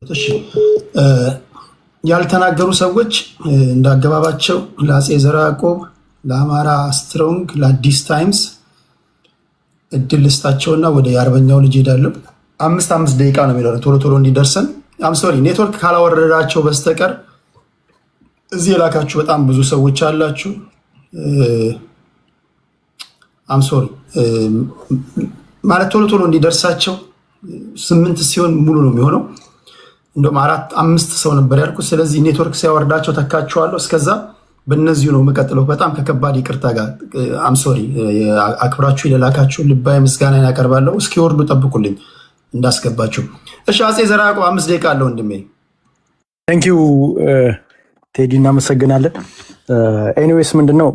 እሺ ያልተናገሩ ሰዎች እንዳገባባቸው ለአፄ ዘርዓ ያዕቆብ፣ ለአማራ ስትሮንግ፣ ለአዲስ ታይምስ እድል ልስጣቸውና ወደ የአርበኛው ልጅ ሄዳለሁ። 5 ደቂቃ ነው የሚለው ቶሎ ቶሎ እንዲደርሰን። ሶሪ ኔትወርክ ካላወረዳቸው በስተቀር እዚህ የላካችሁ በጣም ብዙ ሰዎች አላችሁ። ሶሪ ማለት ቶሎ ቶሎ እንዲደርሳቸው 8 ሲሆን ሙሉ ነው የሚሆነው። እንደውም 4-5 ሰው ነበር ያልኩት። ስለዚህ ኔትወርክ ሲያወርዳቸው ተካቸዋለሁ። እስከዛ በእነዚሁ ነው የምቀጥለው። በጣም ከከባድ ይቅርታ ጋር ሶሪ አክብራችሁ የላካችሁ ልባዊ ምስጋና ያቀርባለሁ። እስኪወርዱ ጠብቁልኝ እንዳስገባችሁ። እሺ አፄ ዘርዓ ያዕቆብ 5 ደቂቃ አለው ወንድሜ። ቴንኪዩ ቴዲ እናመሰግናለን። ኤኒዌይስ ምንድነው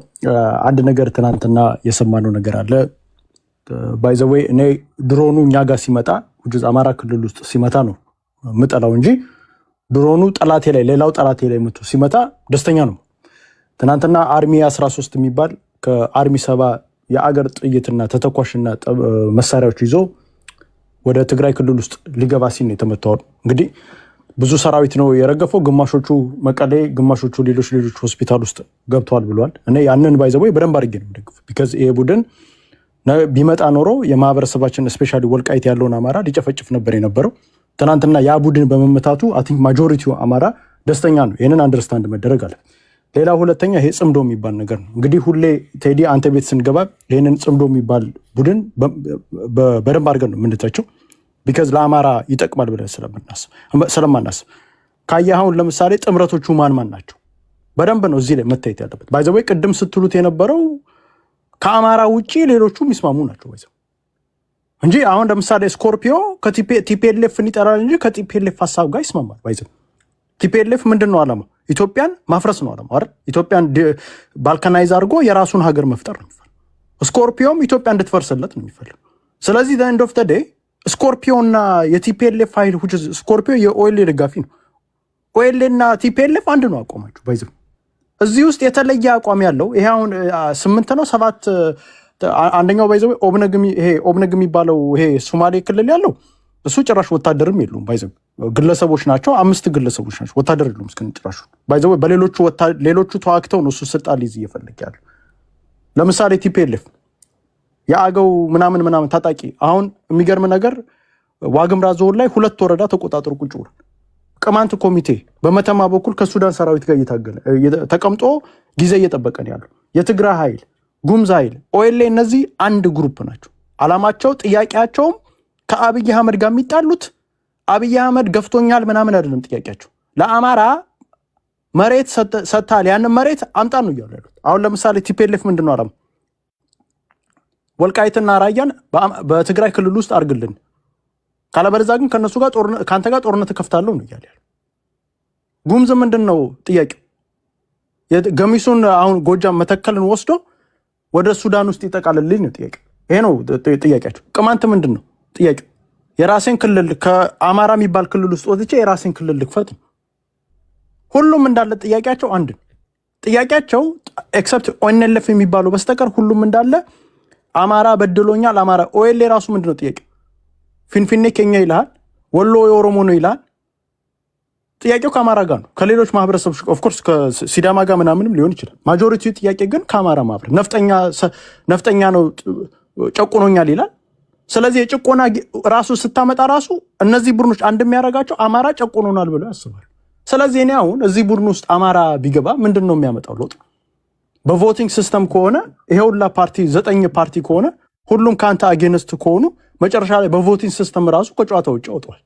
አንድ ነገር ትናንትና የሰማነው ነገር አለ። ባይ ዘ ዌይ እኔ ድሮኑ እኛ ጋር ሲመጣ አማራ ክልል ውስጥ ሲመታ ነው ምጠላው እንጂ ድሮኑ ጠላቴ ላይ ሌላው ጠላቴ ላይ መጥቶ ሲመታ ደስተኛ ነው። ትናንትና አርሚ 13 የሚባል ከአርሚ 7 የአገር ጥይትና ተተኳሽና መሳሪያዎች ይዞ ወደ ትግራይ ክልል ውስጥ ሊገባ ሲል ነው የተመታው። እንግዲህ ብዙ ሰራዊት ነው የረገፈው። ግማሾቹ መቀሌ፣ ግማሾቹ ሌሎች ሆስፒታል ውስጥ ገብተዋል ብለዋል። እኔ ያንን ባይ ዘ ዌይ በደንብ አድርጌ ነው የምደግፈው። ቢካዝ ይሄ ቡድን ቢመጣ ኖሮ የማህበረሰባችን ስፔሻሊ ወልቃይት ያለውን አማራ ሊጨፈጭፍ ነበር የነበረው። ትናንትና ያ ቡድን በመመታቱ አይ ቲንክ ማጆሪቲው አማራ ደስተኛ ነው። ይህንን አንደርስታንድ መደረግ አለ። ሌላ ሁለተኛ ይሄ ጽምዶ የሚባል ነገር ነው። እንግዲህ ሁሌ ቴዲ አንተ ቤት ስንገባ ይህንን ጽምዶ የሚባል ቡድን በደንብ አድርገን ነው የምንተቸው። ቢካዝ ለአማራ ይጠቅማል ብለን ስለማናስብ ካየህ አሁን ለምሳሌ ጥምረቶቹ ማን ናቸው? በደንብ ነው እዚህ ላይ መታየት ያለበት። ባይ ዘ ዌይ ቅድም ስትሉት የነበረው ከአማራ ውጭ ሌሎቹ የሚስማሙ ናቸው እንጂ አሁን ለምሳሌ ስኮርፒዮ ከቲፒኤልኤፍን ይጠራል እንጂ ከቲፒኤልኤፍ ሀሳብ ጋር ይስማማል። ባይ ዘ ዌይ ቲፒኤልኤፍ ምንድን ነው ዓላማው? ኢትዮጵያን ማፍረስ ነው ዓላማው አይደል? ኢትዮጵያን ባልካናይዝ አድርጎ የራሱን ሀገር መፍጠር ነው የሚፈልገው። ስኮርፒዮም ኢትዮጵያ እንድትፈርስለት ነው የሚፈልገው። ስለዚህ ዘ ኤንድ ኦፍ ዘ ዴይ ስኮርፒዮ እና የቲፒኤልኤፍ ኃይል ስኮርፒዮ የኦኤልኤ ደጋፊ ነው። ኦኤልኤ እና ቲፒኤልኤፍ አንድ ነው አቋማቸው። ባይ ዘ ዌይ እዚህ ውስጥ የተለየ አቋም ያለው ይሄ አሁን 8 ነው 7 አንደኛው ባይ ዘ ዌይ ኦብነግ የሚባለው ይሄ ሶማሌ ክልል ያለው እሱ ጭራሽ ወታደርም የለውም። ባይ ዘ ዌይ ግለሰቦች ናቸው፣ 5 ግለሰቦች ናቸው። ወታደር የለውም እስከ ጭራሹ። ባይ ዘ ዌይ ሌሎቹ ተዋክተው ነው እሱ ስልጣን ሊይዝ እየፈለገ ያለው። ለምሳሌ ቲፒኤልኤፍ የአገው ምናምን ታጣቂ አሁን የሚገርም ነገር ዋግምራ ዞን ላይ 2 ወረዳ ተቆጣጥሮ ቁጭ ብሏል። ቅማንት ኮሚቴ በመተማ በኩል ከሱዳን ሰራዊት ጋር እየታገለ ተቀምጦ ጊዜ እየጠበቀ ነው ያለው። የትግራይ ኃይል፣ ጉምዝ ኃይል፣ ኦኤልኤ እነዚህ አንድ ግሩፕ ናቸው። አላማቸው ጥያቄያቸውም ከአብይ አህመድ ጋር የሚጣሉት አብይ አህመድ ገፍቶኛል ምናምን አይደለም። ጥያቄያቸው ለአማራ መሬት ሰጥታል፣ ያንን መሬት አምጣ ነው እያሉ ያሉት። አሁን ለምሳሌ ቲፒኤልኤፍ ምንድን ነው አላማ? ወልቃይትና ራያን በትግራይ ክልል ውስጥ አድርግልን፣ ካለበለዚያ ግን ከነሱ ጋር ከአንተ ጋር ጦርነት እከፍታለሁ ነው እያለ ያለው። ጉምዝ ምንድን ነው ጥያቄው? ገሚሱን አሁን ጎጃም መተከልን ወስዶ ወደ ሱዳን ውስጥ ይጠቃልልኝ ነው ጥያቄ። ይሄ ነው ጥያቄያቸው። ቅማንት ምንድን ነው ጥያቄው? የራሴን ክልል ከአማራ የሚባል ክልል ውስጥ ወጥቼ የራሴን ክልል ልክፈት ነው። ሁሉም እንዳለ ጥያቄያቸው አንድ ነው። ጥያቄያቸው ኤክሰፕት ኦኤንኤልኤፍ የሚባለው በስተቀር ሁሉም እንዳለ አማራ በድሎኛል። አማራ ኦኤልኤ ራሱ ምንድን ነው ጥያቄው? ፊንፊኔ ኬኛ ይልሃል፣ ወሎ የኦሮሞ ነው ይልሃል። ጥያቄው ከአማራ ጋር ነው። ከሌሎች ማህበረሰቦች ኦፍኮርስ ከሲዳማ ጋር ምናምንም ሊሆን ይችላል። ማጆሪቲ ጥያቄ ግን ከአማራ ማህበር ነፍጠኛ ነው ጨቁኖኛል ይላል። ስለዚህ የጭቆና ራሱ ስታመጣ ራሱ እነዚህ ቡድኖች አንድ የሚያደርጋቸው አማራ ጨቁኖናል ብለው ያስባሉ። ስለዚህ እኔ አሁን እዚህ ቡድን ውስጥ አማራ ቢገባ ምንድን ነው የሚያመጣው ለውጥ? በቮቲንግ ሲስተም ከሆነ ይሄ ሁላ ፓርቲ 9 ፓርቲ ከሆነ ሁሉም ከአንተ አጌንስት ከሆኑ መጨረሻ ላይ በቮቲንግ ሲስተም ራሱ ከጨዋታ ውጭ አውጥቷል።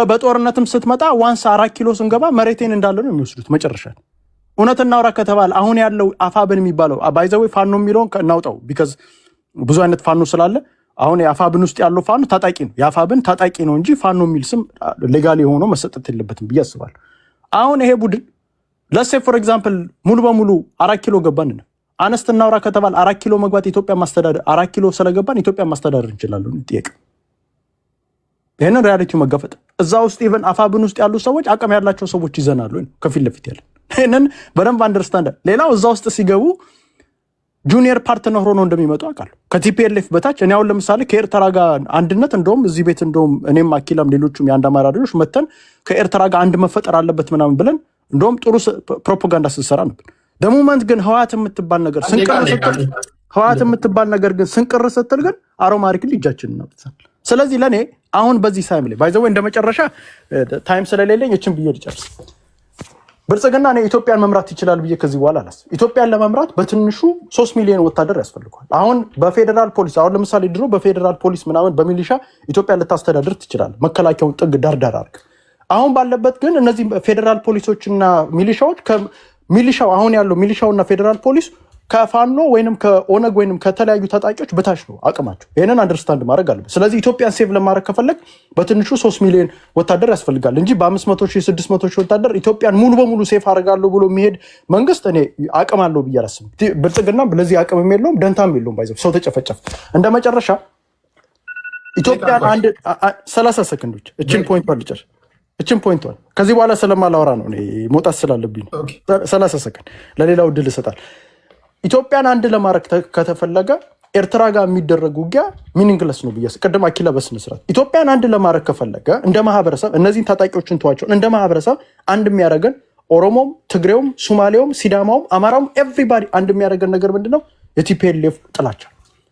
በጦርነትም ስትመጣ ዋንስ 4 ኪሎ ስንገባ መሬቴን እንዳለ ነው የሚወስዱት መጨረሻ። እውነት እናውራ ከተባለ አሁን ያለው አፋብን የሚባለው ባይ ዘ ዌይ ፋኖ የሚለውን እናውጣው። ቢካዝ ብዙ አይነት ፋኖ ስላለ አሁን የአፋብን ውስጥ ያለው ፋኖ ታጣቂ ነው። የአፋብን ታጣቂ ነው እንጂ ፋኖ የሚል ስም ሌጋሊ ሆኖ መሰጠት የለበትም ብዬ አስባለሁ። አሁን ይሄ ቡድን ለሴ ፎር ኤግዛምፕል ሙሉ በሙሉ 4 ኪሎ ገባን ነው አነስት እናውራ ከተባለ 4 ኪሎ መግባት ኢትዮጵያ ማስተዳደር 4 ኪሎ ስለገባን ኢትዮጵያ ማስተዳደር እንችላለን ጥያቄ። ይሄንን ሪያሊቲው መጋፈጥ እዛ ውስጥ ኢቨን አፋብን ውስጥ ያሉ ሰዎች አቅም ያላቸው ሰዎች ይዘናሉ ከፊት ለፊት ያለ ይሄንን በደንብ አንደርስታንድ። ሌላው እዛ ውስጥ ሲገቡ ጁኒየር ፓርትነር ሆኖ እንደሚመጡ አውቃለሁ። ከቲፒኤልኤፍ በታች እኔ አሁን ለምሳሌ ከኤርትራ ጋር አንድነት እንደውም እዚህ ቤት እንደውም እኔም አኪላም ሌሎቹም የአንድ አማራ ልጆች መተን ከኤርትራ ጋር አንድ መፈጠር አለበት ምናምን ብለን እንደውም ጥሩ ፕሮፓጋንዳ ስንሰራ ነበር። ደሞመንት ግን ህወሓት የምትባል ነገር ግን ስንቅር ስትል ግን አሮማሪክ ልጃችን ነው። ስለዚህ ለእኔ አሁን በዚህ ሳይም ላይ ባይዘው እንደ መጨረሻ ታይም ስለሌለኝ እችን ብዬ ልጨርስ። ብልጽግና እኔ ኢትዮጵያን መምራት ይችላል ብዬ ከዚህ በኋላ አላስብም። ኢትዮጵያን ለመምራት በትንሹ 3 ሚሊዮን ወታደር ያስፈልገዋል። አሁን በፌዴራል ፖሊስ አሁን ለምሳሌ ድሮ በፌዴራል ፖሊስ ምናምን በሚሊሻ ኢትዮጵያን ልታስተዳድር ትችላለህ፣ መከላከያውን ጥግ ዳርዳር አድርግ። አሁን ባለበት ግን እነዚህ ፌዴራል ፖሊሶችና ሚሊሻዎች ሚሊሻው አሁን ያለው ሚሊሻውና ፌዴራል ፖሊስ ከፋኖ ወይንም ከኦነግ ወይንም ከተለያዩ ታጣቂዎች በታች ነው አቅማቸው። ይሄንን አንደርስታንድ ማድረግ አለበት። ስለዚህ ኢትዮጵያን ሴቭ ለማድረግ ከፈለግ በትንሹ 3 ሚሊዮን ወታደር ያስፈልጋል እንጂ በ500 ሺህ 600 ሺህ ወታደር ኢትዮጵያን ሙሉ በሙሉ ሴፍ አደርጋለሁ ብሎ የሚሄድ መንግስት እኔ አቅም አለው ብዬ አላስብም። ብልጽግና ለዚህ አቅም የለውም፣ ደንታም የለውም። ባይዘው ሰው ተጨፈጨፈ። እንደ መጨረሻ ኢትዮጵያን አንድ 30 ሰከንዶች እችን ፖይንት ልጨርስ። እችን ፖይንት ከዚህ በኋላ ስለማላወራ ነው እኔ መውጣት ስላለብኝ 30 ሰከንድ ለሌላው እድል ይሰጣል። ኢትዮጵያን አንድ ለማድረግ ከተፈለገ ኤርትራ ጋር የሚደረግ ውጊያ ሚኒንግለስ ነው ብዬ ቅድም አኪላ በስነ ስርዓት ኢትዮጵያን አንድ ለማድረግ ከፈለገ እንደ ማህበረሰብ እነዚህን ታጣቂዎችን ተዋቸው፣ እንደ ማህበረሰብ አንድ የሚያደርገን ኦሮሞም፣ ትግሬውም፣ ሱማሌውም፣ ሲዳማውም፣ አማራውም ኤቭሪባዲ አንድ የሚያደርገን ነገር ምንድነው? የቲፒኤልኤፍ ጥላቻ።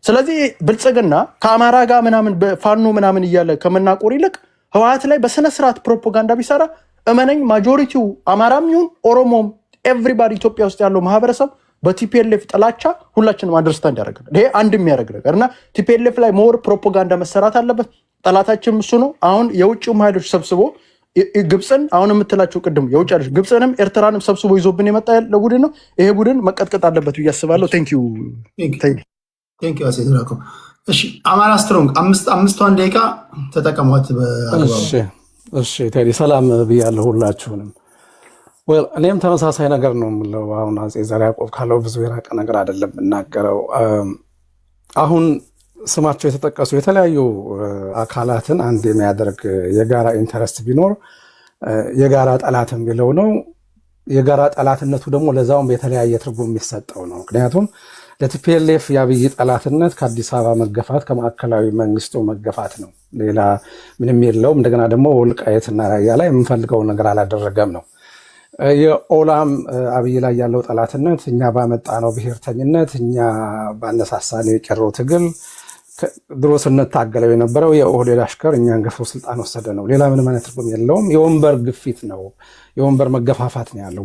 ስለዚህ ብልጽግና ከአማራ ጋር ምናምን በፋኖ ምናምን እያለ ከመናቆር ይልቅ ህወሓት ላይ በስነ ስርዓት ፕሮፓጋንዳ ቢሰራ እመነኝ ማጆሪቲው አማራም ይሁን ኦሮሞም ኤቭሪባዲ ኢትዮጵያ ውስጥ ያለው ማህበረሰብ በቲፒኤልኤፍ ጥላቻ ሁላችንም አንደርስታንድ ያደርጋል። ይሄ አንድ የሚያደርግ ነገር እና ቲፒኤልኤፍ ላይ ሞር ፕሮፓጋንዳ መሰራት አለበት። ጠላታችን እሱ ነው። አሁን የውጭም ኃይሎች ሰብስቦ ግብፅን አሁን የምትላቸው ቅድም የውጭ ኃይሎች ግብፅንም ኤርትራንም ሰብስቦ ይዞብን የመጣ ያለ ቡድን ነው። ይሄ ቡድን መቀጥቀጥ አለበት ብዬ አስባለሁ። ቴንኪው አሴትራኮ። እሺ አማራ ስትሮንግ አምስቷን ደቂቃ ተጠቀሟት በአግባቡ። እሺ ቴዲ ሰላም ብያለሁ ሁላችሁንም። እኔም ተመሳሳይ ነገር ነው የምለው። አሁን አፄ ዘርዓ ያዕቆብ ካለው ብዙ የራቀ ነገር አይደለም የምናገረው። አሁን ስማቸው የተጠቀሱ የተለያዩ አካላትን አንድ የሚያደርግ የጋራ ኢንተረስት ቢኖር የጋራ ጠላት የሚለው ነው። የጋራ ጠላትነቱ ደግሞ ለዛውም የተለያየ ትርጉም የሚሰጠው ነው። ምክንያቱም ለቲፒኤልኤፍ የአብይ ጠላትነት ከአዲስ አበባ መገፋት፣ ከማዕከላዊ መንግስቱ መገፋት ነው። ሌላ ምንም የለውም። እንደገና ደግሞ ወልቃየትና ራያ ላይ የምንፈልገው ነገር አላደረገም ነው። የኦላም አብይ ላይ ያለው ጠላትነት እኛ ባመጣ ነው ብሔርተኝነት፣ እኛ ባነሳሳነው የቄሮ ትግል ድሮ ስንታገለው የነበረው የኦህዴድ አሽከር እኛን ገፍቶ ስልጣን ወሰደ ነው። ሌላ ምንም አይነት ትርጉም የለውም። የወንበር ግፊት ነው፣ የወንበር መገፋፋት ነው ያለው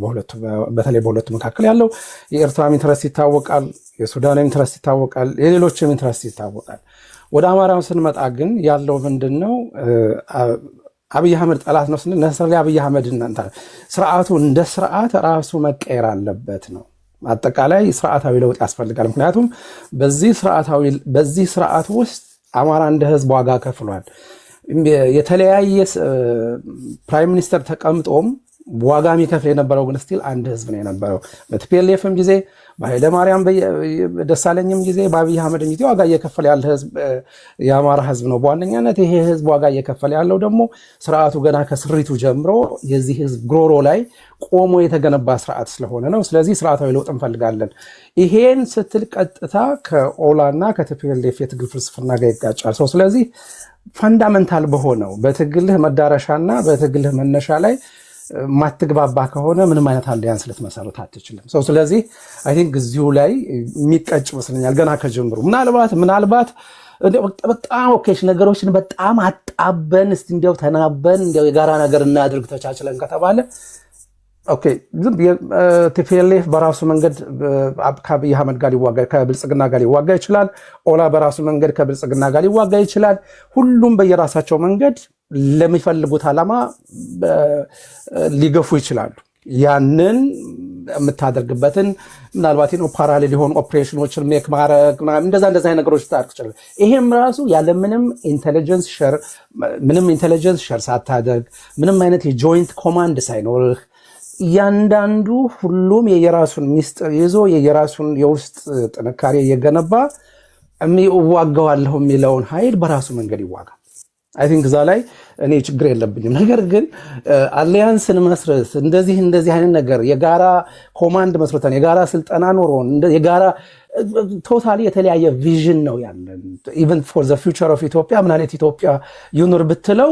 በተለይ በሁለቱ መካከል ያለው። የኤርትራም ኢንትረስት ይታወቃል፣ የሱዳን ኢንትረስት ይታወቃል፣ የሌሎችም ኢንትረስት ይታወቃል። ወደ አማራው ስንመጣ ግን ያለው ምንድን ነው? አብይ አህመድ ጠላት ነው ስንል ነሰር አብይ አህመድ እናንተ ስርዓቱ እንደ ስርዓት ራሱ መቀየር አለበት ነው። አጠቃላይ ስርዓታዊ ለውጥ ያስፈልጋል። ምክንያቱም በዚህ ስርዓት ውስጥ አማራ እንደ ህዝብ ዋጋ ከፍሏል። የተለያየ ፕራይም ሚኒስተር ተቀምጦም ዋጋ የሚከፍል የነበረው ግን ስቲል አንድ ህዝብ ነው የነበረው። በቲፒኤልኤፍም ጊዜ በኃይለማርያም ደሳለኝም ጊዜ በአብይ አህመድም ጊዜ ዋጋ እየከፈለ ያለ ህዝብ የአማራ ህዝብ ነው። በዋነኛነት ይሄ ህዝብ ዋጋ እየከፈለ ያለው ደግሞ ስርዓቱ ገና ከስሪቱ ጀምሮ የዚህ ህዝብ ግሮሮ ላይ ቆሞ የተገነባ ስርዓት ስለሆነ ነው። ስለዚህ ስርዓታዊ ለውጥ እንፈልጋለን። ይሄን ስትል ቀጥታ ከኦላና ከቲፒኤልኤፍ የትግል ፍልስፍና ጋር ይጋጫል ሰው። ስለዚህ ፈንዳመንታል በሆነው በትግልህ መዳረሻና በትግልህ መነሻ ላይ ማትግባባ ከሆነ ምንም አይነት አሊያንስ ልትመሰረት አትችልም ሰው። ስለዚህ አይ ቲንክ እዚሁ ላይ የሚቀጭ መስለኛል ገና ከጀምሩ። ምናልባት በጣም ኦኬሽ ነገሮችን በጣም አጣበን እስቲ እንዲያው ተናበን እንዲያው የጋራ ነገር እናድርግ ተቻችለን ከተባለ ኦኬ ቲፒኤልኤፍ በራሱ መንገድ ከአብይ አህመድ ጋር ሊዋጋ ከብልጽግና ጋር ሊዋጋ ይችላል። ኦላ በራሱ መንገድ ከብልጽግና ጋር ሊዋጋ ይችላል። ሁሉም በየራሳቸው መንገድ ለሚፈልጉት ዓላማ ሊገፉ ይችላሉ። ያንን የምታደርግበትን ምናልባት ፓራሌል የሆኑ ኦፕሬሽኖችን ሜክ ማድረግ እንደዛ ነገሮች ታደርግ ይችላል። ይሄም ራሱ ያለምንም ኢንቴሊጀንስ ሸር ሳታደርግ ምንም አይነት የጆይንት ኮማንድ ሳይኖርህ እያንዳንዱ ሁሉም የየራሱን ሚስጥር ይዞ የየራሱን የውስጥ ጥንካሬ እየገነባ እዋጋዋለሁ የሚለውን ኃይል በራሱ መንገድ ይዋጋ። አይ ቲንክ እዛ ላይ እኔ ችግር የለብኝም። ነገር ግን አሊያንስን መስረት እንደዚህ አይነት ነገር የጋራ ኮማንድ መስረተን የጋራ ስልጠና ኖሮን የጋራ ቶታሊ የተለያየ ቪዥን ነው ያለን። ኢቨን ፎር ዘ ፊውቸር ኦፍ ኢትዮጵያ ምን አይነት ኢትዮጵያ ይኑር ብትለው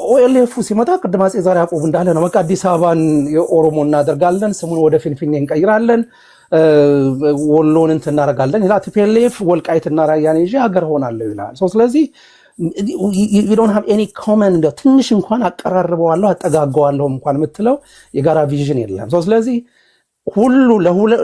ኦኤልኤፍ ሲመጣ ቅድም አፄ ዘርዓ ያዕቆብ እንዳለ ነው። በቃ አዲስ አበባን የኦሮሞ እናደርጋለን፣ ስሙን ወደ ፊንፊኔ እንቀይራለን፣ ወሎን እንትን እናደርጋለን ይላል። ቲፒኤልኤፍ ወልቃይትና ራያን ይዤ ሀገር ሆናለሁ ይላል። ስለዚህ you don't have any common ትንሽ እንኳን አቀራርበዋለሁ አጠጋገዋለሁ እንኳን የምትለው የጋራ ቪዥን የለም። ስለዚህ ሁሉ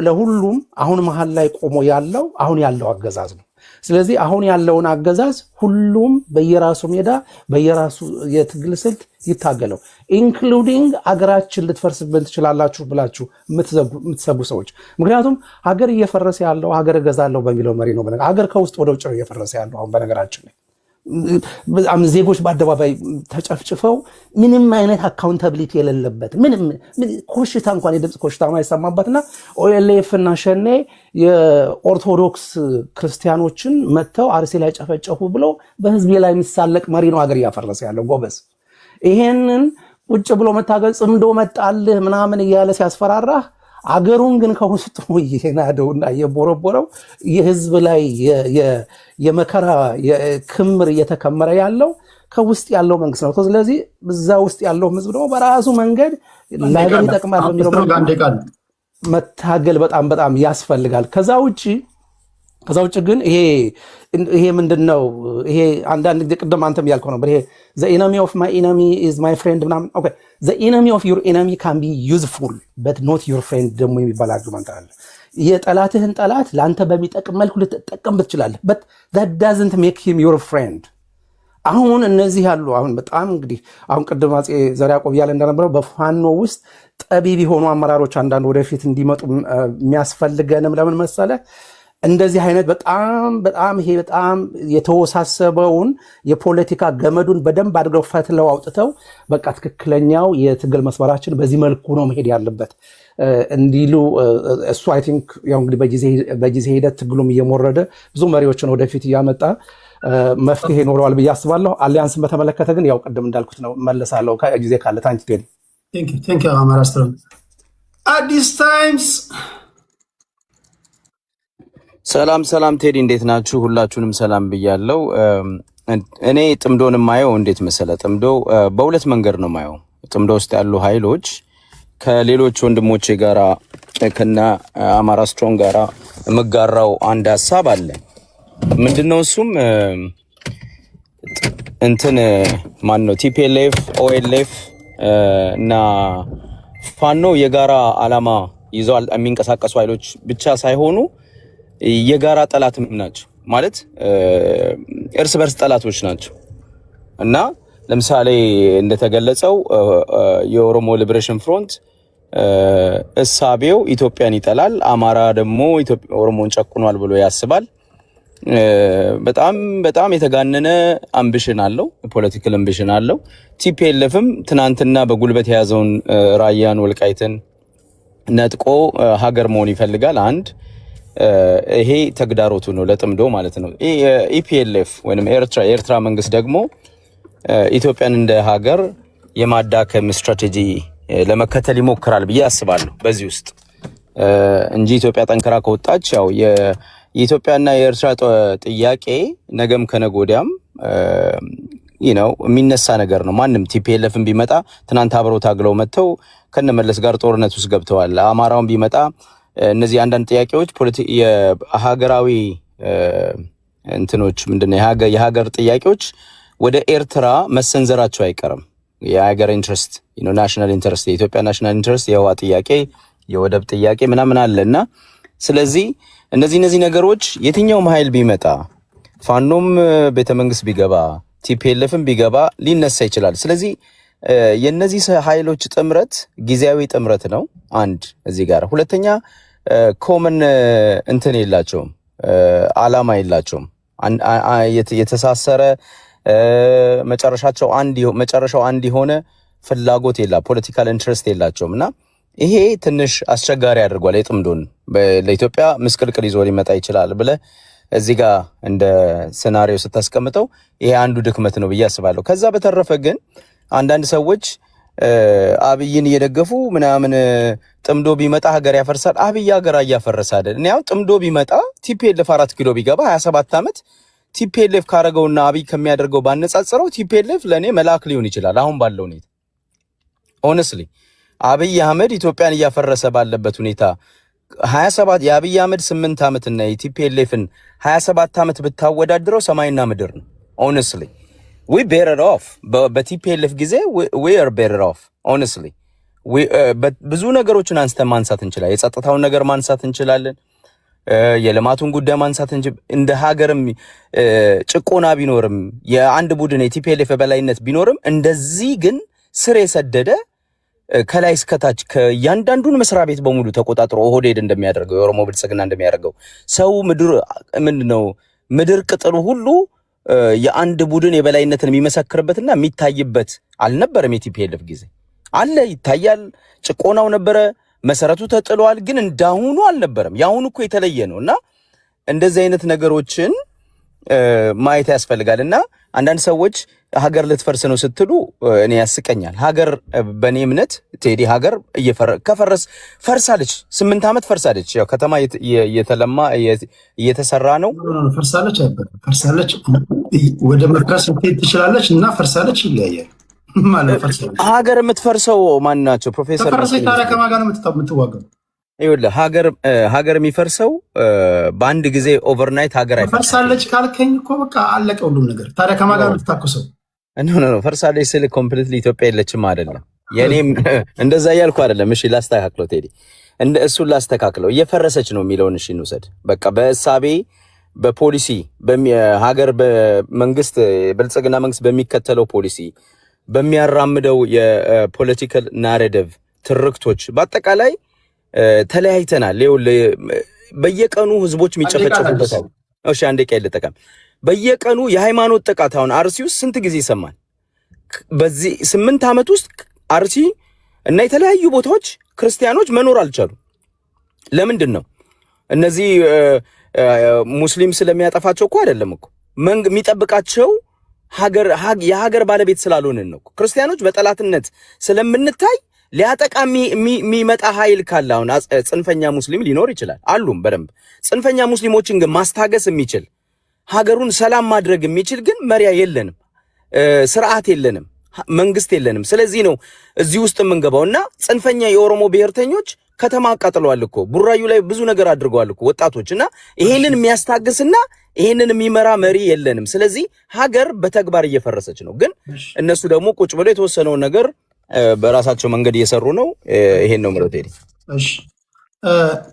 ለሁሉም አሁን መሀል ላይ ቆሞ ያለው አሁን ያለው አገዛዝ ነው። ስለዚህ አሁን ያለውን አገዛዝ ሁሉም በየራሱ ሜዳ በየራሱ የትግል ስልት ይታገለው፣ ኢንክሉዲንግ አገራችን ልትፈርስብን ትችላላችሁ ብላችሁ የምትሰጉ ሰዎች። ምክንያቱም ሀገር እየፈረሰ ያለው ሀገር እገዛለሁ በሚለው መሪ ነው። ሀገር ከውስጥ ወደ ውጭ ነው እየፈረሰ ያለው አሁን በነገራችን ላይ በጣም ዜጎች በአደባባይ ተጨፍጭፈው ምንም አይነት አካውንታቢሊቲ የሌለበት ምንም ኮሽታ እንኳን የድምፅ ኮሽታ ማይሰማበትና ኦኤልኤፍ እና ሸኔ የኦርቶዶክስ ክርስቲያኖችን መጥተው አርሲ ላይ ጨፈጨፉ ብሎ በህዝብ ላይ የሚሳለቅ መሪ ነው ሀገር እያፈረሰ ያለው ጎበዝ። ይሄንን ቁጭ ብሎ መታገል ጽምዶ መጣልህ ምናምን እያለ ሲያስፈራራህ አገሩን ግን ከውስጡ የናደውና የቦረቦረው የህዝብ ላይ የመከራ ክምር እየተከመረ ያለው ከውስጥ ያለው መንግስት ነው። ስለዚህ በዛ ውስጥ ያለው ህዝብ ደግሞ በራሱ መንገድ ለሀገር ይጠቅማል በሚለው መታገል በጣም በጣም ያስፈልጋል። ከዛ ውጭ ግን ይሄ ምንድነው? ይሄ አንዳንድ ጊዜ ቅድም አንተም ያልከው ነበር። ይሄ the enemy of my enemy is my friend ምናምን። okay the enemy of your enemy can be useful but not your friend ደግሞ የሚባል አርጉመንት አለ። የጠላትህን ጠላት ለአንተ በሚጠቅም መልኩ ልትጠቀምበት ትችላለህ but that doesn't make him your friend። አሁን እነዚህ ያሉ አሁን በጣም እንግዲህ አሁን ቅድም አፄ ዘርዓ ያዕቆብ ያለ እንደነበረው በፋኖ ውስጥ ጠቢብ የሆኑ አመራሮች አንዳንድ ወደፊት እንዲመጡ የሚያስፈልገንም ለምን መሰለ እንደዚህ አይነት በጣም ይሄ በጣም የተወሳሰበውን የፖለቲካ ገመዱን በደንብ አድርገው ፈትለው አውጥተው በቃ ትክክለኛው የትግል መስመራችን በዚህ መልኩ ነው መሄድ ያለበት እንዲሉ እሱ አይ ቲንክ ያው እንግዲህ በጊዜ ሂደት ትግሉም እየሞረደ ብዙ መሪዎችን ወደፊት እያመጣ መፍትሄ ይኖረዋል ብዬ አስባለሁ። አሊያንስን በተመለከተ ግን ያው ቅድም እንዳልኩት ነው መለሳለሁ ከጊዜ ካለ ቴንክ ዩ አማራ ስትሮንግ አዲስ ታይምስ። ሰላም ቴዲ እንዴት ናችሁ? ሁላችሁንም ሰላም ብያለሁ። እኔ ጥምዶን የማየው እንዴት መሰለ፣ ጥምዶ በሁለት መንገድ ነው የማየው። ጥምዶ ውስጥ ያሉ ኃይሎች ከሌሎች ወንድሞቼ ጋራ ከና አማራ ስትሮንግ ጋራ የምጋራው አንድ ሀሳብ አለ። ምንድነው እሱም ማን ነው ቲፒኤልኤፍ ኦኤልኤፍ እና ፋኖ የጋራ አላማ ይዘው የሚንቀሳቀሱ ኃይሎች ብቻ ሳይሆኑ የጋራ ጠላትም ናቸው ማለት እርስ በርስ ጠላቶች ናቸው። እና ለምሳሌ እንደተገለጸው የኦሮሞ ሊበሬሽን ፍሮንት እሳቤው ኢትዮጵያን ይጠላል፣ አማራ ደግሞ ኦሮሞን ጨቁኗል ብሎ ያስባል። በጣም የተጋነነ አምቢሽን አለው፣ ፖለቲካል አምቢሽን አለው። ቲፒኤልኤፍም ትናንትና በጉልበት የያዘውን ራያን ወልቃይትን ነጥቆ ሀገር መሆን ይፈልጋል። አንድ ይሄ ተግዳሮቱ ነው ለጥምዶ ማለት ነው። ኢፒኤልኤፍ ወይንም የኤርትራ መንግስት ደግሞ ኢትዮጵያን እንደ ሀገር የማዳከም ስትራቴጂ ለመከተል ይሞክራል ብዬ አስባለሁ በዚህ ውስጥ እንጂ ኢትዮጵያ ጠንከራ ከወጣች ያው የኢትዮጵያና የኤርትራ ጥያቄ ነገም ከነጎዲያም የሚነሳ ነገር ነው። ማንም ቲፒኤልኤፍን ቢመጣ ትናንት አብረው ታግለው መጥተው ከነመለስ ጋር ጦርነት ውስጥ ገብተዋል። አማራውን ቢመጣ እነዚህ አንዳንድ ጥያቄዎች የሀገራዊ እንትኖች ምንድነው የሀገር ጥያቄዎች ወደ ኤርትራ መሰንዘራቸው አይቀርም። የሀገር ኢንትረስት ናሽናል ኢንትረስት፣ የኢትዮጵያ ናሽናል ኢንትረስት፣ የህዋ ጥያቄ፣ የወደብ ጥያቄ ምናምን አለና ስለዚህ እነዚህ ነገሮች የትኛውም ኃይል ቢመጣ ፋኖም ቤተመንግስት ቢገባ ቲፒኤልኤፍም ቢገባ ሊነሳ ይችላል። ስለዚህ የነዚህ ኃይሎች ጥምረት ጊዜያዊ ጥምረት ነው። አንድ እዚህ ጋር ሁለተኛ ኮመን እንትን የላቸውም፣ አላማ የላቸውም። የተሳሰረ መጨረሻው አንድ የሆነ ፍላጎት ፖለቲካል ኢንትረስት የላቸውም እና ይሄ ትንሽ አስቸጋሪ አድርጓል። የጥምዶን ለኢትዮጵያ ምስቅልቅል ይዞ ሊመጣ ይችላል ብለህ እዚህ ጋር እንደ ሴናሪዮ ስታስቀምጠው ይሄ አንዱ ድክመት ነው ብዬ አስባለሁ። ከዛ በተረፈ ግን አንዳንድ ሰዎች አብይን እየደገፉ ምናምን ጥምዶ ቢመጣ ሀገር ያፈርሳል። አብይ ሀገር እያፈረሰ አይደል? እኔ ያው ጥምዶ ቢመጣ ቲፒኤልኤፍ 4 ኪሎ ቢገባ 27 ዓመት ቲፒኤልኤፍ ካረገውና አብይ ከሚያደርገው ባነጻጸረው ቲፒኤልኤፍ ለኔ መልአክ ሊሆን ይችላል አሁን ባለው ሁኔታ። ሆነስሊ አብይ አህመድ ኢትዮጵያን እያፈረሰ ባለበት ሁኔታ 27 የአብይ አህመድ 8 ዓመት እና የቲፒኤልኤፍን 27 ዓመት ብታወዳድረው ሰማይና ምድር ነው። ሆነስሊ we better off በቲፒኤልኤፍ ጊዜ we are better off honestly ብዙ ነገሮችን አንስተን ማንሳት እንችላለን። የጸጥታውን ነገር ማንሳት እንችላለን። የልማቱን ጉዳይ ማንሳት እንደ ሀገርም ጭቆና ቢኖርም የአንድ ቡድን የቲፒኤልኤፍ በላይነት ቢኖርም እንደዚህ ግን ስር የሰደደ ከላይ እስከታች ከያንዳንዱን መስሪያ ቤት በሙሉ ተቆጣጥሮ ኦህዴድ እንደሚያደርገው የኦሮሞ ብልጽግና እንደሚያደርገው ሰው ምድር ቅጥሉ ሁሉ የአንድ ቡድን የበላይነትን የሚመሰክርበትና የሚታይበት አልነበረም። የቲፒኤልኤፍ ጊዜ አለ ይታያል። ጭቆናው ነበረ፣ መሰረቱ ተጥሏል። ግን እንዳሁኑ አልነበረም። ያሁኑ እኮ የተለየ ነውና እንደዚህ አይነት ነገሮችን ማየት ያስፈልጋልና አንዳንድ ሰዎች ሀገር ልትፈርስ ነው ስትሉ እኔ ያስቀኛል። ሀገር በኔ እምነት ቴዲ ሀገር ፈርሳለች። 8 ዓመት ፈርሳለች። ያው ከተማ እየተለማ እየተሰራ ነው። ፈርሳለች ወደ መፍረስ ትችላለች እና ፈርሳለች ይለያያል ማለት ፈርሳለች። ሀገር የምትፈርሰው ማን ናቸው? ፕሮፌሰር ፈርሳለች ታዲያ ከማን ጋር ነው የምትዋጋው? ይኸውልህ ሀገር የሚፈርሰው በአንድ ጊዜ ኦቨርናይት ሀገር ፈርሳለች ካልከኝ እኮ በቃ አለቀ ሁሉም ነገር። ታዲያ ከማን ጋር ነው የምትታኮሰው? ኖ ፈርሳለች ስል ኮምፕሊትሊ ኢትዮጵያ የለችም አይደለም። የኔም እንደዛ እያልኩ አይደለም። እሺ ላስተካክለው ቴዲ፣ እሱን ላስተካክለው። እየፈረሰች ነው የሚለውን እሺ እንውሰድ። በቃ በእሳቤ በፖሊሲ ሀገር በመንግስት ብልጽግና መንግስት በሚከተለው ፖሊሲ በሚያራምደው የፖለቲካል ናሬቲቭ ትርክቶች በአጠቃላይ ተለያይተናል። በየቀኑ ህዝቦች የሚጨፈጨፉበት ነው። እሺ አንዴ ቀይ ልጠቀም። በየቀኑ የሃይማኖት ጥቃት አሁን አርሲ ውስጥ ስንት ጊዜ ይሰማል? በዚህ 8 ዓመት ውስጥ አርሲ እና የተለያዩ ቦታዎች ክርስቲያኖች መኖር አልቻሉ። ለምንድን ነው? እነዚህ ሙስሊም ስለሚያጠፋቸው እኮ አይደለም እኮ የሚጠብቃቸው የሀገር ባለቤት ስላልሆንን ነው። ክርስቲያኖች በጠላትነት ስለምንታይ ሊያጠቃ የሚመጣ ኃይል ካለ አሁን ጽንፈኛ ሙስሊም ሊኖር ይችላል አሉም በደንብ ጽንፈኛ ሙስሊሞችን ግን ማስታገስ የሚችል ሀገሩን ሰላም ማድረግ የሚችል ግን መሪያ የለንም፣ ስርዓት የለንም፣ መንግስት የለንም። ስለዚህ ነው እዚህ ውስጥ የምንገባውና ጽንፈኛ የኦሮሞ ብሔርተኞች ከተማ አቃጥለዋል እኮ ቡራዩ ላይ ብዙ ነገር አድርገዋል እኮ ወጣቶችና ይሄንን የሚያስታግስና ይሄንን የሚመራ መሪ የለንም። ስለዚህ ሀገር በተግባር እየፈረሰች ነው። ግን እነሱ ደግሞ ቁጭ ብለው የተወሰነውን ነገር በራሳቸው መንገድ እየሰሩ ነው። ይሄን ነው ምረጥ። እሺ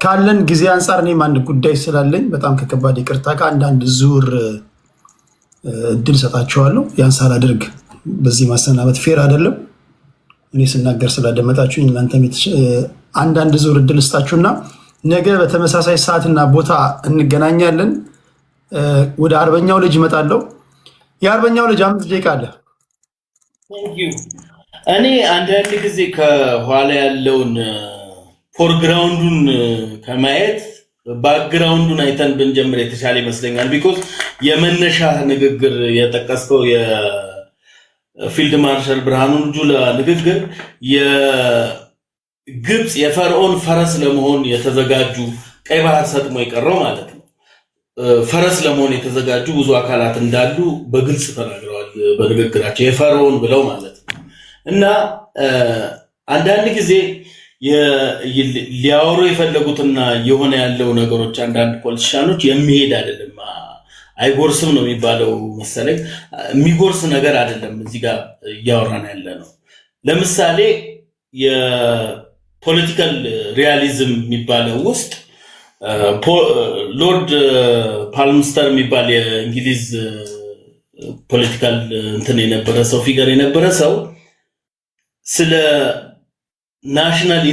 ካለን ጊዜ አንፃር እኔም አንድ ጉዳይ ስላለኝ በጣም ከከባድ ይቅርታ ጋር አንዳንድ ዙር እድል ሰጣችኋለሁ። ያን ሳላደርግ በዚህ ማሰናበት ፌር አይደለም። እኔ ስናገር ስላደመጣችሁ እናንተም አንዳንድ ዙር እድል ስጣችሁና ነገ በተመሳሳይ ሰዓትና ቦታ እንገናኛለን። ወደ አርበኛው ልጅ እመጣለሁ። የአርበኛው ልጅ 5 ደቂቃ አለ። እኔ አንዳንድ ጊዜ ከኋላ ያለውን ፎርግራውንዱን ከማየት ባክግራውንዱን አይተን ብንጀምር የተሻለ ይመስለኛል። ቢኮዝ የመነሻ ንግግር የጠቀስከው የፊልድ ማርሻል ብርሃኑ ጁላ ንግግር የግብፅ የፈርዖን ፈረስ ለመሆን የተዘጋጁ ቀይ ባህር ሰጥሞ የቀረው ማለት ነው ፈረስ ለመሆን የተዘጋጁ ብዙ አካላት እንዳሉ በግልጽ ተናግረዋል በንግግራቸው የፈርዖን ብለው ማለት ነው። እና አንዳንድ ጊዜ ሊያወሩ የፈለጉትና የሆነ ያለው ነገሮች አንዳንድ ፖለቲሻኖች የሚሄድ አይደለም፣ አይጎርስም ነው የሚባለው መሰለኝ። የሚጎርስ ነገር አይደለም እዚህ ጋር እያወራን ያለ ነው። ለምሳሌ የፖለቲካል ሪያሊዝም የሚባለው ውስጥ ሎርድ ፓልምስተር የሚባል የእንግሊዝ ፖለቲካል እንትን የነበረ ሰው ፊገር የነበረ ሰው ስለ ናሽናል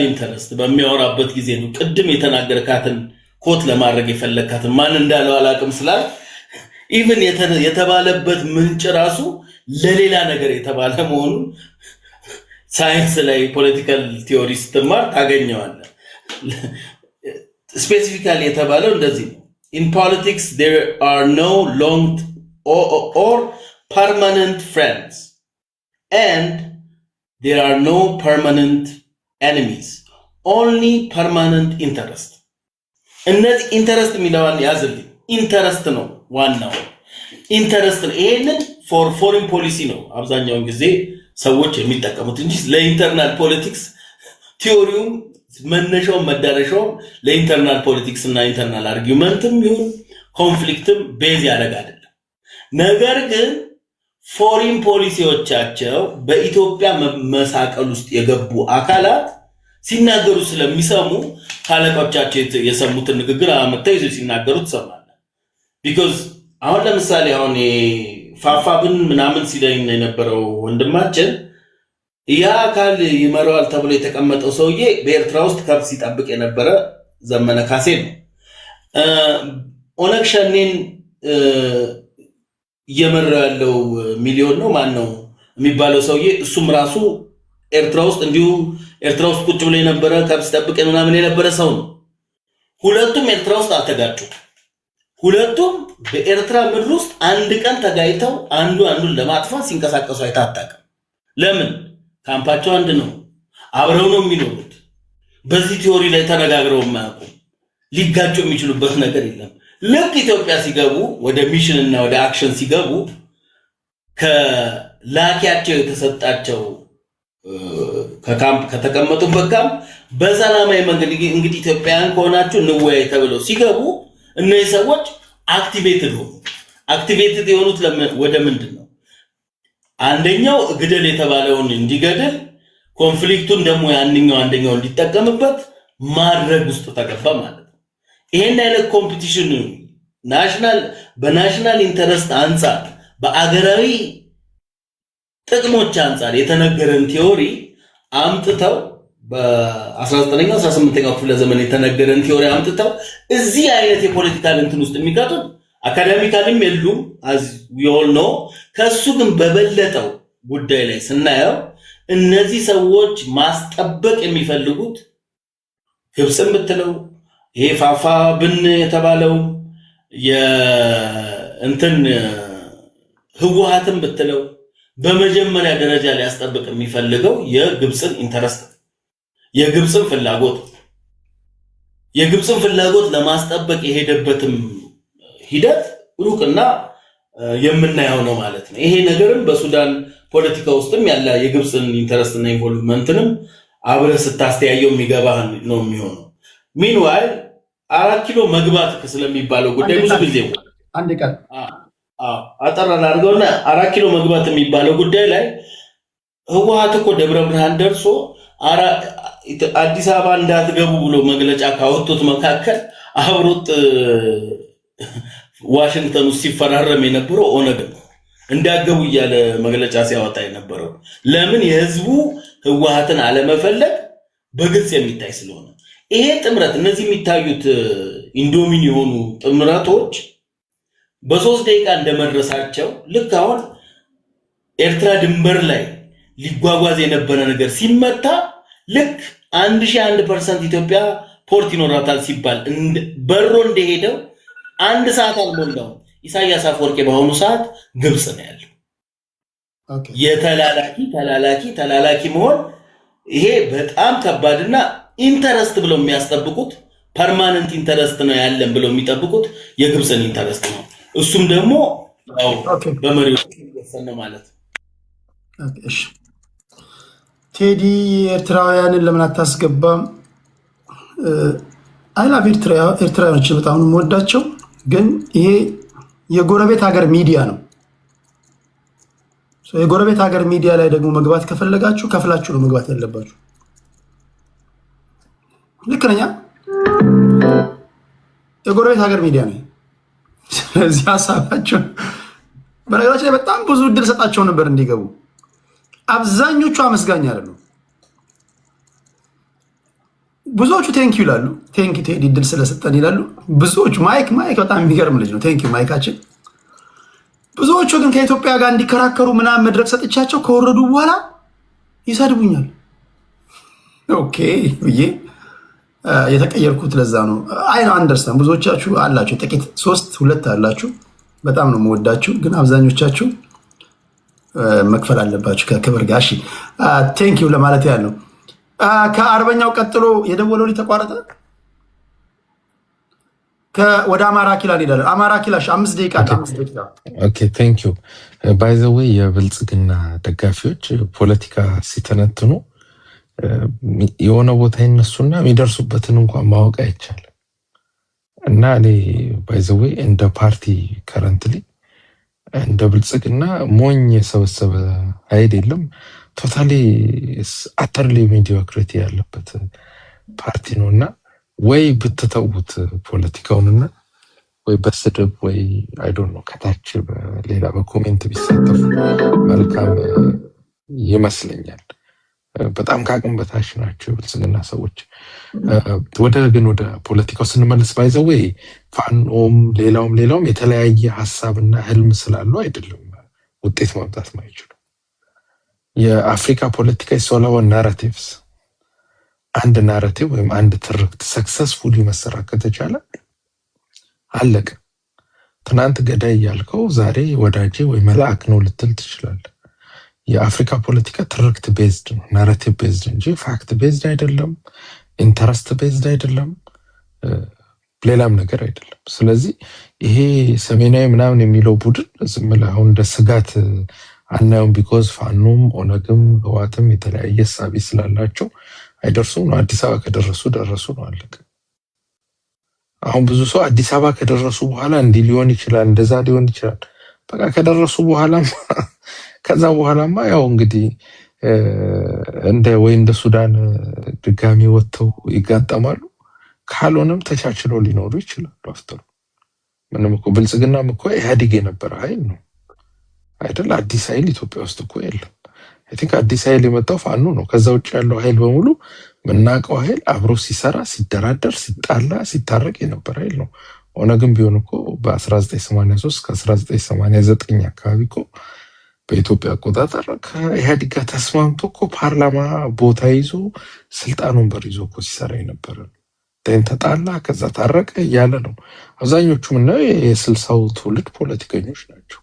ኢንተረስት በሚያወራበት ጊዜ ነው ቅድም የተናገርካትን ኮት ለማድረግ የፈለካትን ማን እንዳለው አላቅም ስላል ኢቭን የተባለበት ምንጭ ራሱ ለሌላ ነገር የተባለ መሆኑን ሳይንስ ላይ ፖለቲካል ቲዮሪ ስትማር ታገኘዋለህ። ስፔሲፊካሊ የተባለው እንደዚህ ነው። In politics there are no long or permanent friends and there are no permanent enemies, only permanent interest. እነዚህ ኢንተረስት የሚለውን ያዝልኝ። ኢንተረስት ነው ዋናው ኢንተረስት ነው። ይሄንን ፎሪን ፖሊሲ ነው አብዛኛውን ጊዜ ሰዎች የሚጠቀሙት እንጂ ለኢንተርናል ፖለቲክስ ቲዮሪውም መነሻውም መዳረሻውም ለኢንተርናል ፖለቲክስ እና ኢንተርናል አርጊውመንትም ይሁን ኮንፍሊክትም ቤዝ ያደርግ አይደለም። ነገር ግን ፎሪን ፖሊሲዎቻቸው በኢትዮጵያ መሳቀል ውስጥ የገቡ አካላት ሲናገሩ ስለሚሰሙ ካለቆቻቸው የሰሙትን ንግግር አመጣው ሲናገሩ ትሰማለህ። ቢኮዝ አሁን ለምሳሌ አሁን ፋፋብን ምናምን ሲለኝ የነበረው ወንድማችን ያ አካል ይመራዋል ተብሎ የተቀመጠው ሰውዬ በኤርትራ ውስጥ ከብት ሲጠብቅ የነበረ ዘመነ ካሴ ነው። ኦነግ ሸኔን እየመራ ያለው ሚሊዮን ነው ማን ነው የሚባለው ሰውዬ እሱም ራሱ ኤርትራ ውስጥ እንዲሁ ኤርትራ ውስጥ ቁጭ ብሎ የነበረ ከብት ሲጠብቅ ምናምን የነበረ ሰው ነው። ሁለቱም ኤርትራ ውስጥ አልተጋጩ። ሁለቱም በኤርትራ ምድር ውስጥ አንድ ቀን ተጋይተው አንዱ አንዱን ለማጥፋት ሲንቀሳቀሱ አይታጣቅም። ለምን? ካምፓቸው አንድ ነው። አብረው ነው የሚኖሩት። በዚህ ቲዮሪ ላይ ተነጋግረው የማያውቁ ሊጋጩ የሚችሉበት ነገር የለም። ልክ ኢትዮጵያ ሲገቡ ወደ ሚሽን እና ወደ አክሽን ሲገቡ ከላኪያቸው የተሰጣቸው ከካምፕ ከተቀመጡበት ካምፕ በሰላማዊ መንገድ እንግዲህ ኢትዮጵያውያን ከሆናችሁ እንወያይ ተብለው ሲገቡ እነዚህ ሰዎች አክቲቬትድ ሆኑ። አክቲቬትድ የሆኑት ወደ ምንድን ነው? አንደኛው ግደል የተባለውን እንዲገደል ኮንፍሊክቱን ደግሞ አንደኛው እንዲጠቀምበት ማድረግ ውስጥ ተገባ ማለት ነው። ይሄን አይነት ኮምፒቲሽን በናሽናል ኢንተረስት አንጻር በአገራዊ ጥቅሞች አንጻር የተነገረን ቲዮሪ አምጥተው በ19ኛው 18ኛው ክፍለ ዘመን የተነገረን ቲዮሪ አምጥተው እዚህ አይነት የፖለቲካል እንትን ውስጥ የሚቀጡት አካዳሚካልም የሉም as we all know። ከሱ ግን በበለጠው ጉዳይ ላይ ስናየው እነዚህ ሰዎች ማስጠበቅ የሚፈልጉት ግብፅን ብትለው ይሄ ፋፋ ብን የተባለው የእንትን ህወሓትን ብትለው በመጀመሪያ ደረጃ ሊያስጠብቅ የሚፈልገው የግብፅን ኢንተረስት የግብፅን ፍላጎት ለማስጠበቅ የሄደበትም ሂደት ሩቅና የምናየው ነው ማለት ነው። ይሄ ነገርም በሱዳን ፖለቲካ ውስጥም ያለ የግብፅን ኢንተረስት እና ኢንቮልቭመንትንም አብረ ስታስተያየው የሚገባህ ነው የሚሆነው። ሚንዋይል 4 ኪሎ መግባት ስለሚባለው ጉዳይ ብዙ ጊዜ አንድ ቀን አጠራን አድርገውና 4 ኪሎ መግባት የሚባለው ጉዳይ ላይ ህወሓት እኮ ደብረ ብርሃን ደርሶ አዲስ አበባ እንዳትገቡ ብሎ መግለጫ ካወጡት መካከል አብሮት ዋሽንግተን ውስጥ ሲፈራረም የነበረው ኦነግ ነው። እንዳገቡ እያለ መግለጫ ሲያወጣ የነበረው ለምን? የህዝቡ ህወሓትን አለመፈለግ በግልጽ የሚታይ ስለሆነ። ይሄ ጥምረት እነዚህ የሚታዩት ኢንዶሚን የሆኑ ጥምረቶች በ3 ደቂቃ እንደመድረሳቸው ልክ አሁን ኤርትራ ድንበር ላይ ሊጓጓዝ የነበረ ነገር ሲመታ ልክ 1001% ኢትዮጵያ ፖርት ይኖራታል ሲባል በሮ እንደሄደው 1 ሰዓት አልሞላው ኢሳያስ አፈወርቂ በአሁኑ ሰዓት ግብጽ ነው ያለው። የተላላኪ መሆን ይሄ በጣም ከባድና ኢንተረስት ብለው የሚያስጠብቁት ፐርማነንት ኢንተረስት ነው ያለን ብለው የሚጠብቁት የግብፅን ኢንተረስት ነው። እሱም ደግሞ በመሪዎች ነው ማለት ነው። እሺ ቴዲ ኤርትራውያንን ለምን አታስገባም? አይላቭ ኤርትራውያኖች በጣም ነው የምወዳቸው፣ ግን ይሄ የጎረቤት ሀገር ሚዲያ ነው። የጎረቤት ሀገር ሚዲያ ላይ ደግሞ መግባት ከፈለጋችሁ ከፍላችሁ ነው መግባት ያለባችሁ። ልክ ነኝ? የጎረቤት ሀገር ሚዲያ ነው። ስለዚህ ሀሳባቸው በነገራችን ላይ በጣም ብዙ እድል ሰጣቸው ነበር እንዲገቡ። አብዛኞቹ አመስጋኝ አይደሉም። ብዙዎቹ ቴንክ ዩ ይላሉ። ቴንክ ዩ ቴዲ እድል ስለሰጠን ይላሉ ብዙዎቹ። ማይክ በጣም የሚገርም ልጅ ነው። ቴንክ ዩ ማይካችን። ብዙዎቹ ግን ከኢትዮጵያ ጋር እንዲከራከሩ ምናምን መድረክ ሰጥቻቸው ከወረዱ በኋላ ይሰድቡኛል። ኦኬ ብዬ የተቀየርኩት ለዛ ነው። አይ አንደርስታንድ። ብዙዎቻችሁ አላችሁ፣ ጥቂት 2 አላችሁ። በጣም ነው የምወዳችሁ፣ ግን አብዛኞቻችሁ መክፈል አለባችሁ ከክብር ጋር። እሺ ቴንክ ዩ ለማለት ያህል ነው። ከአርበኛው ቀጥሎ የደወለው ተቋረጠ። ወደ አማራ ኪላ እንሄዳለን። አማራ ኪላሽ 5 ደቂቃ። ኦኬ ቴንክ ዩ ባይ ዘ ዌይ የብልጽግና ደጋፊዎች ፖለቲካ ሲተነትኑ የሆነ ቦታ ይነሱና የሚደርሱበትን እንኳን ማወቅ አይቻልም። እና እኔ ባይ ዘ ዌይ እንደ ፓርቲ ከረንትሊ እንደ ብልጽግና ሞኝ የሰበሰበ ኃይል የለም። ቶታሊ አተርሊ ሚዲዮክሪቲ ያለበት ፓርቲ ነው እና ወይ ብትተውት ፖለቲካውንና ወይ በስድብ ወይ አይ ዶንት ኖ ከታች በሌላ በኮሜንት ቢሳተፉ መልካም ይመስለኛል። በጣም ከአቅም በታች ናቸው የብልጽግና ሰዎች። ወደ ፖለቲካው ስንመለስ ባይዘው ፋኖም ሌላውም የተለያየ ሀሳብና ህልም ስላሉ አይደለም ውጤት ማምጣት ማይችሉ። የአፍሪካ ፖለቲካ ይሶላው ናራቲቭስ አንድ ናራቲቭ ወይም አንድ ትርክት ሰክሰስፉሊ መሰራት ከተቻለ አለቀ። ትናንት ገዳይ ያልከው ዛሬ ወዳጄ ወይ መልአክ ነው ልትል ትችላለህ። የአፍሪካ ፖለቲካ ትርክት ቤዝድ ነው፣ ናራቲቭ ቤዝድ እንጂ ፋክት ቤዝድ አይደለም፣ ኢንተረስት ቤዝድ አይደለም፣ ሌላም ነገር አይደለም። ስለዚህ ይሄ ሰሜናዊ ምናምን የሚለው ቡድን ዝም ብለህ አሁን እንደ ስጋት አናየውም። ቢኮዝ ፋኖም ኦነግም ህዋትም የተለያየ ሳቢ ስላላቸው አይደርሱም ነው። አዲስ አበባ ከደረሱ ደረሱ ነው፣ አለቀ። አሁን ብዙ ሰው አዲስ አበባ ከደረሱ በኋላ እንዲህ ሊሆን ይችላል እንደዛ ሊሆን ይችላል። በቃ ከደረሱ በኋላም ከዛ በኋላማ ያው እንግዲህ እንደ ሱዳን ድጋሚ ወጥተው ይጋጠማሉ። ካልሆነም ተቻችለው ሊኖሩ ይችላሉ። አፍተሩ ምንም እኮ ብልጽግናም እኮ ኢህአዴግ የነበረ ኃይል ነው አይደል? አዲስ ኃይል ኢትዮጵያ ውስጥ እኮ የለም። አይ ቲንክ አዲስ ኃይል የመጣው ፋኖ ነው። ከዛ ውጭ ያለው ኃይል በሙሉ ምናውቀው ኃይል አብሮ ሲሰራ፣ ሲደራደር፣ ሲጣላ፣ ሲታረቅ የነበረ ኃይል ነው። ኦነግም ቢሆን እኮ በ1983 እስከ 1989 አካባቢ እኮ በኢትዮጵያ አቆጣጠር ከኢህአዴግ ጋር ተስማምቶ እኮ ፓርላማ ቦታ ይዞ ስልጣን ወንበር ይዞ እኮ ሲሰራ የነበረ ነው። ተጣላ፣ ከዛ ታረቀ እያለ ነው። አብዛኞቹ ምናየው የስልሳው ትውልድ ፖለቲከኞች ናቸው።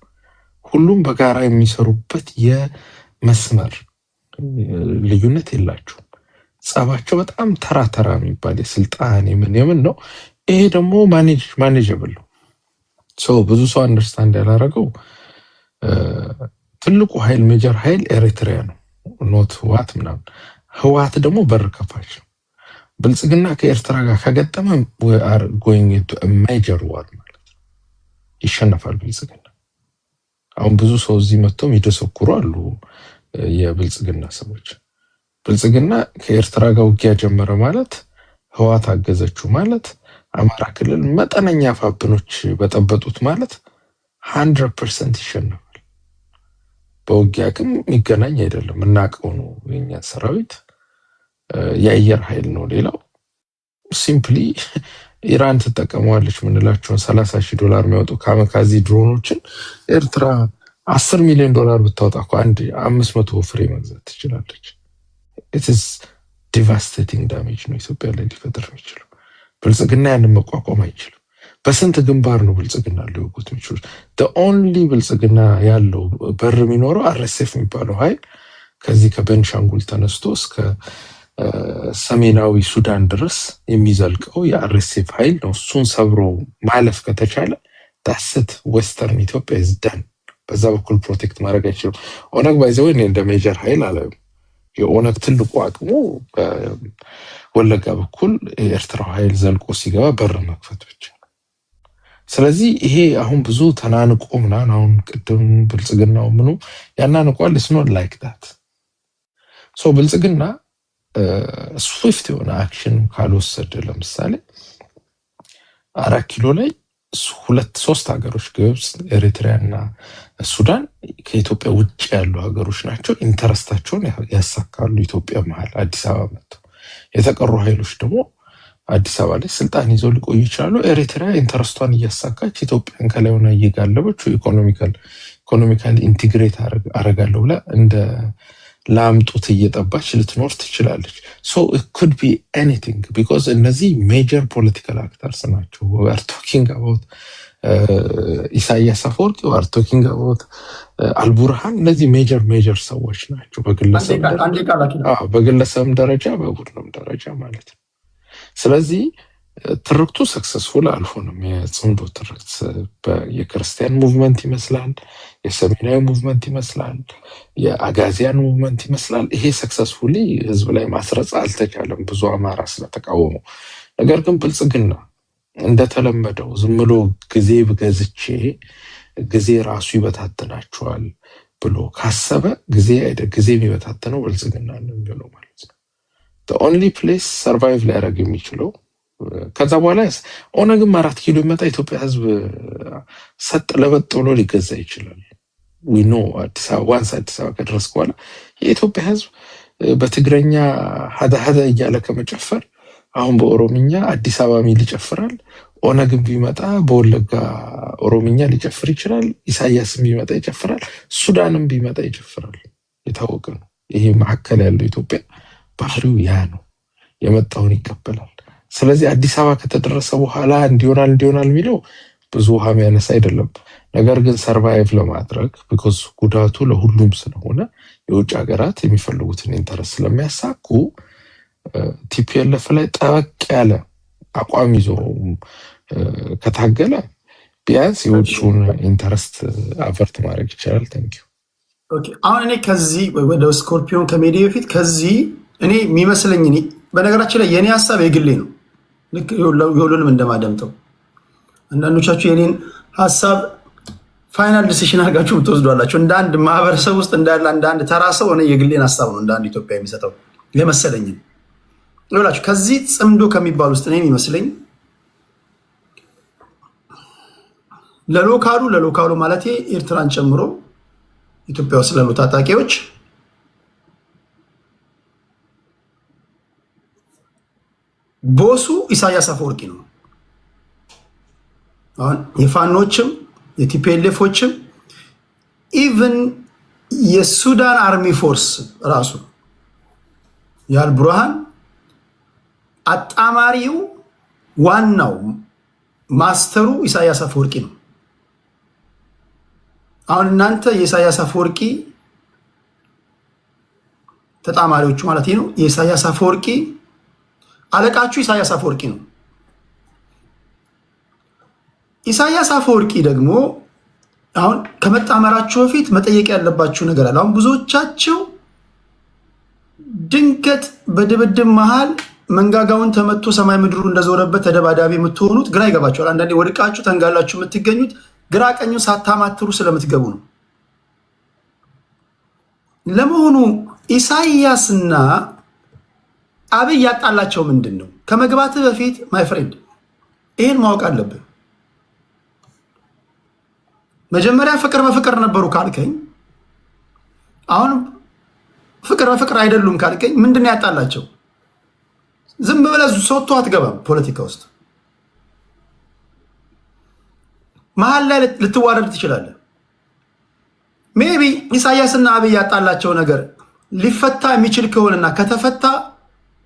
ሁሉም በጋራ የሚሰሩበት የመስመር ልዩነት የላቸውም። ጸባቸው በጣም ተራ የሚባል የስልጣን የምን ነው። ይሄ ደግሞ ማኔጀብል ነው። ብዙ ሰው አንደርስታንድ ያላረገው ትልቁ ኃይል ሜጀር ኃይል ኤሪትሪያ ነው፣ ኖት ህዋት ምናምን። ህዋት ደግሞ በር ከፋች ነው። ብልጽግና ከኤርትራ ጋር ከገጠመ ጎይንግ ኢንቱ ሜጀር ዋር ማለት ነው። ይሸነፋል ብልጽግና። አሁን ብዙ ሰው እዚህ መጥተው የሚደሰኩሩ አሉ የብልጽግና ሰዎች። ብልጽግና ከኤርትራ ጋር ውጊያ ጀመረ ማለት ህዋት አገዘችው ማለት አማራ ክልል መጠነኛ ፋብኖች በጠበጡት ማለት 100% ይሸነፋል። በውጊያ ግን የሚገናኝ አይደለም። እናውቀው ነው የኛ ሰራዊት የአየር ኃይል ነው። ሌላው ሲምፕሊ ኢራን ትጠቀመዋለች ምንላቸውን $30,000 የሚያወጡ ካመካዚ ድሮኖችን ኤርትራ $10 ሚሊዮን ብታወጣ እኮ አንድ 500 ፍሬ መግዛት ትችላለች። ኢትስ ዲቫስቴቲንግ ዳሜጅ ነው ኢትዮጵያ ላይ ሊፈጥር የሚችለው። ብልጽግና ያንን መቋቋም አይችልም። በስንት ግንባር ነው ብልጽግና ሊወጉት የሚችሉት? ኦንሊ ብልጽግና ያለው በር የሚኖረው አርኤስኤፍ የሚባለው ኃይል ከዚህ ከቤንሻንጉል ተነስቶ እስከ ሰሜናዊ ሱዳን ድረስ የሚዘልቀው የአርኤስኤፍ ኃይል ነው። እሱን ሰብሮ ማለፍ ከተቻለ ዳስት ዌስተርን ኢትዮጵያ ይዝዳን። በዛ በኩል ፕሮቴክት ማድረግ አይችልም። ኦነግ ባይዘው እንደ ሜጀር ኃይል አለ። የኦነግ ትልቁ አቅሙ በወለጋ በኩል የኤርትራው ኃይል ዘልቆ ሲገባ በር መክፈት ብቻ። ስለዚህ ይሄ አሁን ብዙ ተናንቆ ምናምን አሁን ቅድም ብልጽግናው ምኑ ያናንቋል። it's not like that so ብልጽግና ስዊፍት የሆነ አክሽን ካልወሰደ ለምሳሌ 4 ኪሎ ላይ 2-3 ሀገሮች ግብጽ፣ ኤሪትሪያ እና ሱዳን ከኢትዮጵያ ውጭ ያሉ ሀገሮች ናቸው። ኢንተረስታቸውን ያሳካሉ ኢትዮጵያ መሀል አዲስ አበባ መጥተው። የተቀሩ ኃይሎች ደግሞ አዲስ አበባ ላይ ስልጣን ይዘው ሊቆዩ ይችላሉ። ኤሪትሪያ ኢንተረስቷን እያሳካች ኢትዮጵያን ከላይ ሆና እየጋለበች ኢኮኖሚካሊ ኢንቲግሬት አረጋለሁ ብላ እንደ ላምጡት እየጠባች ልትኖር ትችላለች። so it could be anything because እነዚህ ሜጀር ፖለቲካል አክተርስ ናቸው። we are talking about ኢሳያስ አፈወርቂ we are talking about አልቡርሃን። እነዚህ ሜጀር ሰዎች ናቸው በግለሰብ ደረጃ በቡድንም ደረጃ ማለት ነው። ስለዚህ ትርክቱ ሰክሰስፉል አልሆነም። የጽምዶ ትርክት የክርስቲያን ሙቭመንት ይመስላል፣ የሰሜናዊ ሙቭመንት ይመስላል፣ የአጋዚያን ሙቭመንት ይመስላል። ይሄ ሰክሰስፉሊ ህዝብ ላይ ማስረጽ አልተቻለም፣ ብዙ አማራ ስለተቃወመው። ነገር ግን ብልጽግና እንደተለመደው ዝም ብሎ ጊዜ ገዝቼ ጊዜ ራሱ ይበታተናቸዋል ብሎ ካሰበ ጊዜ የሚበታተነው ብልጽግና ነው የሚሆነው ማለት ነው። ኦንሊ ፕሌስ ሰርቫይቭ ሊያደርግ የሚችለው ከዛ በኋላ ኦነግም 4 ኪሎ ይመጣ ኢትዮጵያ ህዝብ ሰጥ ለበጥ ብሎ ሊገዛ ይችላል። ዊኖ አዲስ አበባ ከደረስ በኋላ የኢትዮጵያ ህዝብ በትግረኛ ሀዳ እያለ ከመጨፈር አሁን በኦሮምኛ አዲስ አበባ ሚል ይጨፍራል። ኦነግም ቢመጣ በወለጋ ኦሮምኛ ሊጨፍር ይችላል። ኢሳያስም ቢመጣ ይጨፍራል። ሱዳንም ቢመጣ ይጨፍራል። የታወቀ ነው። ይሄ መካከል ያለው ኢትዮጵያ ባህሪው ያ ነው። የመጣውን ይቀበላል። ስለዚህ አዲስ አበባ ከተደረሰ በኋላ እንዲሆናል የሚለው ብዙ ውሃ የሚያነሳ አይደለም። ነገር ግን ሰርቫይቭ ለማድረግ ቢኮዝ ጉዳቱ ለሁሉም ስለሆነ የውጭ ሀገራት የሚፈልጉትን ኢንተረስት ስለሚያሳኩ ቲፒኤልኤፍ ላይ ጠበቅ ያለ አቋም ይዞ ከታገለ ቢያንስ የውጭውን ኢንተረስት አቨርት ማድረግ ይቻላል። ታንኪዩ። አሁን እኔ ከዚህ ወደ ስኮርፒዮን ከሜዲ በፊት ከዚህ እኔ የሚመስለኝ በነገራችን ላይ የኔ ሀሳብ የግሌ ነው። ልክ የሁሉንም እንደማደምጠው አንዳንዶቻችሁ የኔን ሀሳብ ፋይናል ዲሲሽን አድርጋችሁ ብትወስዷላችሁ። እንደ አንድ ማህበረሰብ ውስጥ እንዳለ እንደ አንድ ተራ ሰው እኔ የግሌን ሀሳብ ነው እንደ አንድ ኢትዮጵያ የሚሰጠው የመሰለኝን ይላችሁ። ከዚህ ጽምዶ ከሚባል ውስጥ እኔ የሚመስለኝ ለሎካሉ ማለት ኤርትራን ጨምሮ ኢትዮጵያ ውስጥ ላሉ ታጣቂዎች ቦሱ ኢሳያስ አፈወርቂ ነው። አሁን የፋኖችም የቲፒኤልኤፎችም ኢቭን የሱዳን አርሚ ፎርስ ራሱ የአልቡርሃን አጣማሪው ዋናው ማስተሩ ኢሳያስ አፈወርቂ ነው። አሁን እናንተ የኢሳያስ አፈወርቂ ተጣማሪዎቹ ማለት ነው። የኢሳያስ አፈወርቂ አለቃችሁ ኢሳያስ አፈወርቂ ነው። ኢሳያስ አፈወርቂ ደግሞ አሁን ከመጣመራችሁ በፊት መጠየቅ ያለባችሁ ነገር አለ። አሁን ብዙዎቻችሁ ድንገት በድብድብ መሃል መንጋጋውን ተመቶ ሰማይ ምድሩ እንደዞረበት ተደባዳቢ የምትሆኑት ግራ ይገባችኋል። አንዳንዴ ወድቃችሁ ተንጋላችሁ የምትገኙት ግራ ቀኙን ሳታማትሩ ስለምትገቡ ነው። ለመሆኑ ኢሳያስና አብይ ያጣላቸው ምንድን ነው? ከመግባት በፊት ማይ ፍሬንድ ይሄን ማወቅ አለብን። መጀመሪያ ፍቅር በፍቅር ነበሩ ካልከኝ፣ አሁን ፍቅር በፍቅር አይደሉም ካልከኝ ምንድን ነው ያጣላቸው? ዝም ብለህ ሶቶ አትገባም ፖለቲካ ውስጥ። መሀል ላይ ልትዋረድ ትችላለህ። ሜቢ ኢሳያስና አብይ ያጣላቸው ነገር ሊፈታ የሚችል ከሆነና ከተፈታ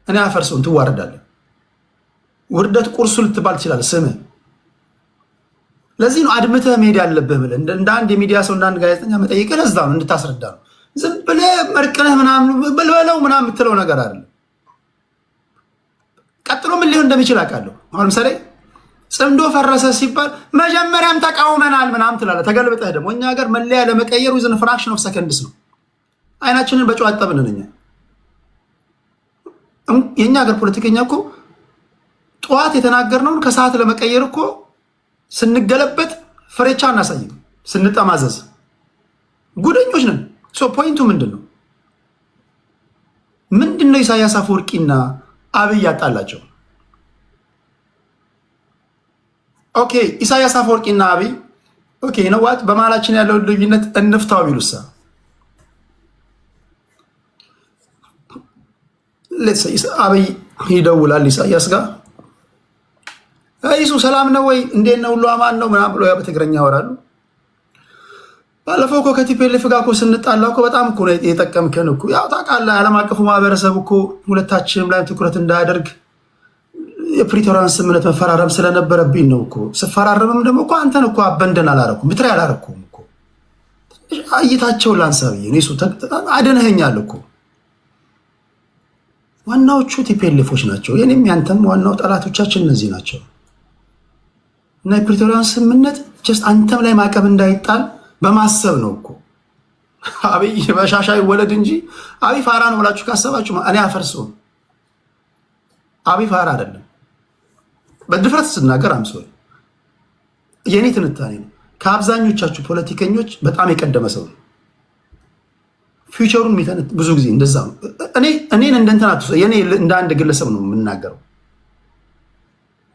እኔ አፈርሰውን ትዋረዳለህ። ውርደት ቁርሱ ልትባል ትችላለህ ስምህ። ለዚህ ነው አድምተህ መሄድ ያለብህ ብለህ እንደ አንድ የሚዲያ ሰው እንደ አንድ ጋዜጠኛ መጠየቅህ ለዛ ነው፣ እንድታስረዳ ነው። ዝም ብለህ መርቅነህ ምናምን በለው ምናምን የምትለው ነገር አይደለም። ቀጥሎ ምን ሊሆን እንደሚችል አውቃለሁ። አሁን ለምሳሌ ጽምዶ ፈረሰ ሲባል መጀመሪያም ተቃውመናል ምናምን ትላለህ። ተገልብጠህ ደግሞ እኛ ሀገር መለያ ለመቀየር ዊዝን ፍራክሽን ኦፍ ሰከንድስ ነው። አይናችንን በጨው አጠብን። እኛ የእኛ ሀገር ፖለቲከኛ እኮ ጠዋት የተናገርነውን ከሰዓት ለመቀየር እኮ ስንገለበጥ ፍሬቻ እናሳይም፣ ስንጠማዘዝ ጉደኞች ነን። ፖይንቱ ምንድን ነው? ምንድን ነው ኢሳያስ አፈወርቂና አብይ ያጣላቸው? ኦኬ ኢሳያስ አፈወርቂና አብይ ኦኬ ነዋት በመሀላችን ያለውን ልዩነት እንፍታው ቢሉሳ አብይ ይደውላል ኢሳያስ ጋር ይሱ ሰላም ነው ወይ እንዴት ነው ሁሉ አማን ነው ምናምን ብሎ በትግረኛ ያወራሉ። ባለፈው እኮ ከቲፒኤልኤፍ ጋር እኮ ስንጣላ እኮ በጣም እኮ የጠቀምከን እኮ ያው ታውቃለህ። ዓለም አቀፉ ማህበረሰብ እኮ ሁለታችንም ላይ ትኩረት እንዳያደርግ የፕሪቶሪያን ስምምነት መፈራረም ስለነበረብኝ ነው እኮ። ስፈራረምም ደግሞ እኮ አንተን እኮ አበንደን አላረኩም፣ ብትሬ አላረኩም እኮ። እይታቸውን ላንሳ ብዬ እሱ አድነኸኛል እኮ። ዋናዎቹ ቲፒኤልኤፎች ናቸው። የኔም ያንተም ዋናው ጠላቶቻችን እነዚህ ናቸው። እና የፕሪቶሪያን ስምምነት ጀስት አንተም ላይ ማዕቀብ እንዳይጣል በማሰብ ነው እኮ። አብይ በሻሻ ይወለድ እንጂ አብይ ፋራ ነው ብላችሁ ካሰባችሁ እኔ አፈርሰውም። አብይ ፋራ አይደለም። በድፍረት ስናገር አምሶል የኔ ትንታኔ ነው። ከአብዛኞቻችሁ ፖለቲከኞች በጣም የቀደመ ሰው ነው። ፊውቸሩን ብዙ ጊዜ እንደዛ ነው። እኔን እንደንተናቱ የኔ እንደ አንድ ግለሰብ ነው የምናገረው።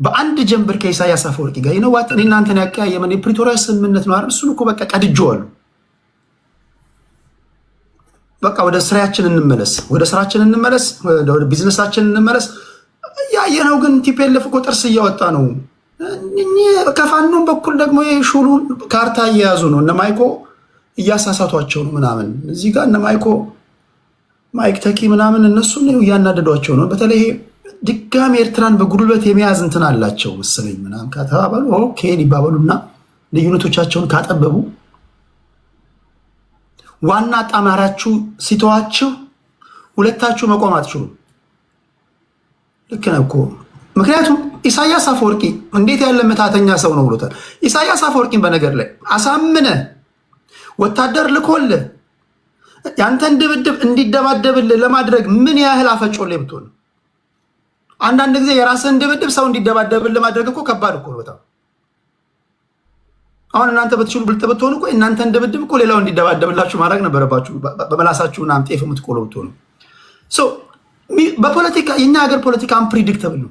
በአንድ ጀንበር ከኢሳያስ አፈወርቂ ጋር ይነዋት እኔ እናንተን ያቀያየመን የፕሪቶሪያ ስምምነት ነው አይደል? እሱን እኮ በቃ ቀድጄዋለሁ። በቃ ወደ ስራችን እንመለስ፣ ወደ ስራችን እንመለስ፣ ወደ ቢዝነሳችን እንመለስ። ያየነው ግን ቲፒኤልኤፍ እኮ ጥርስ እያወጣ ነው። ከፋኖም በኩል ደግሞ የሹሉን ካርታ እየያዙ ነው። እነ ማይኮ እያሳሳቷቸው ነው ምናምን። እዚህ ጋር እነ ማይክ ተኪ ምናምን እነሱን እያናደዷቸው ነው። በተለይ ድጋሚ ኤርትራን በጉልበት የመያዝ እንትን አላቸው መሰለኝ ምናምን ከተባባሉ ኦኬ ሊባባሉና ልዩነቶቻቸውን ካጠበቡ ዋና ጣማራችሁ ሲተዋችሁ ሁለታችሁ መቆም አትችሉም። ልክ ነው እኮ። ምክንያቱም ኢሳያስ አፈወርቂ እንዴት ያለ መታተኛ ሰው ነው ብሎታል። ኢሳያስ አፈወርቂን በነገር ላይ አሳምነ ወታደር ልኮልህ ያንተን ድብድብ እንዲደባደብልህ ለማድረግ ምን ያህል አፈጮልህ ብትሆን፣ አንዳንድ ጊዜ የራስህን ድብድብ ሰው እንዲደባደብልህ ማድረግ እኮ ከባድ እኮ ነው በጣም። አሁን እናንተ በትችሉ ብልጥ ብትሆኑ እኮ እናንተን ድብድብ እኮ ሌላው እንዲደባደብላችሁ ማድረግ ነበረባችሁ። በመላሳችሁ ምናምን ጤፍ የምትቆሎ ብትሆኑ። በፖለቲካ የኛ ሀገር ፖለቲካ አንፕሪዲክተብል ነው።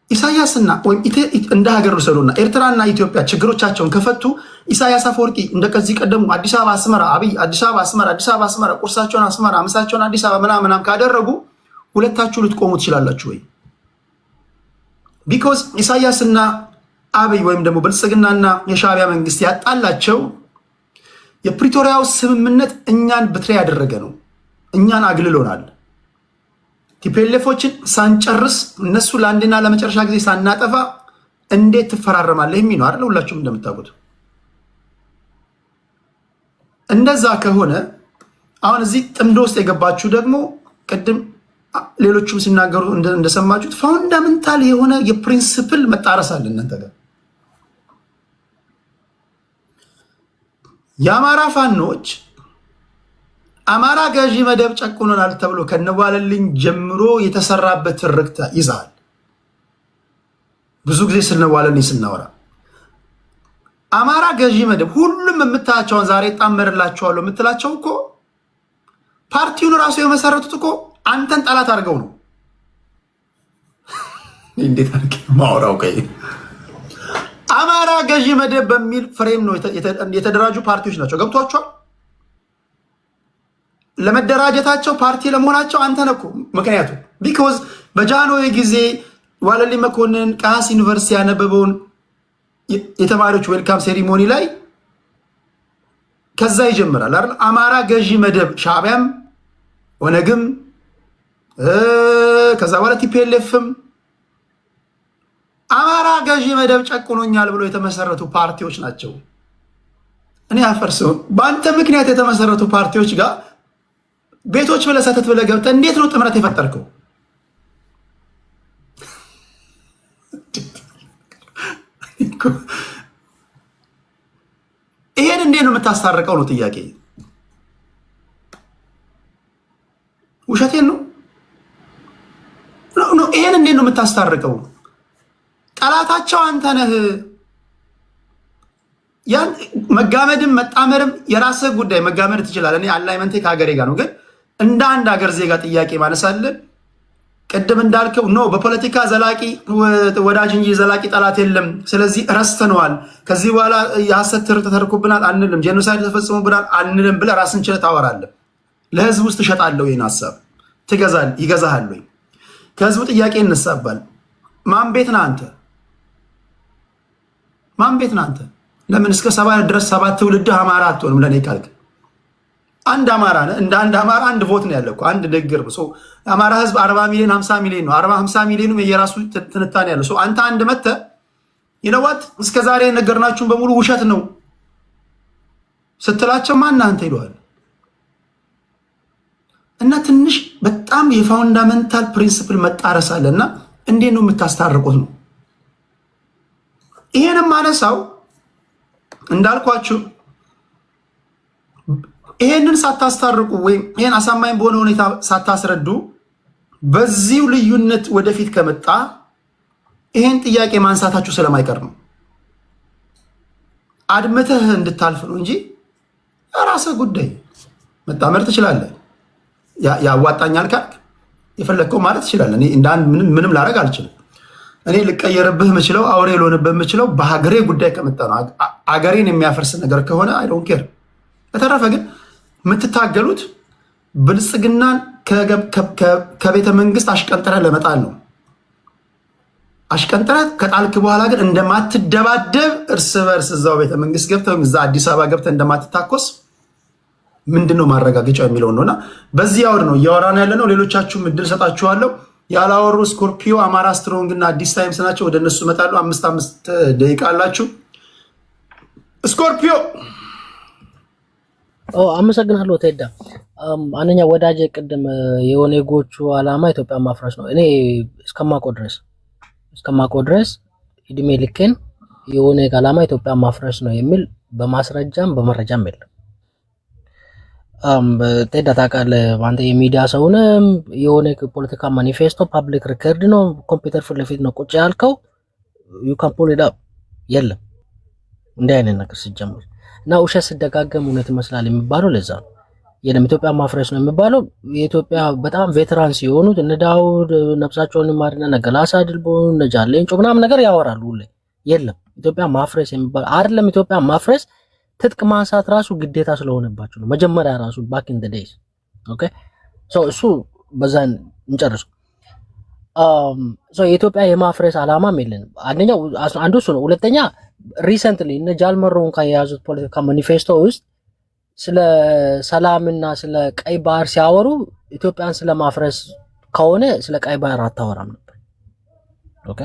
ኢሳያስና ወይም እንደ ሀገር ልሰሉና ኤርትራና ኢትዮጵያ ችግሮቻቸውን ከፈቱ ኢሳያስ አፈወርቂ እንደከዚህ ቀደሙ አዲስ አበባ አስመራ፣ አብይ አዲስ አበባ አስመራ፣ አዲስ አበባ አስመራ፣ ቁርሳቸውን አስመራ፣ ምሳቸውን አዲስ አበባ ምናምን ካደረጉ ሁለታችሁ ልትቆሙ ትችላላችሁ ወይ? ቢኮዝ ኢሳያስና አብይ ወይም ደግሞ ብልጽግናና የሻዕቢያ መንግስት ያጣላቸው የፕሪቶሪያው ስምምነት እኛን ብትሬ ያደረገ ነው። እኛን አግልሎናል። ቲፒኤልኤፎችን ሳንጨርስ እነሱ ለአንድና ለመጨረሻ ጊዜ ሳናጠፋ እንዴት ትፈራረማለህ የሚል ነው አይደል? ሁላችሁም እንደምታውቁት። እንደዛ ከሆነ አሁን እዚህ ጥምዶ ውስጥ የገባችሁ ደግሞ ቅድም ሌሎቹም ሲናገሩ እንደሰማችሁት ፋውንዳሜንታል የሆነ የፕሪንስፕል መጣረስ አለ እናንተ ጋር። የአማራ ፋኖች አማራ ገዢ መደብ ጨቁኖናል ተብሎ ከነዋለልኝ ጀምሮ የተሰራበት ትርክት ይዛል። ብዙ ጊዜ ስለነዋለልኝ ስናወራ አማራ ገዢ መደብ ሁሉም የምታያቸውን ዛሬ ጣመርላቸዋለሁ የምትላቸው እኮ ፓርቲውን ራሱ የመሰረቱት እኮ አንተን ጠላት አድርገው ነው። እንዴት አድርገው ማውራው ከይ አማራ ገዢ መደብ በሚል ፍሬም ነው የተደራጁ ፓርቲዎች ናቸው። ገብቷቸዋል። ለመደራጀታቸው ፓርቲ ለመሆናቸው አንተ ነህ እኮ ምክንያቱ። ቢኮዝ በጃንሆይ ጊዜ ዋለልኝ መኮንን ቃስ ዩኒቨርሲቲ ያነበበውን የተማሪዎች ዌልካም ሴሪሞኒ ላይ ከዛ ይጀምራል አይደል? አማራ ገዢ መደብ ሻዕቢያም ኦነግም ከዛ በኋላ ቲፒኤልኤፍም አማራ ገዢ መደብ ጨቁኖኛል ብሎ የተመሰረቱ ፓርቲዎች ናቸው። እኔ አፈርሰው በአንተ ምክንያት የተመሰረቱ ፓርቲዎች ጋር ቤቶች ብለህ ሰተት ብለህ ገብተህ እንዴት ነው ጥምረት የፈጠርከው? ይሄን እንዴት ነው የምታስታርቀው ነው ጥያቄ። ውሸቴን ነው። ይሄን እንዴት ነው የምታስታርቀው? ጠላታቸው አንተ ነህ። ያን መጋመድም መጣመርም የራስህ ጉዳይ። መጋመድ ትችላለህ። እኔ አላይመንቴ ከሀገሬ ጋር ነው። ግን እንደ አንድ ሀገር ዜጋ ጥያቄ ማነሳለን። ቅድም እንዳልከው ኖ በፖለቲካ ዘላቂ ወዳጅ እንጂ ዘላቂ ጠላት የለም። ስለዚህ ረስተነዋል። ከዚህ በኋላ የሐሰት ትርክት ተተርኩብናል አንልም፣ ጄኖሳይድ ተፈጽሞብናል አንልም ብለህ ራስን ችለህ ታወራለህ። ለህዝብ ውስጥ ትሸጣለህ። ይህን ሀሳብ ይገዛሃል ወይ? ከህዝቡ ጥያቄ ይነሳባል። ማን ቤት ነህ አንተ? ማን ቤት ነህ አንተ? ለምን እስከ 7 ድረስ 7 ትውልድ አማራ አትሆንም? ለኔ ካልክ አንድ አማራ ነህ። እንደ አንድ አማራ አንድ ቮት ነው ያለው። አንድ ንግግር ነው። የአማራ ህዝብ 40 ሚሊዮን 50 ሚሊዮን ነው። 40 50 ሚሊዮንም የራሱ ትንታኔ ያለው። አንተ አንድ መተህ ይነዋት እስከ ዛሬ የነገርናችሁን በሙሉ ውሸት ነው ስትላቸው ማን አንተ ይለዋል። እና ትንሽ በጣም የፋውንዳመንታል ፕሪንሲፕል መጣረስ አለና እንዴት ነው የምታስታርቁት ነው። ይሄንም ማነሳው እንዳልኳችሁ ይሄንን ሳታስታርቁ ወይም ይሄን አሳማኝ በሆነ ሁኔታ ሳታስረዱ በዚሁ ልዩነት ወደፊት ከመጣ ይሄን ጥያቄ ማንሳታችሁ ስለማይቀር ነው። አድምተህ እንድታልፍ ነው እንጂ የራስህ ጉዳይ መጣመር ትችላለህ። ያዋጣኛል ካልክ የፈለግከው ማለት ትችላለህ። እኔ እንደ አንድ ምንም ላደርግ አልችልም። እኔ ልቀየርብህ የምችለው አውሬ ልሆንብህ የምችለው በሀገሬ ጉዳይ ከመጣ ነው። አገሬን የሚያፈርስ ነገር ከሆነ አይ ዶንት ኬር። በተረፈ ግን የምትታገሉት ብልጽግናን ከቤተ መንግስት አሽቀንጥረህ ለመጣል ነው። አሽቀንጥረህ ከጣልክ በኋላ ግን እንደማትደባደብ እርስ በርስ እዛው ቤተ መንግስት ገብተህ እዛ አዲስ አበባ ገብተህ እንደማትታኮስ ምንድነው ማረጋገጫው የሚለው ነውና በዚህ አውድ ነው እያወራን ያለ ነው። ሌሎቻችሁም እድል ሰጣችኋለሁ። ያላወሩ ስኮርፒዮ፣ አማራ ስትሮንግ እና አዲስ ታይምስ ናቸው። ወደ እነሱ እመጣለሁ። 5 ደቂቃ አላችሁ። ስኮርፒዮ። አመሰግናለሁ ቴዳ። አንደኛ ወዳጅ ቅድም የኦኔጎቹ አላማ ኢትዮጵያ ማፍረስ ነው። እኔ እስከማውቀው ድረስ እድሜ ልኬን የኦኔግ አላማ ኢትዮጵያ ማፍረስ ነው የሚል በማስረጃም በመረጃም የለም። ቴዳ ታውቃለህ፣ አንተ የሚዲያ ሰውንም የኦኔግ ፖለቲካ ማኒፌስቶ ፐብሊክ ሪከርድ ነው፣ ኮምፒውተር ፊት ለፊት ነው ቁጭ ያልከው። ዩ ካን ፑል ኢት አፕ። የለም እንዲህ አይነት ነገር ሲጀምር እና ውሸት ሲደጋገም እውነት ይመስላል የሚባለው ለዛ ነው። የለም ኢትዮጵያ ማፍረስ ነው የሚባለው። የኢትዮጵያ በጣም ቬተራንስ የሆኑት እነ ዳውድ ነፍሳቸውን ይማርና እነ ገላሳ ድልቦ እነ ጃሌንጮ ምናምን ነገር ያወራሉ ሁሌ። የለም ኢትዮጵያ ማፍረስ የሚባለው አይደለም። ኢትዮጵያ ማፍረስ ትጥቅ ማንሳት ራሱ ግዴታ ስለሆነባቸው ነው መጀመሪያ ራሱ ባክ ኢን ዘ ዴይስ። ኦኬ ሶ እሱ በዛ እንጨርሱ። ሶ የኢትዮጵያ የማፍረስ አላማም የለንም። አንዱ እሱ ነው። ሁለተኛ ሪሰንትሊ እነ ጃልመሮ እንኳን የያዙት ፖለቲካ ማኒፌስቶ ውስጥ ስለ ሰላምና ስለ ቀይ ባህር ሲያወሩ ኢትዮጵያን ስለ ማፍረስ ከሆነ ስለ ቀይ ባህር አታወራም ነበር። ኦኬ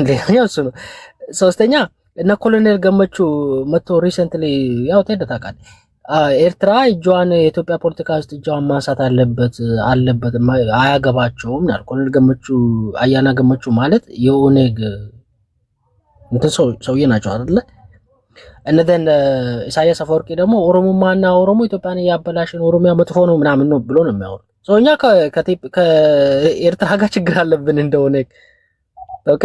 ሌላኛው እሱ ነው። ሶስተኛ እነ ኮሎኔል ገመቹ መቶ ሪሰንትሊ ያው ተደታቃል ኤርትራ እጇን የኢትዮጵያ ፖለቲካ ውስጥ እጇን ማንሳት አለበት አያገባቸውም ነው ኮሎኔል ገመቹ። አያና ገመቹ ማለት የኦኔግ እንትን ሰውዬ ናቸው አይደለ? እነደን ኢሳያስ አፈወርቂ ደግሞ ኦሮሞማና ኦሮሞ ኢትዮጵያን ያበላሽን ኦሮሚያ መጥፎ ነው ምናምን ነው ብሎ ነው የሚያወሩ። እኛ ከኤርትራ ጋር ችግር አለብን እንደሆነ ኦኬ።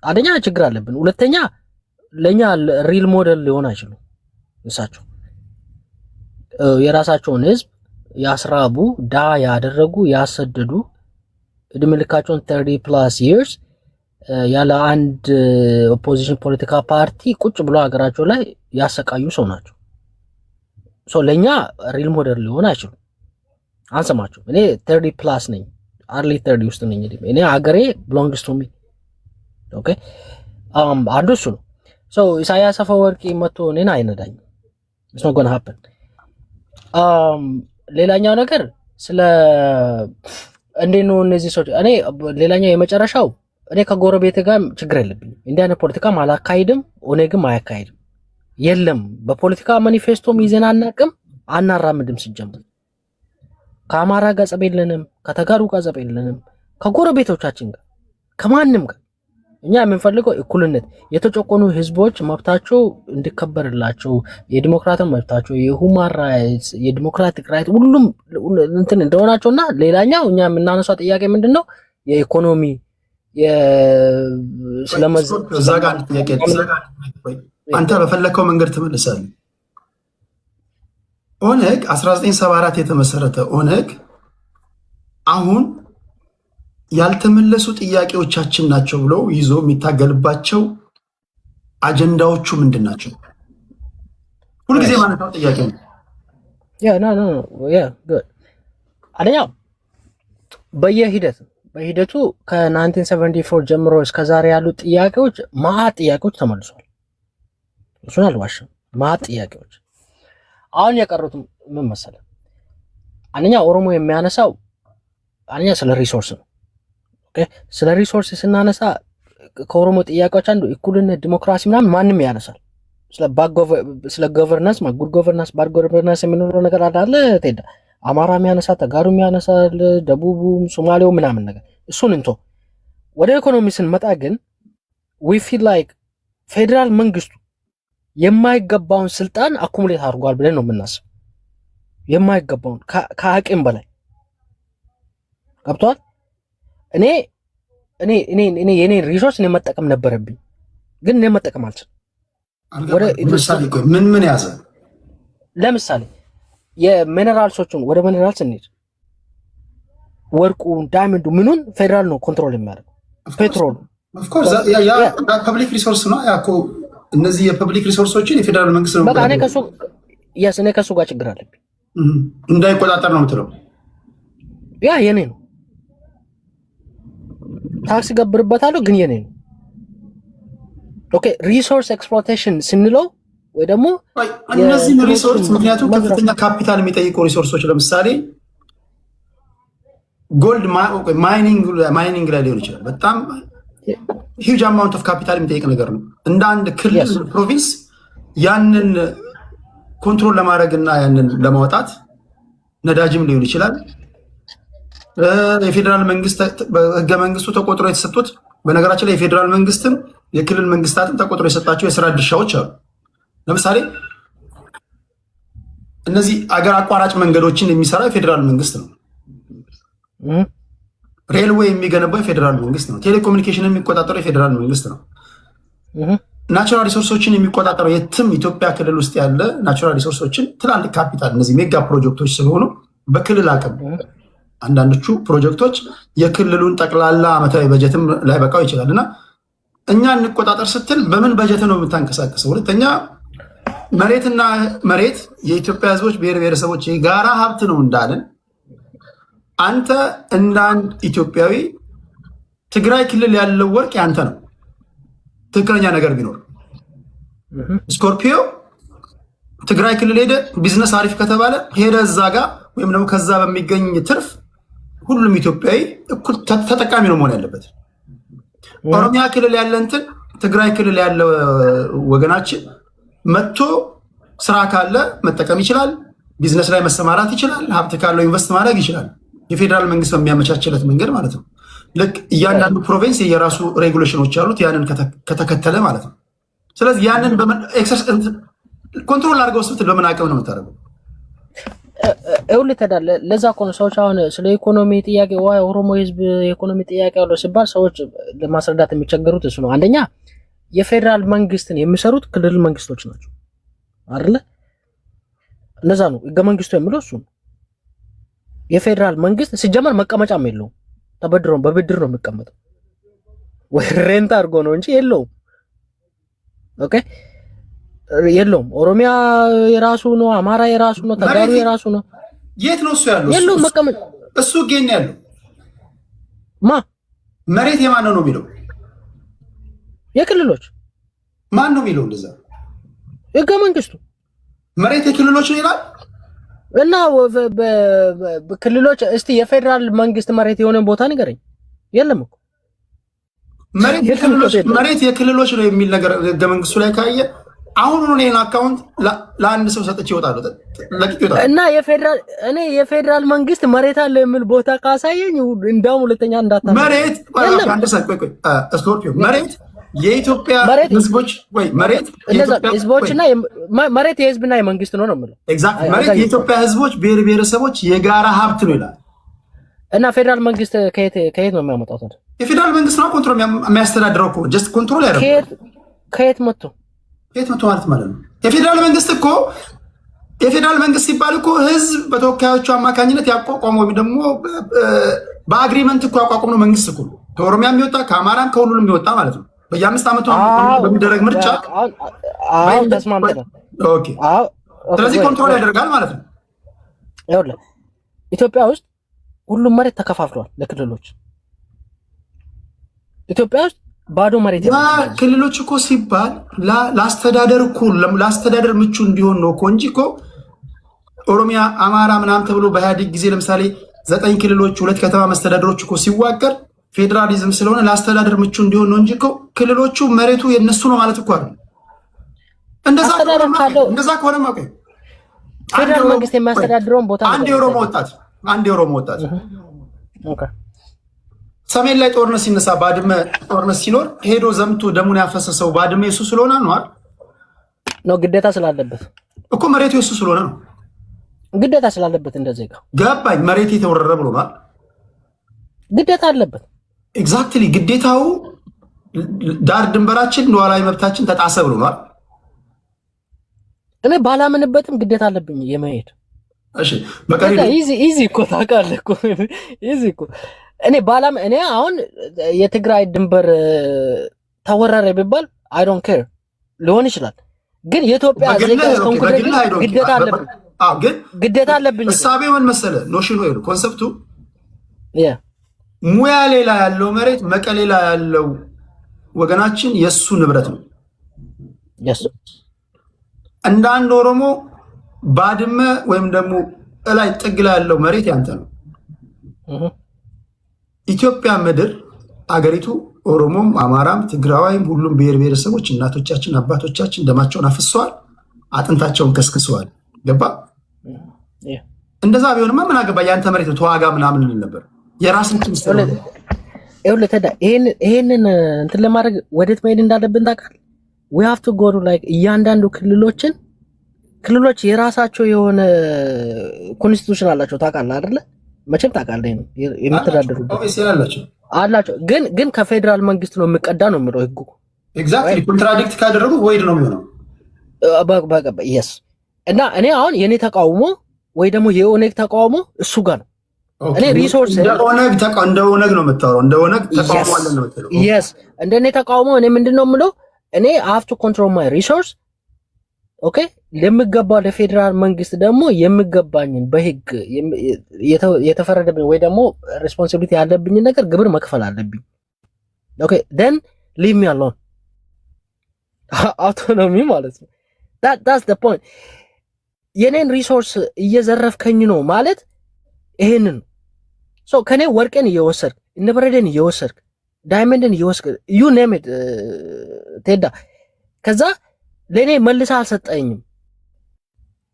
አንደኛ ችግር አለብን፣ ሁለተኛ ለኛ ሪል ሞዴል ሊሆን አይችሉም። እሳቸው የራሳቸውን ህዝብ ያስራቡ፣ ዳ ያደረጉ፣ ያሰደዱ እድሜ ልካቸውን 30+ years ያለ አንድ ኦፖዚሽን ፖለቲካ ፓርቲ ቁጭ ብሎ ሀገራቸው ላይ ያሰቃዩ ሰው ናቸው። ለኛ ሪል ሞዴል ሊሆን አይችሉም። አንሰማቸው። እኔ 30+ ነኝ፣ አርሊ 30 ውስጥ ነኝ። እኔ ሀገሬ belongs to me። ኦኬ አንዱ እሱ ነው። ኢሳያስ አፈወርቂ መጥቶ እኔን አይነዳኝ። it's not gonna happen። ሌላኛው ነገር ስለ እንዴት ነው እነዚህ ሰዎች እኔ ሌላኛው የመጨረሻው እኔ ከጎረቤት ጋር ችግር የለብኝም። እንዲህ አይነት ፖለቲካም አላካሂድም፣ ኦኔግም አያካሂድም። የለም በፖለቲካ ማኒፌስቶም ይዘን አናቅም፣ አናራምድም። ሲጀምር ከአማራ ጋር ጸብ የለንም፣ ከተጋሩ ጋር ጸብ የለንም፣ ከጎረቤቶቻችን ጋር ከማንም ጋር። እኛ የምንፈልገው እኩልነት፣ የተጨቆኑ ህዝቦች መብታቸው እንዲከበርላቸው፣ የዲሞክራቲክ መብታቸው፣ የሁማን ራይትስ፣ የዲሞክራቲክ ራይት ሁሉም እንትን እንደሆናቸውና ሌላኛው እኛ የምናነሳው ጥያቄ ምንድነው የኢኮኖሚ አንተ በፈለከው መንገድ ትመልሳለህ። ኦነግ 1974 የተመሰረተ ኦነግ አሁን ያልተመለሱ ጥያቄዎቻችን ናቸው ብሎ ይዞ የሚታገልባቸው አጀንዳዎቹ ምንድን ናቸው? ሁልጊዜ ማነሳው ጥያቄ ነው። አንደኛው በሂደቱ ከ1974 ጀምሮ እስከዛሬ ያሉት ጥያቄዎች ማአት ጥያቄዎች ተመልሷል። እሱን አልዋሽም። ማአት ጥያቄዎች አሁን የቀሩት ምን መሰለህ? አንደኛ ኦሮሞ የሚያነሳው አንደኛ ስለ ሪሶርስ ነው። ኦኬ ስለ ሪሶርስ ስናነሳ ከኦሮሞ ጥያቄዎች አንዱ እኩልነት፣ ዲሞክራሲ ምናምን ማንም ያነሳል። ስለ ገቨርናንስ ጉድ ገቨርናንስ ባድ ገቨርናንስ የሚኖረው ነገር አለ ቴዳ አማራ የሚያነሳ ተጋሩ የሚያነሳል ደቡቡም ሶማሌው ምናምን ነገር እሱን እንቶ ወደ ኢኮኖሚ ስንመጣ ግን we feel like ፌደራል መንግስቱ የማይገባውን ስልጣን አኩሙሌት አድርጓል ብለን ነው የምናስብ የማይገባውን ከአቅም በላይ ገብቷል እኔ የኔ ሪሶርስ እኔ መጠቀም ነበረብኝ ግን እኔ መጠቀም አልችልም ምን ያዘ ለምሳሌ የሚነራልሶቹን ወደ ሚነራልስ እንሂድ ወርቁ ዳይመንዱ ምኑን ፌደራል ነው ኮንትሮል የሚያደርገው ፔትሮል ኦፍ ኮርስ ያ ፐብሊክ ሪሶርስ ነው ያኮ እነዚህ የፐብሊክ ሪሶርሶችን የፌደራል መንግስት ነው በቃ እኔ ከሱ ጋር ችግር አለብኝ እንዳይቆጣጠር ነው የምትለው ያ የኔ ነው ታክስ ገብርበታለሁ ግን የኔ ነው ኦኬ ሪሶርስ ኤክስፕሎይቴሽን ስንለው ወይ ደግሞ እነዚህ ሪሶርስ ምክንያቱም ከፍተኛ ካፒታል የሚጠይቁ ሪሶርሶች ለምሳሌ ጎልድ ማይኒንግ ላይ ሊሆን ይችላል በጣም ሂውጅ አማውንት ኦፍ ካፒታል የሚጠይቅ ነገር ነው እንደ አንድ ክልል ፕሮቪንስ ያንን ኮንትሮል ለማድረግ እና ያንን ለማውጣት ነዳጅም ሊሆን ይችላል የፌደራል መንግስት በህገ መንግስቱ ተቆጥሮ የተሰጡት በነገራችን ላይ የፌደራል መንግስትም የክልል መንግስታትም ተቆጥሮ የሰጣቸው የስራ ድርሻዎች አሉ ለምሳሌ እነዚህ አገር አቋራጭ መንገዶችን የሚሰራ የፌደራል መንግስት ነው ሬልዌይ የሚገነባው የፌደራል መንግስት ነው ቴሌኮሙኒኬሽን የሚቆጣጠረው የፌደራል መንግስት ነው ናቹራል ሪሶርሶችን የሚቆጣጠረው የትም ኢትዮጵያ ክልል ውስጥ ያለ ናቹራል ሪሶርሶችን ትላልቅ ካፒታል እነዚህ ሜጋ ፕሮጀክቶች ስለሆኑ በክልል አቅም አንዳንዶቹ ፕሮጀክቶች የክልሉን ጠቅላላ ዓመታዊ በጀትም ላይ በቃው ይችላል እና እኛ እንቆጣጠር ስትል በምን በጀት ነው የምታንቀሳቀሰው ሁለተኛ መሬትና መሬት የኢትዮጵያ ህዝቦች ብሔር ብሔረሰቦች የጋራ ሀብት ነው እንዳለን አንተ እንደ አንድ ኢትዮጵያዊ ትግራይ ክልል ያለው ወርቅ ያንተ ነው ትክክለኛ ነገር ቢኖር ስኮርፒዮ ትግራይ ክልል ሄደ ቢዝነስ አሪፍ ከተባለ ሄደ እዛ ጋር ወይም ደግሞ ከዛ በሚገኝ ትርፍ ሁሉም ኢትዮጵያዊ እኩል ተጠቃሚ ነው መሆን ያለበት ኦሮሚያ ክልል ያለ እንትን ትግራይ ክልል ያለ ወገናችን መጥቶ ስራ ካለ መጠቀም ይችላል ቢዝነስ ላይ መሰማራት ይችላል ሀብት ካለው ኢንቨስት ማድረግ ይችላል የፌደራል መንግስት በሚያመቻችለት መንገድ ማለት ነው ልክ እያንዳንዱ ፕሮቪንስ የራሱ ሬጉሌሽኖች አሉት ያንን ከተከተለ ማለት ነው ስለዚህ ያንን ኮንትሮል አድርገው ስትል በምን አቅም ነው የምታደርገው ተዳለ ለዛ ኮን ሰዎች አሁን ስለ ኢኮኖሚ ጥያቄ ወይ ኦሮሞ ህዝብ የኢኮኖሚ ጥያቄ አለው ሲባል ሰዎች ለማስረዳት የሚቸገሩት እሱ ነው አንደኛ የፌደራል መንግስትን የሚሰሩት ክልል መንግስቶች ናቸው አይደለ ለዛ ነው ህገ መንግስቱ የሚለው እሱ የፌደራል መንግስት ሲጀመር መቀመጫም የለውም ተበድሮ በብድር ነው የሚቀመጠው ወይ ሬንት አድርጎ ነው እንጂ የለውም ኦኬ የለውም ኦሮሚያ የራሱ ነው አማራ የራሱ ነው ተጋሩ የራሱ ነው የት ነው እሱ ያለው የለውም መቀመጥ እሱ ግን ያለው መሬት የማን ነው የሚለው የክልሎች ማን ነው የሚለው እንደዛ ህገ መንግስቱ መሬት የክልሎች ነው ይላል እና በክልሎች እስቲ የፌደራል መንግስት መሬት የሆነ ቦታ ንገረኝ የለም እኮ መሬት የክልሎች ነው የሚል ነገር ህገ መንግስቱ ላይ ካየ አሁን ነው የኔን አካውንት ለአንድ ሰው ሰጥቼ ይወጣሉ እና የፌደራል መንግስት መሬት አለ የሚል ቦታ ካሳየኝ እንደውም ሁለተኛ እንዳታ መሬት አንድ ሰዓት ቆይ ስኮርፒዮ መሬት የኢትዮጵያ ህዝቦች ወይ መሬት ህዝቦችና መሬት የህዝብና የመንግስት ነው የምለው ኤግዛክትሊ መሬት የኢትዮጵያ ህዝቦች ብሔር ብሔረሰቦች የጋራ ሀብት ነው ይላል እና ፌደራል መንግስት ከየት ነው የሚያመጣው ታዲያ የፌደራል መንግስት ነው ኮንትሮል የሚያስተዳድረው እኮ ጀስት ኮንትሮል ያደርጋል ከየት መጥቶ ማለት ነው የፌደራል መንግስት እኮ የፌደራል መንግስት ሲባል እኮ ህዝብ በተወካዮቹ አማካኝነት ያቋቋመው ወይም ደግሞ በአግሪመንት እኮ ያቋቋመው መንግስት እኮ ከኦሮሚያ የሚወጣ ከአማራም ከሁሉንም የሚወጣ ማለት ነው በየአምስት ዓመቱ በሚደረግ ምርጫ ተስማምተናል ኦኬ ስለዚህ ኮንትሮል ያደርጋል ማለት ነው ይኸውልህ ኢትዮጵያ ውስጥ ሁሉም መሬት ተከፋፍሏል ለክልሎች ኢትዮጵያ ውስጥ ባዶ መሬት ክልሎች እኮ ሲባል ለአስተዳደር ምቹ እንዲሆን ነው እኮ እንጂ እኮ ኦሮሚያ አማራ ምናምን ተብሎ በኢህአዴግ ጊዜ ለምሳሌ 9 ክልሎች 2 ከተማ መስተዳደሮች እኮ ሲዋቀር ፌዴራሊዝም ስለሆነ ለአስተዳደር ምቹ እንዲሆን ነው እንጂ እኮ ክልሎቹ መሬቱ የነሱ ነው ማለት እኮ አይደል እንደዛ ከሆነማ ቆይ ፌደራል መንግስት የሚያስተዳድረውን ቦታ አንድ የኦሮሞ ወጣት ሰሜን ላይ ጦርነት ሲነሳ ባድመ ጦርነት ሲኖር ሄዶ ዘምቶ ደሙን ያፈሰሰው ባድመ የሱ ስለሆነ ነው አይደል? ነው ግዴታ ስላለበት እኮ መሬቱ የሱ ስለሆነ ነው ግዴታ ስላለበት እንደዚህ ገባኝ። መሬት የተወረረ ብሎ ነው ግዴታ አለበት። ኤግዛክትሊ ግዴታው ዳር ድንበራችን ሉዓላዊ መብታችን ተጣሰ ብሎ ነው። እኔ ባላምንበትም ግዴታ አለብኝ የመሄድ። እሺ በቃ ኢዚ እኮ ታውቃለህ እኮ ኢዚ እኮ እኔ አሁን የትግራይ ድንበር ተወረረ ቢባል አይ ዶንት ኬር ሊሆን ይችላል፣ ግን የኢትዮጵያ ዜጋ ግዴታ አለብኝ። ግን ግዴታ አለብኝ። እሳቤው ምን መሰለህ ኖሽኑ ወይ ኮንሰፕቱ ሙያ ሌላ ያለው መሬት መቀሌ ላይ ያለው ወገናችን የሱ ንብረት ነው። እንደ አንድ ኦሮሞ ባድመ ወይም ደግሞ እላይ ጥግ ላይ ያለው መሬት ያንተ ነው። ኢትዮጵያ ምድር አገሪቱ ኦሮሞም፣ አማራም፣ ትግራዋይም ሁሉም ብሔር ብሔረሰቦች እናቶቻችን አባቶቻችን ደማቸውን አፍሰዋል፣ አጥንታቸውን ከስክሰዋል። ገባ? እንደዛ ቢሆንማ ምን አገባ ያንተ መሬት ተዋጋ ምናምን እንል ነበር። የራሳችን ስለሆነ ይሄንን እንትን ለማድረግ ወዴት መሄድ እንዳለብን ታውቃለህ? we have to go to like እያንዳንዱ ክልሎች የራሳቸው የሆነ ኮንስቲቱሽን አላቸው። ታውቃለህ አይደለ? መቼም ታውቃለህ ነው የምትዳደሩበት አላቸው። ግን ከፌደራል መንግስት ነው የሚቀዳ ነው የሚለው ህጉ። ኤግዛክትሊ ኮንትራዲክት ካደረጉ ወይድ ነው የሚሆነው። yes እና እኔ አሁን የኔ ተቃውሞ ወይ ደግሞ የኦነግ ተቃውሞ እሱ ጋር ነው። እኔ ሪሶርስ እንደ ኦነግ ነው የምታወራው። እንደ ኦነግ ተቃውሞ አለ ነው የምትለው። yes እንደኔ ተቃውሞ እኔ ምንድነው የምለው እኔ I have to control my resource ኦኬ። ለምገባው ለፌደራል መንግስት ደግሞ የምገባኝን በህግ የተፈረደብኝ ወይ ደግሞ ሬስፖንሲቢሊቲ ያለብኝ ነገር ግብር መክፈል አለብኝ። ኦኬ then leave me alone አውቶኖሚ ማለት ነው። that's the point። የኔን ሪሶርስ እየዘረፍከኝ ነው ማለት ይሄንን ሶ ከኔ ወርቄን እየወሰድክ ንብረቴን እየወሰድክ ዳይመንድን እየወሰድክ you name it ቴዳ ከዛ ለኔ መልሰህ አልሰጠኝም።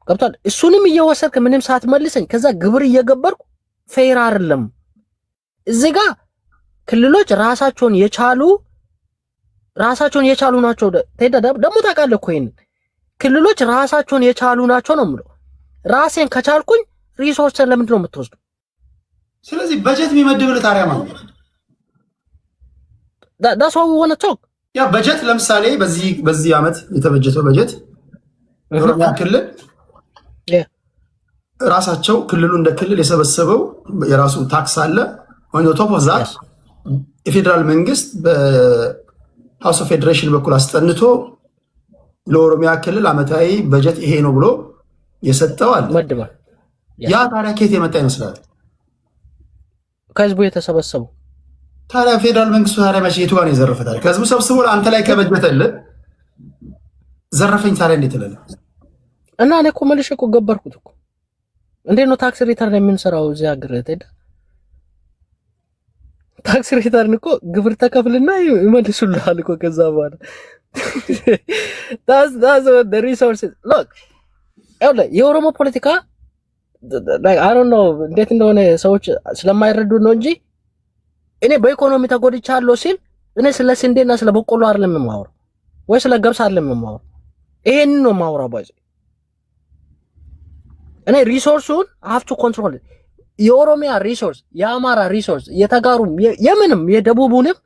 ገብቷል? እሱንም እየወሰድክ ምንም ሳትመልሰኝ ከዛ ግብር እየገበርኩ ፌር አይደለም። እዚህ ጋር ክልሎች ራሳቸውን የቻሉ ናቸው። ቴዳ ደግሞ ታውቃለህ እኮ ይሄን ክልሎች ራሳቸውን የቻሉ ናቸው ነው የምለው። ራሴን ከቻልኩኝ ሪሶርስን ለምንድን ነው የምትወስዱ? ስለዚህ በጀት የሚመድብልህ ታዲያ ማለት ነው። that's what we want to talk። ያ በጀት ለምሳሌ በዚህ ዓመት የተበጀተው በጀት ኦሮሚያ ክልል ራሳቸው ክልሉ እንደ ክልል የሰበሰበው የራሱ ታክስ አለ። on top of that የፌደራል መንግስት በሃውስ ኦፍ ፌዴሬሽን በኩል አስጠንቶ ለኦሮሚያ ክልል ዓመታዊ በጀት ይሄ ነው ብሎ የሰጠው አለ። ያ ታዲያ ከየት የመጣ ይመስላል? ከህዝቡ የተሰበሰበው። ታዲያ ፌደራል መንግስቱ ታዲያ መቼ የቱ ጋር ነው የዘረፈታል? ከህዝቡ ሰብስቦ አንተ ላይ ከበጀተልህ ዘረፈኝ ታዲያ እንዴት ትላለህ? እና እኔ እኮ መልሼ እኮ ገበርኩት እኮ። እንዴት ነው ታክስ ሪተርን የምንሰራው እዚህ ሀገር? ታክስ ሪተርን እኮ ግብር ተከፍልና ይመልሱልሃል እኮ ከዛ በኋላ that's what the resources look የኦሮሞ ፖለቲካ like I don't know እንዴት እንደሆነ ሰዎች ስለማይረዱ ነው እንጂ እኔ በኢኮኖሚ ተጎድቻለሁ ሲል እኔ ስለ ስንዴና ስለ በቆሎ አይደለም የማወራው ወይ ስለ ገብስ አይደለም የማወራው። ይሄንን ነው የማወራው ባይ እኔ ሪሶርሱን have to control የኦሮሚያ ሪሶርስ፣ የአማራ ሪሶርስ፣ የተጋሩም የምንም የደቡቡንም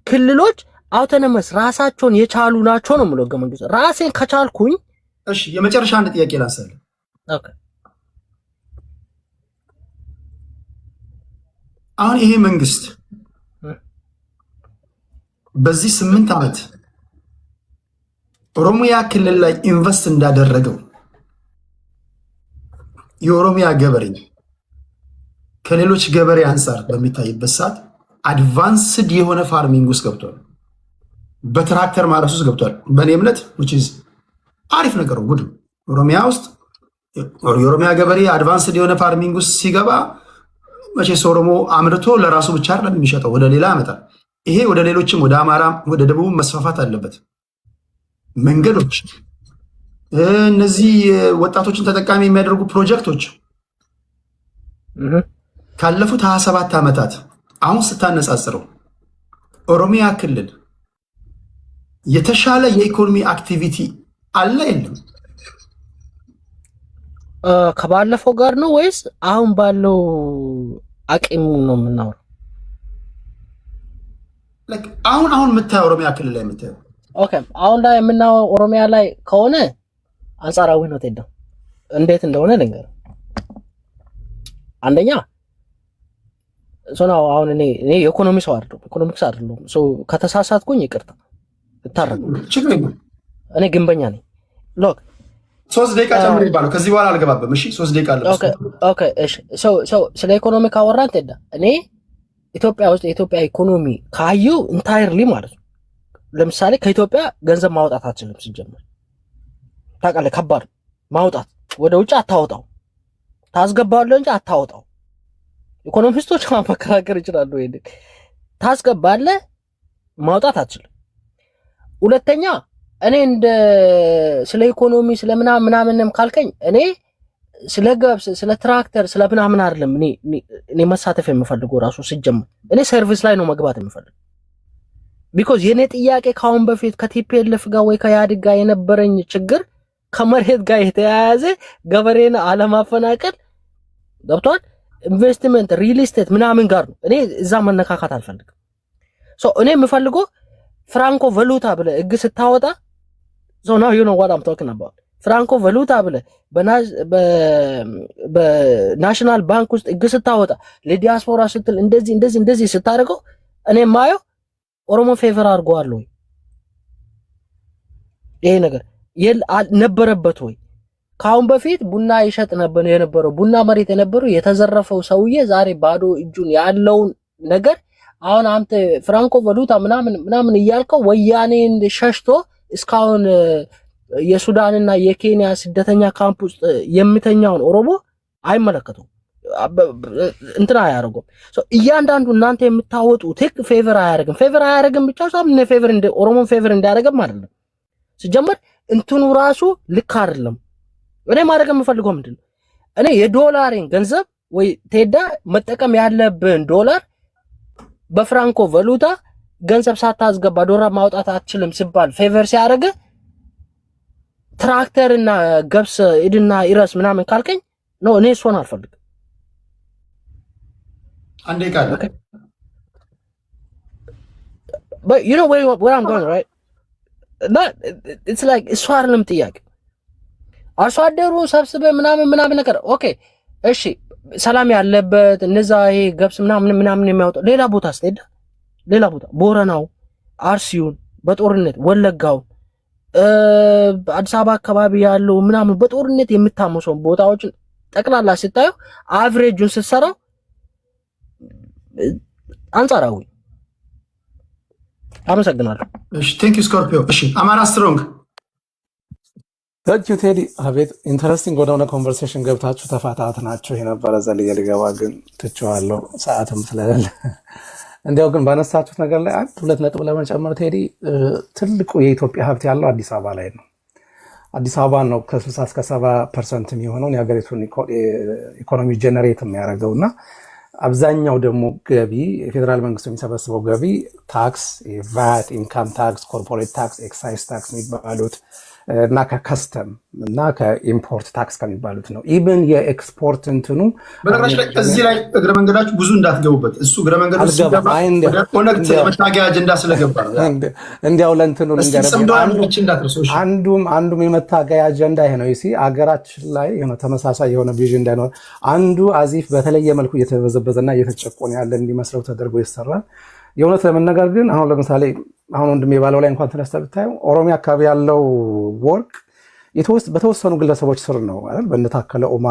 ክልሎች አውቶኖመስ ራሳቸውን የቻሉ ናቸው ነው የምለው። ገመንግስት ራሴን ከቻልኩኝ እሺ። የመጨረሻ አንድ ጥያቄ ላንሳለህ። ኦኬ አሁን ይሄ መንግስት በዚህ 8 ዓመት ኦሮሚያ ክልል ላይ ኢንቨስት እንዳደረገው የኦሮሚያ ገበሬ ከሌሎች ገበሬ አንፃር በሚታይበት ሰዓት አድቫንስድ የሆነ ፋርሚንግ ውስጥ ገብቷል። በትራክተር ማረስ ውስጥ ገብቷል። በእኔ እምነት which is አሪፍ ነገር ጉድ ኦሮሚያ ውስጥ የኦሮሚያ ገበሬ አድቫንስድ የሆነ ፋርሚንግ ውስጥ ሲገባ መቼስ ኦሮሞ አምርቶ ለራሱ ብቻ አይደለም የሚሸጠው፣ ወደ ሌላ ያመጣል። ይሄ ወደ ሌሎችም ወደ አማራ ወደ ደቡብ መስፋፋት አለበት። መንገዶች፣ እነዚህ ወጣቶችን ተጠቃሚ የሚያደርጉ ፕሮጀክቶች ካለፉት 27 ዓመታት አሁን ስታነጻጽረው ኦሮሚያ ክልል የተሻለ የኢኮኖሚ አክቲቪቲ አለ የለም? ከባለፈው ጋር ነው ወይስ አሁን ባለው አቅም ነው የምናወራው? አሁን የምታየው ኦሮሚያ ክልል ላይ የምታየው ኦኬ፣ አሁን ላይ የምናየው ኦሮሚያ ላይ ከሆነ አንጻራዊ ነው። ተደው እንዴት እንደሆነ ልንገር። አንደኛ ሶናው አሁን እኔ ኢኮኖሚክስ አይደለም። ከተሳሳትኩኝ ይቅርታ እታረቁ። እኔ ግንበኛ ነኝ። ሎክ 3 ደቂቃ ጨምር ይባላል። ከዚህ በኋላ አልገባበም። እሺ 3 ደቂቃ አለ። ኦኬ እሺ። ስለ ኢኮኖሚ ካወራን ተዳ እኔ ኢትዮጵያ ውስጥ የኢትዮጵያ ኢኮኖሚ ካዩ ኢንታይርሊ ማለት ነው። ለምሳሌ ከኢትዮጵያ ገንዘብ ማውጣት አትችልም ሲጀምር። ታውቃለህ፣ ከባድ ማውጣት ወደ ውጭ አታወጣው፣ ታስገባለህ እንጂ አታወጣው። ኢኮኖሚስቶች ማመከራከር ይችላሉ። ይሄን ታስገባለህ፣ ማውጣት አትችልም። ሁለተኛ እኔ እንደ ስለ ኢኮኖሚ ስለ ምናምንም ካልከኝ እኔ ስለ ገብስ ስለ ትራክተር ስለ ምናምን አይደለም እኔ መሳተፍ የምፈልገው ራሱ ሲጀምር እኔ ሰርቪስ ላይ ነው መግባት የምፈልገው። ቢኮዝ የኔ ጥያቄ ካሁን በፊት ከቲፒኤልኤፍ ጋር ወይ ከኢህአዴግ ጋር የነበረኝ ችግር ከመሬት ጋር የተያያዘ ገበሬን አለማፈናቀል ገብቷል። ኢንቨስትመንት ሪል ስቴት ምናምን ጋር ነው። እኔ እዛ መነካካት አልፈልግም። እኔ የምፈልገው ፍራንኮ ቫሉታ ብለህ ህግ ስታወጣ so now you know what I'm talking about ፍራንኮ ቫሉታ ብለህ በናሽናል ባንክ ውስጥ ህግ ስታወጣ ለዲያስፖራ ስትል እንደዚህ ስታደርገው እኔ ማየው ኦሮሞ ፌቨር አድርገዋል ወይ ይሄ ነገር ነበረበት ወይ? ካሁን በፊት ቡና ይሸጥ ነበር የነበረው ቡና መሬት የነበረው የተዘረፈው ሰውዬ ዛሬ ባዶ እጁን ያለውን ነገር አሁን አንተ ፍራንኮ ቫሉታ ምናምን እያልከው ወያኔን ሸሽቶ እስካሁን የሱዳንና የኬንያ ስደተኛ ካምፕ ውስጥ የሚተኛውን ኦሮሞ አይመለከቱም፣ እንትና አያደርጉም። እያንዳንዱ እናንተ የምታወጡ ቴክ ፌቨር አያደርግም ብቻ ሳይሆን ፌቨር ኦሮሞን ፌቨር እንዲያደርግም አይደለም። ሲጀመር እንትኑ ራሱ ልክ አይደለም። እኔ ማድረግ የምፈልገው ምንድን ነው? እኔ የዶላሬን ገንዘብ ወይ ቴዳ መጠቀም ያለብን ዶላር በፍራንኮ ቫሉታ ገንዘብ ሳታስገባ ዶላር ማውጣት አትችልም ሲባል ፌቨር ሲያደርግ ትራክተርና ገብስ ኢድና ኢረስ ምናምን ካልከኝ ነው እኔ እሱን አልፈልግም። አንዴ ቃል but you know where I'm going, right? But it's like እሱ አይደለም ጥያቄ። አርሶ አደሩ ሰብስበ ምናምን ነገር ኦኬ እሺ ሰላም ያለበት እነዛ ይሄ ገብስ ምናምን የሚያወጣው ሌላ ቦታ ስትሄድ ሌላ ቦታ ቦረናው፣ አርሲውን በጦርነት ወለጋው፣ አዲስ አበባ አካባቢ ያለው ምናምን በጦርነት የምታመሰው ቦታዎችን ጠቅላላ ስታየው አቨሬጁን ስትሰራው አንጻራዊ። አመሰግናለሁ። እሺ ቴንክ ዩ ስኮርፒዮ። እሺ አማራ ስትሮንግ ታንክ ዩ ቴዲ። አቤት ኢንተረስቲንግ ወደሆነ ኮንቨርሴሽን ገብታችሁ ተፋታትናችሁ የነበረ ዘልዬ ልገባ ግን ትቼዋለሁ ሰዓትም ስለሌለ። እንዲያው ግን ባነሳችሁት ነገር ላይ አንድ ሁለት ነጥብ ለመጨመር ቴዲ፣ ትልቁ የኢትዮጵያ ሀብት ያለው አዲስ አበባ ላይ ነው። አዲስ አበባ ነው ከ60 እስከ 70% የሚሆነውን የሀገሪቱን ኢኮኖሚ ጀነሬት የሚያደርገው እና አብዛኛው ደግሞ ገቢ የፌዴራል መንግስቱ የሚሰበስበው ገቢ ታክስ፣ ቫት፣ ኢንካም ታክስ፣ ኮርፖሬት ታክስ፣ ኤክሳይዝ ታክስ የሚባሉት እና ከከስተም እና ከኢምፖርት ታክስ ከሚባሉት ነው። ኢቭን የኤክስፖርት እንትኑ በነገራችን ላይ እዚህ ላይ እግረ መንገዳችሁ ብዙ እንዳትገቡበት። እሱ እግረ መንገዱ መታገያ አጀንዳ ስለገባ ነው። እንዲያው ለእንትኑ አንዱም የመታገያ አጀንዳ ይሄ ነው። ሲ አገራችን ላይ ተመሳሳይ የሆነ ቪዥን እንዳይኖር አንዱ አዚፍ በተለየ መልኩ እየተበዘበዘና እየተጨቆነ ያለ እንዲመስለው ተደርጎ ይሰራል። የእውነት ለመነገር ግን አሁን ለምሳሌ አሁን ወንድሜ ባለው ላይ እንኳን ተነስተ ብታየው ኦሮሚያ አካባቢ ያለው ወርቅ በተወሰኑ ግለሰቦች ስር ነው አይደል? በእነታከለ ኡማ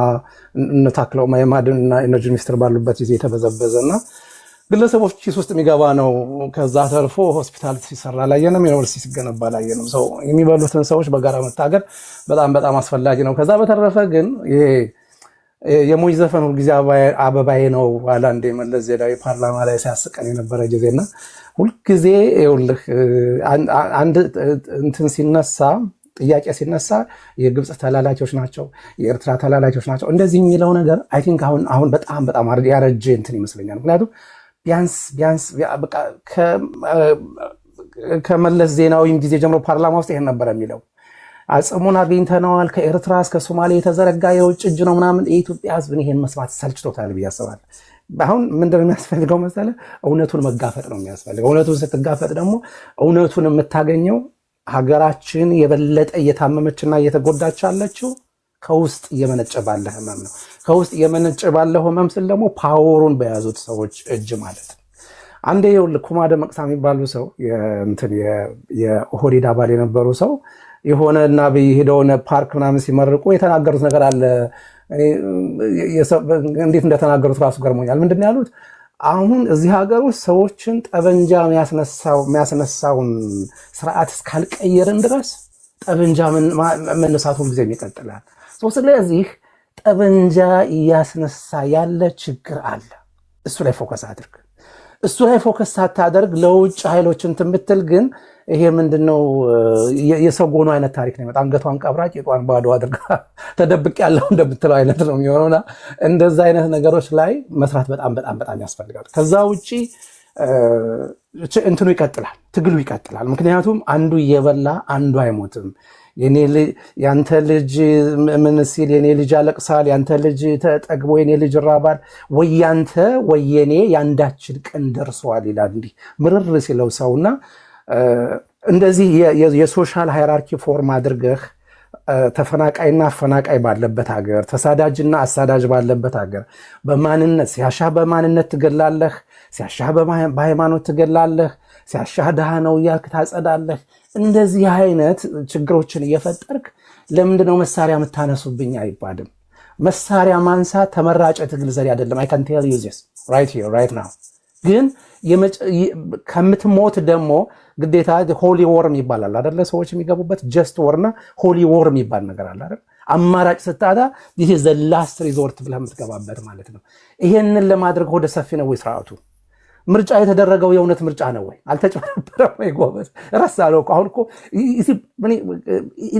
የማዕድንና ኢነርጂ ሚኒስትር ባሉበት ጊዜ የተበዘበዘና ግለሰቦች ኪስ ውስጥ የሚገባ ነው። ከዛ ተርፎ ሆስፒታል ሲሰራ ላየንም፣ ዩኒቨርሲቲ ሲገነባ ላየንም። ሰው የሚበሉትን ሰዎች በጋራ መታገል በጣም አስፈላጊ ነው። ከዛ በተረፈ ግን ይሄ የሞኝ ዘፈን ሁልጊዜ አበባዬ ነው ዋላ እንደ መለስ ዜናዊ ፓርላማ ላይ ሲያስቀን የነበረ ጊዜና ሁልጊዜ ይኸውልህ አንድ እንትን ሲነሳ ጥያቄ ሲነሳ የግብፅ ተላላኪዎች ናቸው፣ የኤርትራ ተላላኪዎች ናቸው እንደዚህ የሚለው ነገር አይ ቲንክ አሁን በጣም ያረጀ እንትን ይመስለኛል። ምክንያቱም ቢያንስ በቃ ከመለስ ዜናዊም ጊዜ ጀምሮ ፓርላማ ውስጥ ይሄን ነበር የሚለው አጽሙን አግኝተነዋል፣ ከኤርትራ እስከ ሶማሌ የተዘረጋ የውጭ እጅ ነው ምናምን። የኢትዮጵያ ሕዝብ ይሄን መስማት ሰልችቶታል ብዬ አስባለሁ። አሁን ምንድነው የሚያስፈልገው መሰለህ? እውነቱን መጋፈጥ ነው የሚያስፈልገው። እውነቱን ስትጋፈጥ ደግሞ እውነቱን የምታገኘው ሀገራችን የበለጠ እየታመመችና እየተጎዳች ያለችው ከውስጥ እየመነጨ ባለ ህመም ነው። ከውስጥ እየመነጨ ባለው ህመም ስል ደግሞ ፓወሩን በያዙት ሰዎች እጅ ማለት ነው። አንዴ ኩማ ደመቅሳ የሚባሉ ሰው የኦህዴድ አባል የነበሩ ሰው የሆነ እና ሄደውን ፓርክ ምናምን ሲመርቁ የተናገሩት ነገር አለ። እንዴት እንደተናገሩት ራሱ ገርሞኛል። ምንድን ያሉት? አሁን እዚህ ሀገር ውስጥ ሰዎችን ጠበንጃ የሚያስነሳውን ስርዓት እስካልቀየርን ድረስ ጠበንጃ መነሳት ሁልጊዜም ይቀጥላል። ስለዚህ ጠበንጃ እያስነሳ ያለ ችግር አለ። እሱ ላይ ፎከስ አድርግ። እሱ ላይ ፎከስ ሳታደርግ ለውጭ ኃይሎችን ትምትል ግን ይሄ ምንድነው የሰጎኑ አይነት ታሪክ ነው። አንገቷን ቀብራ ቂጧን ባዶ አድርጋ ተደብቅ ያለው እንደምትለው አይነት ነው የሚሆነውና እንደዛ አይነት ነገሮች ላይ መስራት በጣም ያስፈልጋል። ከዛ ውጪ እንትኑ ይቀጥላል፣ ትግሉ ይቀጥላል። ምክንያቱም አንዱ እየበላ አንዱ አይሞትም። ያንተ ልጅ ምን ሲል የኔ ልጅ ያለቅሳል፣ ያንተ ልጅ ተጠግቦ የኔ ልጅ ራባል፣ ወያንተ ወየኔ ያንዳችን ቀን ደርሷል ይላል። እንዲህ ምርር ሲለው ሰውና እንደዚህ የሶሻል ሃይራርኪ ፎርም አድርገህ ተፈናቃይና አፈናቃይ ባለበት ሀገር፣ ተሳዳጅና አሳዳጅ ባለበት ሀገር በማንነት ሲያሻህ በማንነት ትገላለህ፣ ሲያሻህ በሃይማኖት ትገላለህ፣ ሲያሻህ ድሃ ነው እያልክ ታጸዳለህ። እንደዚህ አይነት ችግሮችን እየፈጠርክ ለምንድነው መሳሪያ የምታነሱብኝ አይባልም። መሳሪያ ማንሳት ተመራጭ ትግል ዘዴ አይደለም። I can tell you this right here right now። ግን ከምትሞት ደግሞ ግዴታ ሆሊ ዎርም ይባላል አይደለ? ሰዎች የሚገቡበት ጀስት ወርና ሆሊ ዎርም ይባል ነገር አለ አይደል? አማራጭ ስታጣ this is the last resort ብለህ የምትገባበት ማለት ነው። ይሄንን ለማድረግ ወደ ሰፊ ነው ወይ ስርዓቱ? ምርጫ የተደረገው የእውነት ምርጫ ነው ወይ? አልተጨበረበረም ወይ? ጎበዝ ረሳለው እኮ አሁን እኮ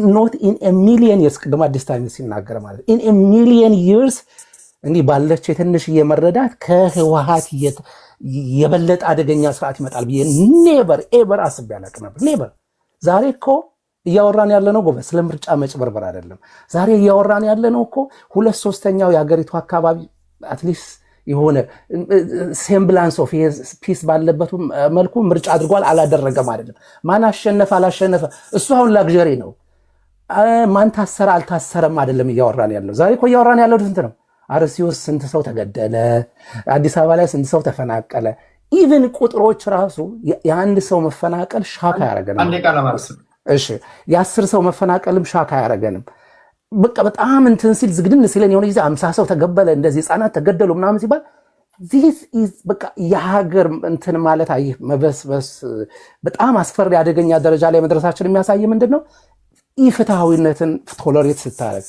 not in a million years ቅድም አዲስ ታይም ሲናገር ማለት in a million years እንዲህ ባለች የትንሽ የመረዳት ከህወሓት የበለጠ አደገኛ ስርዓት ይመጣል ብዬ ኔቨር ኤቨር አስቤ አላውቅም ነበር። ኔቨር። ዛሬ እኮ እያወራን ያለነው ጎበዝ ስለ ምርጫ መጭበርበር አይደለም። ዛሬ እያወራን ያለነው እኮ 2/3 የሀገሪቱ አካባቢ አትሊስት የሆነ ሴምብላንስ ኦፍ ፒስ ባለበት መልኩ ምርጫ አድርጓል አላደረገም አይደለም። ማን አሸነፈ አላሸነፈ እሱ አሁን ላግዠሪ ነው። ማን ታሰረ አልታሰረም አይደለም እያወራን ያለው። ዛሬ እኮ እያወራን ያለው ስንት ነው? አርሲ ውስጥ ስንት ሰው ተገደለ? አዲስ አበባ ላይ ስንት ሰው ተፈናቀለ? ኢቭን ቁጥሮች ራሱ የአንድ ሰው መፈናቀል ሻካ ያደረገንም። እሺ የ10 ሰው መፈናቀልም ሻካ ያደረገንም። በቃ በጣም እንትን ሲል ዝግድን ሲለን የሆነ ጊዜ 50 ሰው ተገበለ እንደዚህ ህፃናት ተገደሉ ምናምን ሲባል this is በቃ የሀገር እንትን ማለት አይ መበስበስ በጣም አስፈሪ አደገኛ ደረጃ ላይ መድረሳችን የሚያሳይ ምንድነው? ኢፍትሃዊነትን ቶለሬት ስታረግ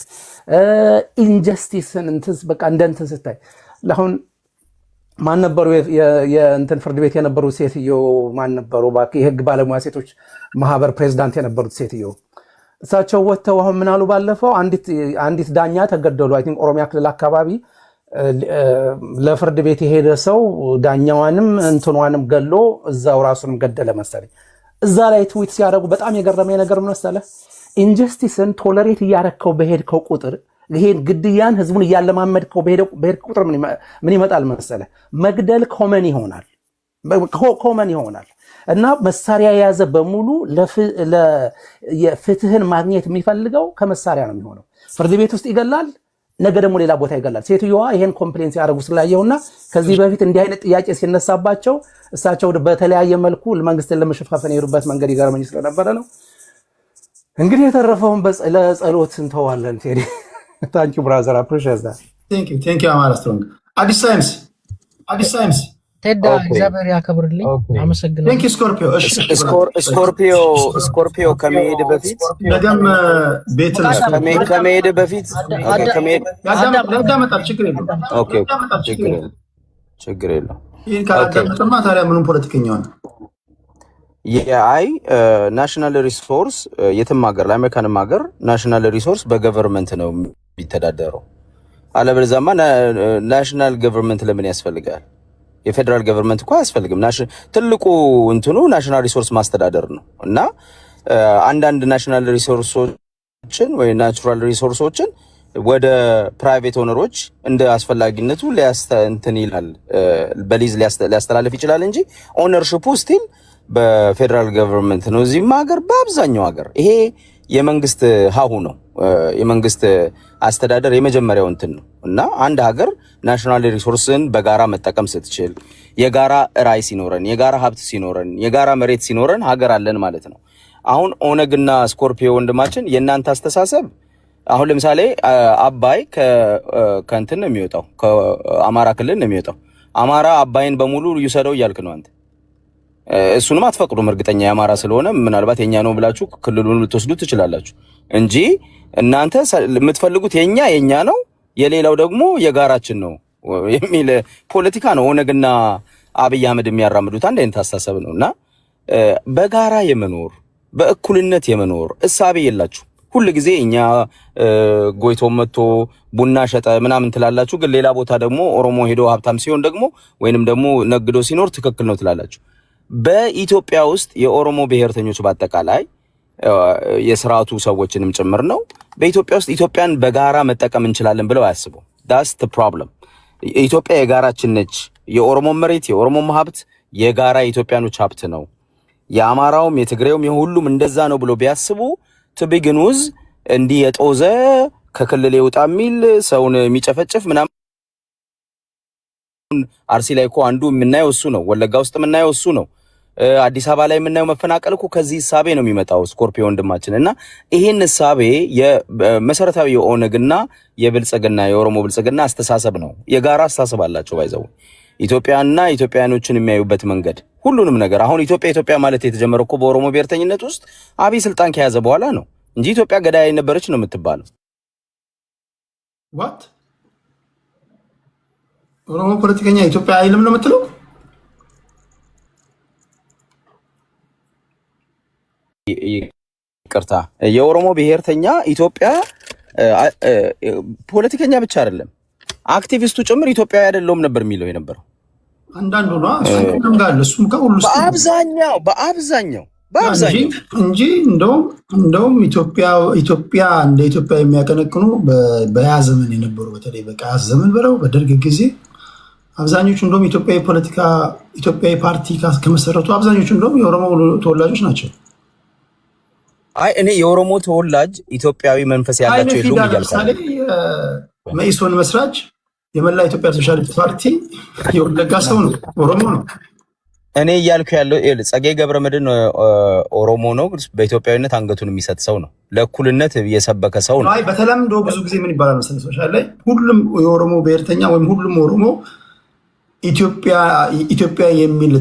ኢንጀስቲስን እንትን በቃ እንደንትን ስታይ ለአሁን ማን ነበሩ የእንትን ፍርድ ቤት የነበሩ ሴትዮ ማን ነበሩ? ባክ የህግ ባለሙያ ሴቶች ማህበር ፕሬዝዳንት የነበሩት ሴትዮ እሳቸው ወጥተው አሁን ምን አሉ? ባለፈው አንዲት ዳኛ ተገደሉ። አይ ቲንክ ኦሮሚያ ክልል አካባቢ ለፍርድ ቤት የሄደ ሰው ዳኛዋንም እንትኗንም ገሎ እዛው ራሱንም ገደለ መሰለኝ። እዛ ላይ ትዊት ሲያደርጉ በጣም የገረመኝ ነገር ምን መሰለህ? ኢንጀስቲስን ቶለሬት እያረከው በሄድከው ቁጥር ይሄን ግድያን ህዝቡን እያለማመድከው በሄድከው ቁጥር ምን ይመጣል መሰለህ? መግደል ኮመን ይሆናል። እና መሳሪያ የያዘ በሙሉ የፍትህን ማግኘት የሚፈልገው ከመሳሪያ ነው የሚሆነው። ፍርድ ቤት ውስጥ ይገላል፣ ነገ ደግሞ ሌላ ቦታ ይገላል። ሴትዮዋ ይሄን ኮምፕሌንስ ያደርጉ ስላየውና ከዚህ በፊት እንዲህ አይነት ጥያቄ ሲነሳባቸው እሳቸው በተለያየ መልኩ መንግስትን ለመሸፋፈን የሄዱበት መንገድ ይገርመኝ ስለነበረ ነው። እንግዲህ የተረፈውን ለጸሎት እንተዋለን። ቴዲ ታንኪ ብራዘር አፕሪሺየት ዛት ቴንክ ዩ አማራ ስትሮንግ አዲስ ታይምስ ቴዳ እግዚአብሔር ያከብርልኝ። አመሰግናለሁ። ቴንክ ዩ ስኮርፒዮ። እሺ ስኮርፒዮ ከመሄድ በፊት ነገም ቤት ከመሄድ በፊት ያዳመጣል። ችግር የለውም። ኦኬ ችግር የለውም። ይህን ካላዳመጥማ ታዲያ ምንም ፖለቲከኛ ሆነ። የአይ ናሽናል ሪሶርስ የትም ሀገር ለአሜሪካንም ሀገር ናሽናል ሪሶርስ በገቨርንመንት ነው የሚተዳደረው። አለበለዚያማ ናሽናል ገቨርንመንት ለምን ያስፈልጋል? የፌደራል ገቨርንመንት እኮ አያስፈልግም። ትልቁ እንትኑ ናሽናል ሪሶርስ ማስተዳደር ነው እና አንዳንድ ናሽናል ሪሶርሶችን ወይ ናቹራል ሪሶርሶችን ወደ ፕራይቬት ኦነሮች እንደ አስፈላጊነቱ እንትን ይላል በሊዝ ሊያስተላልፍ ይችላል እንጂ ኦነርሺፑ ስቲል በፌደራል ገቨርንመንት ነው። እዚህም ሀገር በአብዛኛው ሀገር ይሄ የመንግስት ሀሁ ነው። የመንግስት አስተዳደር የመጀመሪያው እንትን ነው እና አንድ ሀገር ናሽናል ሪሶርስን በጋራ መጠቀም ስትችል፣ የጋራ ራዕይ ሲኖረን፣ የጋራ ሀብት ሲኖረን፣ የጋራ መሬት ሲኖረን ሀገር አለን ማለት ነው። አሁን ኦነግና ስኮርፒዮ ወንድማችን የእናንተ አስተሳሰብ አሁን ለምሳሌ አባይ ከእንትን ነው የሚወጣው፣ ከአማራ ክልል ነው የሚወጣው። አማራ አባይን በሙሉ ይውሰደው እያልክ ነው አንተ። እሱንም አትፈቅዱም። እርግጠኛ የአማራ ስለሆነ ምናልባት የኛ ነው ብላችሁ ክልሉን ልትወስዱ ትችላላችሁ እንጂ እናንተ የምትፈልጉት የኛ ነው የሌላው ደግሞ የጋራችን ነው የሚል ፖለቲካ ነው ኦነግና አብይ አህመድ የሚያራምዱት። አንድ አይነት አስተሳሰብ ነውና በጋራ የመኖር በእኩልነት የመኖር እሳቤ የላችሁ። ሁሉ ጊዜ እኛ ጎይቶ መጥቶ ቡና ሸጠ ምናምን ትላላችሁ፣ ግን ሌላ ቦታ ደግሞ ኦሮሞ ሄዶ ሀብታም ሲሆን ደግሞ ወይንም ደግሞ ነግዶ ሲኖር ትክክል ነው ትላላችሁ። በኢትዮጵያ ውስጥ የኦሮሞ ብሔርተኞች በአጠቃላይ የስርዓቱ ሰዎችንም ጭምር ነው በኢትዮጵያ ውስጥ ኢትዮጵያን በጋራ መጠቀም እንችላለን ብለው አያስቡ። ዳስ ዘ ፕሮብለም። ኢትዮጵያ የጋራችን ነች። የኦሮሞ መሬት የኦሮሞ ሀብት የጋራ የኢትዮጵያኖች ሀብት ነው። የአማራውም የትግሬውም የሁሉም እንደዛ ነው ብሎ ቢያስቡ ትቢግኑዝ እንዲህ የጦዘ ከክልል የውጣ የሚል ሰውን የሚጨፈጭፍ ምናምን አርሲ ላይ እኮ አንዱ የምናየው እሱ ነው። ወለጋ ውስጥ የምናየው እሱ ነው። አዲስ አበባ ላይ የምናየው መፈናቀል እኮ ከዚህ ሐሳቤ ነው የሚመጣው ስኮርፒዮ ወንድማችን። እና ይሄን ሐሳቤ የመሰረታዊ የኦነግና የብልጽግና የኦሮሞ ብልጽግና አስተሳሰብ ነው። የጋራ አስተሳሰብ አላቸው ባይዘው ኢትዮጵያና ኢትዮጵያኖችን የሚያዩበት መንገድ ሁሉንም ነገር። አሁን ኢትዮጵያ ማለት የተጀመረው እኮ በኦሮሞ ብሔርተኝነት ውስጥ አብይ ስልጣን ከያዘ በኋላ ነው እንጂ ኢትዮጵያ ገዳይ ነበረች ነው የምትባለው። ዋት ኦሮሞ ፖለቲከኛ ኢትዮጵያ አይልም ነው የምትለው? ይቅርታ፣ የኦሮሞ ብሔርተኛ ኢትዮጵያ ፖለቲከኛ ብቻ አይደለም አክቲቪስቱ ጭምር ኢትዮጵያዊ አይደለም ነበር የሚለው የነበረው። አንዳንዱ ነው እሱም ጋር እሱም ከሁሉ በአብዛኛው እንጂ እንደውም ኢትዮጵያ እንደ ኢትዮጵያ የሚያቀነቅኑ በያ ዘመን የነበሩ በተለይ በቃ ዘመን ብለው በደርግ ጊዜ አብዛኞቹ እንደውም ኢትዮጵያዊ ፓርቲ ከመሰረቱ አብዛኞቹ እንደውም የኦሮሞ ተወላጆች ናቸው። አይ እኔ የኦሮሞ ተወላጅ ኢትዮጵያዊ መንፈስ ያላቸው ይሉም ይያልካል። መኢሶን መስራች የመላ ኢትዮጵያ ሶሻሊስት ፓርቲ የወለጋ ሰው ነው፣ ኦሮሞ ነው። እኔ እያልኩ ያለው ጸጋዬ ገብረመድህን ኦሮሞ ነው፣ በኢትዮጵያዊነት አንገቱን የሚሰጥ ሰው ነው፣ ለእኩልነት የሰበከ ሰው ነው። አይ በተለምዶ ብዙ ጊዜ ምን ይባላል መሰለህ ሶሻል ላይ ሁሉም የኦሮሞ ብሔርተኛ ወይም ሁሉም ኦሮሞ ኢትዮጵያ የሚል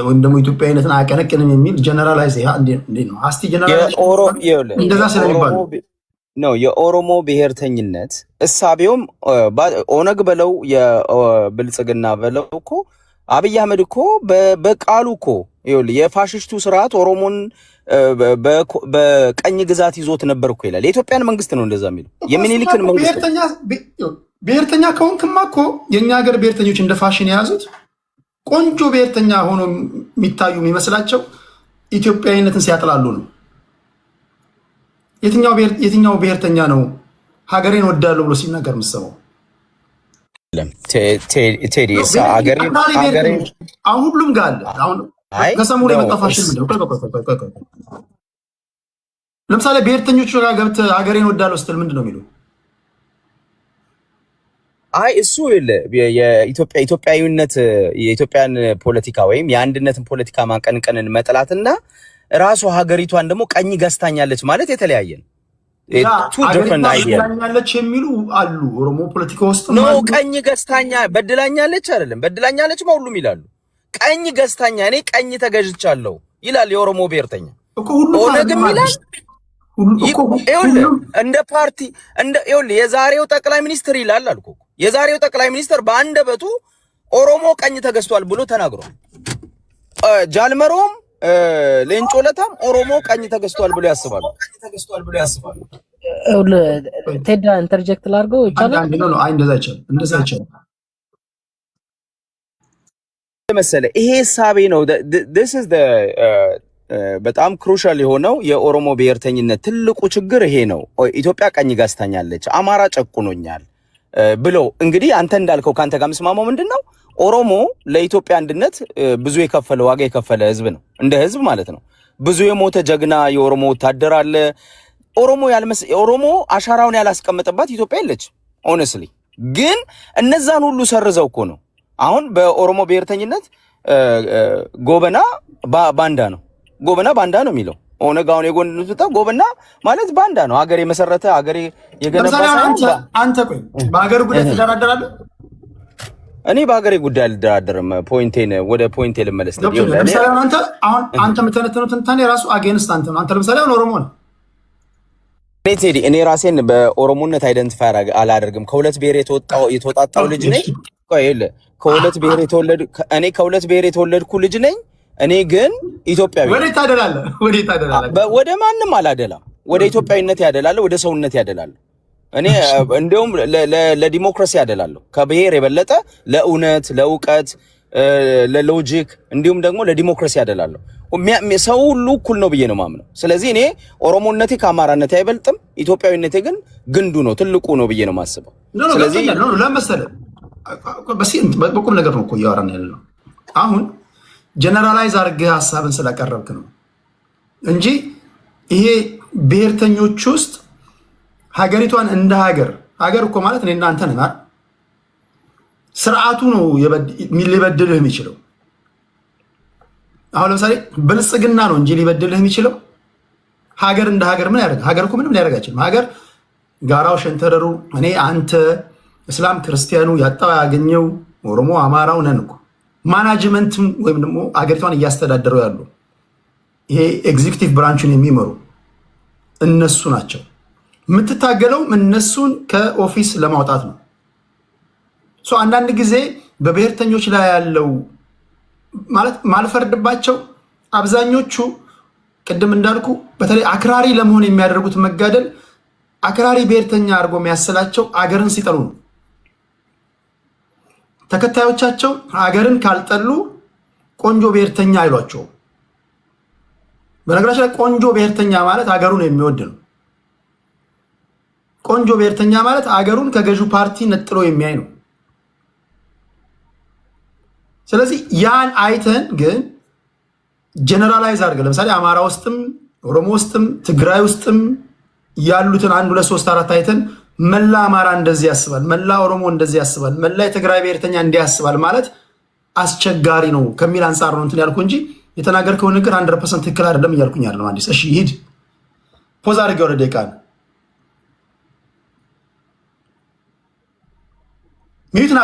ወይም ደግሞ ኢትዮጵያዊነትን አያቀነቅንም የሚል ጀነራላይዝ ነው። አስቲ ጀነራላይዝ እንደዛ ስለሚባል ነው የኦሮሞ ብሔርተኝነት እሳቤውም ኦነግ በለው የብልጽግና በለው እኮ አብይ አህመድ እኮ በቃሉ እኮ የፋሽስቱ ስርዓት ኦሮሞን በቀኝ ግዛት ይዞት ነበር እኮ ይላል። የኢትዮጵያን መንግስት ነው እንደዛ የሚለው የሚኒሊክን መንግስት። ብሔርተኛ ከሆንክማ እኮ የእኛ ሀገር ብሔርተኞች እንደ ፋሽን የያዙት ቆንጆ ብሔርተኛ ሆኖ የሚታዩ የሚመስላቸው ኢትዮጵያዊነትን ሲያጥላሉ ነው። የትኛው ብሔርተኛ ነው ሀገሬን ወዳለሁ ብሎ ሲናገር የምትሰማው? ቴዲ አሁን ሁሉም ጋር አለ። አሁን ከሰሞኑ የመጣ ፋሽን ለምሳሌ ብሔርተኞቹ ጋር ገብተህ ሀገሬን ወዳለሁ ስትል ምንድን ነው የሚለው? አይ እሱ የኢትዮጵያዊነት የኢትዮጵያን ፖለቲካ ወይም የአንድነትን ፖለቲካ ማቀንቀንን መጥላትና ራሱ ሀገሪቷን ደግሞ ቀኝ ገዝታኛለች ማለት የተለያየ ነው። ገዝታኛለች የሚሉ አሉ ኦሮሞ ፖለቲካ ውስጥ ነው። ቀኝ ገዝታኛ በድላኛለች አይደለም፣ በድላኛለች ሁሉም ይላሉ። ቀኝ ገዝታኛ እኔ ቀኝ ተገዥቻለሁ ይላል የኦሮሞ ብሔርተኛ። ኦነግም ይላል እንደ ፓርቲ የዛሬው ጠቅላይ ሚኒስትር ይላል አልኩ። የዛሬው ጠቅላይ ሚኒስትር በአንደበቱ ኦሮሞ ቀኝ ተገዝቷል ብሎ ተናግሯል። ጃልመሮም ሌንጮ ለታም ኦሮሞ ቀኝ ተገዝቷል ብሎ ያስባሉ። ቴዳ ኢንተርጀክት ላድርገው ይቻላል? እንደዛ አይቻልም መሰለ። ይሄ ሳቤ ነው። this is the በጣም ክሩሻል የሆነው የኦሮሞ ብሔርተኝነት ትልቁ ችግር ይሄ ነው። ኢትዮጵያ ቀኝ ገዝታኛለች፣ አማራ ጨቁኖኛል ብሎ እንግዲህ አንተ እንዳልከው ካንተ ጋር መስማማው ምንድነው ኦሮሞ ለኢትዮጵያ አንድነት ብዙ የከፈለ ዋጋ የከፈለ ህዝብ ነው። እንደ ህዝብ ማለት ነው። ብዙ የሞተ ጀግና የኦሮሞ ወታደር አለ። ኦሮሞ አሻራውን ያላስቀመጠባት ኢትዮጵያ የለች። ኦነስትሊ ግን እነዛን ሁሉ ሰርዘው እኮ ነው አሁን በኦሮሞ ብሔርተኝነት ጎበና ባንዳ ነው። ጎበና ባንዳ ነው የሚለው ኦነግ አሁን የጎንኑታ ጎበና ማለት ባንዳ ነው። ሀገር የመሰረተ ሀገር የገነባ አንተ ቆይ በሀገር ጉዳይ ትደራደራለህ? እኔ በሀገሬ ጉዳይ አልደራደርም። ፖይንቴን ወደ ፖይንቴ ልመለስ ነው። ለምሳሌ አንተ የምትነተነው ትንታኔ ራሱ አጌንስት አንተ ነው። አንተ ለምሳሌ ኦሮሞ ነው። እኔ ራሴን በኦሮሞነት አይደንቲፋይ አላደርግም። ከሁለት ብሔር የተወጣጣው ልጅ ነኝ። ቆይ ከሁለት ብሔር የተወለድኩ ልጅ ነኝ። እኔ ግን ኢትዮጵያዊ ወዴት ታደላለህ? ወደ ማንም አላደላም። ወደ ኢትዮጵያዊነት ያደላለሁ፣ ወደ ሰውነት ያደላለሁ። እኔ እንደውም ለዲሞክራሲ ያደላለሁ። ከብሔር የበለጠ ለእውነት፣ ለእውቀት፣ ለሎጂክ እንዲሁም ደግሞ ለዲሞክራሲ ያደላለሁ። ሰው ሁሉ እኩል ነው ብዬ ነው ማምነው። ስለዚህ እኔ ኦሮሞነቴ ከአማራነቴ አይበልጥም። ኢትዮጵያዊነቴ ግን ግንዱ ነው፣ ትልቁ ነው ብዬ ነው የማስበው። ስለዚህ ለምሳሌ በቁም ነገር ነው እኮ እያወራን ያለው። አሁን ጀነራላይዝ አድርገህ ሀሳብን ስላቀረብክ ነው እንጂ ይሄ ብሔርተኞች ውስጥ ሀገሪቷን እንደ ሀገር እኮ ማለት እኔ እናንተ ነን። ስርዓቱ ነው ሊበድልህ የሚችለው። አሁን ለምሳሌ ብልጽግና ነው እንጂ ሊበድልህ የሚችለው ሀገር እንደ ሀገር ምን ያደርግ? ሀገር እኮ ምንም ሊያደርግ አይችልም። ሀገር ጋራው፣ ሸንተረሩ፣ እኔ አንተ፣ እስላም ክርስቲያኑ፣ ያጣው ያገኘው፣ ኦሮሞ አማራው ነን እኮ። ማናጅመንትም ወይም ደግሞ ሀገሪቷን እያስተዳደሩ ያሉ ይሄ ኤግዚኪቲቭ ብራንቹን የሚመሩ እነሱ ናቸው። የምትታገለው እነሱን ከኦፊስ ለማውጣት ነው። አንዳንድ ጊዜ በብሔርተኞች ላይ ያለው ማለት ማልፈርድባቸው አብዛኞቹ ቅድም እንዳልኩ በተለይ አክራሪ ለመሆን የሚያደርጉት መጋደል አክራሪ ብሔርተኛ አድርጎ የሚያስላቸው አገርን ሲጠሉ ነው። ተከታዮቻቸው አገርን ካልጠሉ ቆንጆ ብሔርተኛ አይሏቸው። በነገራችን ላይ ቆንጆ ብሔርተኛ ማለት አገሩን የሚወድ ነው። ቆንጆ ብሔርተኛ ማለት አገሩን ከገዢው ፓርቲ ነጥሎ የሚያይ ነው። ስለዚህ ያን አይተን ግን ጀነራላይዝ አድርገን ለምሳሌ አማራ ውስጥም ኦሮሞ ውስጥም ትግራይ ውስጥም ያሉትን 1 2 3 4 አይተን መላ አማራ እንደዚህ ያስባል፣ መላ ኦሮሞ እንደዚህ ያስባል፣ መላ የትግራይ ብሔርተኛ እንዲህ ያስባል ማለት አስቸጋሪ ነው ከሚል አንጻር ነው እንትን ያልኩ እንጂ የተናገርከው ነገር 100% ትክክል አይደለም እያልኩኝ አይደለም። አዲስ እሺ፣ ሂድ ፖዝ አድርገው ወደ ደቂቃ ሚዩት ነው።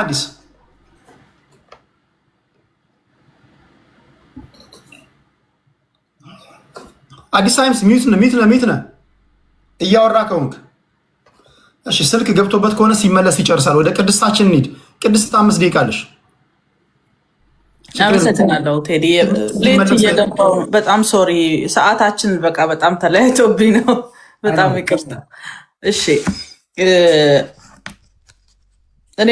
አዲስ ታይምስ ሚዩት ነው እያወራ ከሆንክ እሺ። ስልክ ገብቶበት ከሆነ ሲመለስ ይጨርሳል። ወደ ቅድስታችን እንሂድ። ቅድስት 5 ደቂቃ አለሽ። አመሰግናለሁ ቴዲ። ሌት እየገባሁ በጣም ሶሪ፣ ሰዓታችን በቃ በጣም ተለያይቶብኝ ነው። በጣም ይቅርታ። እሺ እኔ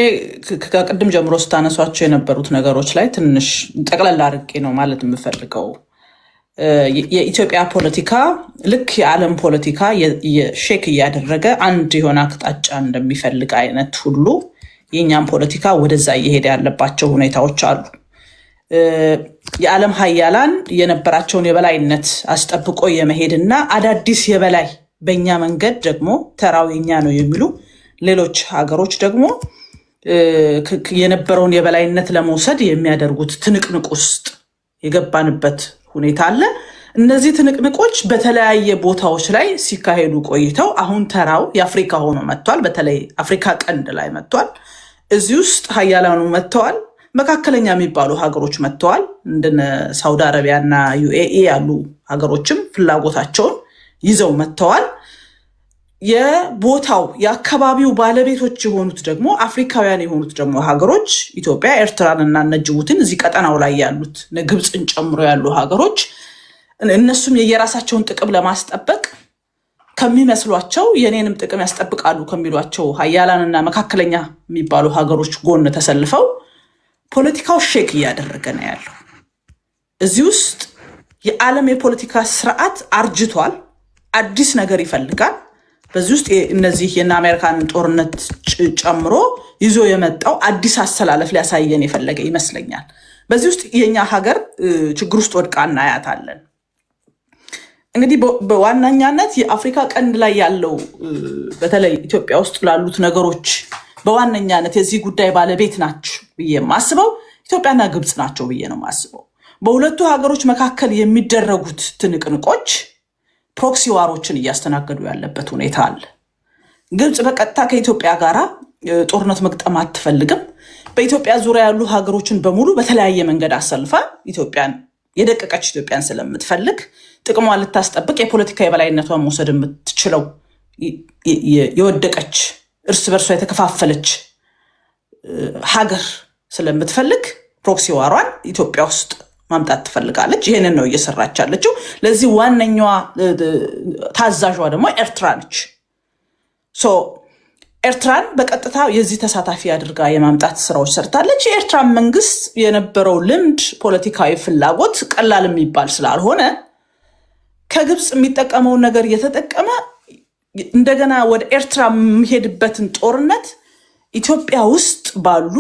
ከቅድም ጀምሮ ስታነሷቸው የነበሩት ነገሮች ላይ ትንሽ ጠቅለል አድርጌ ነው ማለት የምፈልገው። የኢትዮጵያ ፖለቲካ ልክ የዓለም ፖለቲካ ሼክ እያደረገ አንድ የሆነ አቅጣጫ እንደሚፈልግ አይነት ሁሉ የእኛም ፖለቲካ ወደዛ እየሄደ ያለባቸው ሁኔታዎች አሉ። የዓለም ሀያላን የነበራቸውን የበላይነት አስጠብቆ የመሄድና አዳዲስ የበላይ በእኛ መንገድ ደግሞ ተራው የኛ ነው የሚሉ ሌሎች ሀገሮች ደግሞ የነበረውን የበላይነት ለመውሰድ የሚያደርጉት ትንቅንቅ ውስጥ የገባንበት ሁኔታ አለ። እነዚህ ትንቅንቆች በተለያየ ቦታዎች ላይ ሲካሄዱ ቆይተው አሁን ተራው የአፍሪካ ሆኖ መጥቷል። በተለይ አፍሪካ ቀንድ ላይ መጥቷል። እዚህ ውስጥ ሀያላኑ መጥተዋል። መካከለኛ የሚባሉ ሀገሮች መጥተዋል። እንደነ ሳውዲ አረቢያ እና ዩኤኢ ያሉ ሀገሮችም ፍላጎታቸውን ይዘው መጥተዋል። የቦታው የአካባቢው ባለቤቶች የሆኑት ደግሞ አፍሪካውያን የሆኑት ደግሞ ሀገሮች ኢትዮጵያ፣ ኤርትራን እና እነ ጅቡቲን እዚህ ቀጠናው ላይ ያሉት ግብፅን ጨምሮ ያሉ ሀገሮች እነሱም የየራሳቸውን ጥቅም ለማስጠበቅ ከሚመስሏቸው የኔንም ጥቅም ያስጠብቃሉ ከሚሏቸው ሀያላንና መካከለኛ የሚባሉ ሀገሮች ጎን ተሰልፈው ፖለቲካው ሼክ እያደረገ ነው ያለው። እዚህ ውስጥ የዓለም የፖለቲካ ስርዓት አርጅቷል፣ አዲስ ነገር ይፈልጋል። በዚህ ውስጥ እነዚህ የና አሜሪካንን ጦርነት ጨምሮ ይዞ የመጣው አዲስ አሰላለፍ ሊያሳየን የፈለገ ይመስለኛል። በዚህ ውስጥ የኛ ሀገር ችግር ውስጥ ወድቃ እናያታለን። እንግዲህ በዋናኛነት የአፍሪካ ቀንድ ላይ ያለው በተለይ ኢትዮጵያ ውስጥ ላሉት ነገሮች በዋነኛነት የዚህ ጉዳይ ባለቤት ናቸው ብዬ የማስበው ኢትዮጵያና ግብጽ ናቸው ብዬ ነው የማስበው። በሁለቱ ሀገሮች መካከል የሚደረጉት ትንቅንቆች ፕሮክሲ ዋሮችን እያስተናገዱ ያለበት ሁኔታ አለ። ግብጽ በቀጥታ ከኢትዮጵያ ጋር ጦርነት መግጠም አትፈልግም። በኢትዮጵያ ዙሪያ ያሉ ሀገሮችን በሙሉ በተለያየ መንገድ አሰልፋ ኢትዮጵያን የደቀቀች ኢትዮጵያን ስለምትፈልግ ጥቅሟን ልታስጠብቅ የፖለቲካ የበላይነቷን መውሰድ የምትችለው የወደቀች እርስ በርሷ የተከፋፈለች ሀገር ስለምትፈልግ ፕሮክሲ ዋሯን ኢትዮጵያ ውስጥ ማምጣት ትፈልጋለች። ይህንን ነው እየሰራች ያለችው። ለዚህ ዋነኛዋ ታዛዧ ደግሞ ኤርትራ ነች። ኤርትራን በቀጥታ የዚህ ተሳታፊ አድርጋ የማምጣት ስራዎች ሰርታለች። የኤርትራ መንግስት የነበረው ልምድ፣ ፖለቲካዊ ፍላጎት ቀላል የሚባል ስላልሆነ ከግብፅ የሚጠቀመውን ነገር እየተጠቀመ እንደገና ወደ ኤርትራ የሚሄድበትን ጦርነት ኢትዮጵያ ውስጥ ባሉ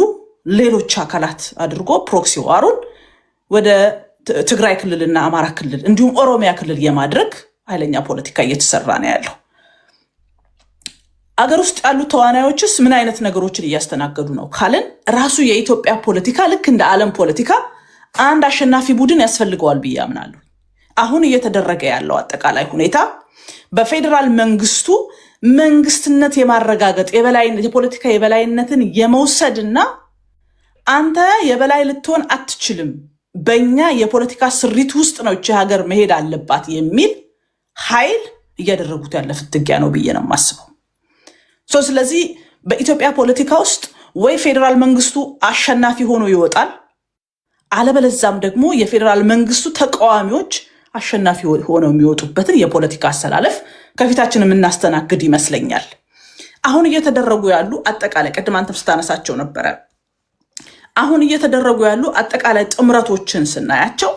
ሌሎች አካላት አድርጎ ፕሮክሲ ዋሩን ወደ ትግራይ ክልልና አማራ ክልል እንዲሁም ኦሮሚያ ክልል የማድረግ ኃይለኛ ፖለቲካ እየተሰራ ነው ያለው። አገር ውስጥ ያሉ ተዋናዮችስ ምን አይነት ነገሮችን እያስተናገዱ ነው ካልን ራሱ የኢትዮጵያ ፖለቲካ ልክ እንደ ዓለም ፖለቲካ አንድ አሸናፊ ቡድን ያስፈልገዋል ብዬ አምናለሁ። አሁን እየተደረገ ያለው አጠቃላይ ሁኔታ በፌዴራል መንግስቱ መንግስትነት የማረጋገጥ የፖለቲካ የበላይነትን የመውሰድና አንተ የበላይ ልትሆን አትችልም፣ በእኛ የፖለቲካ ስሪት ውስጥ ነው እቺ ሀገር መሄድ አለባት የሚል ኃይል እያደረጉት ያለ ፍትጊያ ነው ብዬ ነው የማስበው። ስለዚህ በኢትዮጵያ ፖለቲካ ውስጥ ወይ ፌዴራል መንግስቱ አሸናፊ ሆኖ ይወጣል፣ አለበለዛም ደግሞ የፌዴራል መንግስቱ ተቃዋሚዎች አሸናፊ ሆነው የሚወጡበትን የፖለቲካ አሰላለፍ ከፊታችን የምናስተናግድ ይመስለኛል። አሁን እየተደረጉ ያሉ አጠቃላይ ቅድም አንተም ስታነሳቸው ነበረ። አሁን እየተደረጉ ያሉ አጠቃላይ ጥምረቶችን ስናያቸው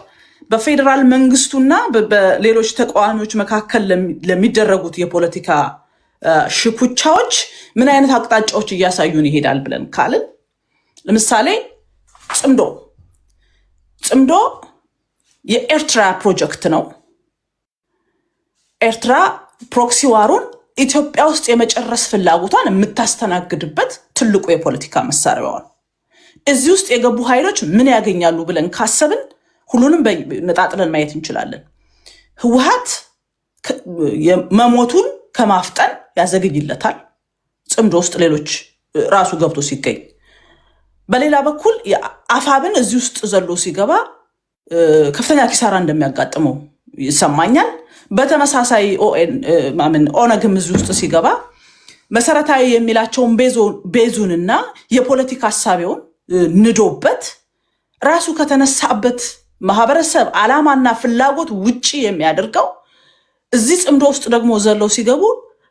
በፌዴራል መንግስቱና በሌሎች ተቃዋሚዎች መካከል ለሚደረጉት የፖለቲካ ሽኩቻዎች ምን አይነት አቅጣጫዎች እያሳዩን ይሄዳል ብለን ካልን ለምሳሌ ጽምዶ የኤርትራ ፕሮጀክት ነው። ኤርትራ ፕሮክሲ ዋሩን ኢትዮጵያ ውስጥ የመጨረስ ፍላጎቷን የምታስተናግድበት ትልቁ የፖለቲካ መሳሪያዋ ነው። እዚህ ውስጥ የገቡ ኃይሎች ምን ያገኛሉ ብለን ካሰብን ሁሉንም ነጣጥለን ማየት እንችላለን። ህወሓት መሞቱን ከማፍጠን ያዘግይለታል፣ ጽምዶ ውስጥ ሌሎች ራሱ ገብቶ ሲገኝ። በሌላ በኩል አፋብን እዚህ ውስጥ ዘሎ ሲገባ ከፍተኛ ኪሳራ እንደሚያጋጥመው ይሰማኛል። በተመሳሳይ ኦነግም እዚህ ውስጥ ሲገባ መሰረታዊ የሚላቸውን ቤዙንና የፖለቲካ ሀሳቢውን ንዶበት ራሱ ከተነሳበት ማህበረሰብ ዓላማና ፍላጎት ውጪ የሚያደርገው እዚህ ጽምዶ ውስጥ ደግሞ ዘለው ሲገቡ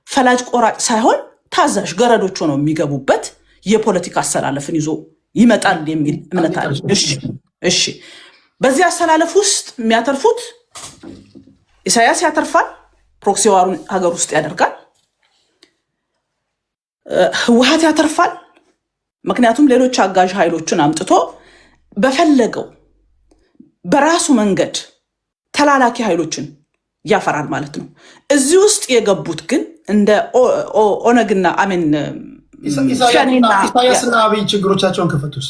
ፈላጭ ቆራጭ ሳይሆን ታዛዥ ገረዶች ሆነው የሚገቡበት የፖለቲካ አሰላለፍን ይዞ ይመጣል የሚል እምነት አለ። እሺ በዚህ አሰላለፍ ውስጥ የሚያተርፉት ኢሳያስ ያተርፋል፣ ፕሮክሲ ዋሩን ሀገር ውስጥ ያደርጋል። ህወሓት ያተርፋል፣ ምክንያቱም ሌሎች አጋዥ ኃይሎችን አምጥቶ በፈለገው በራሱ መንገድ ተላላኪ ኃይሎችን ያፈራል ማለት ነው። እዚህ ውስጥ የገቡት ግን እንደ ኦነግና ኢሳያስና አብይ ችግሮቻቸውን ከፈቱስ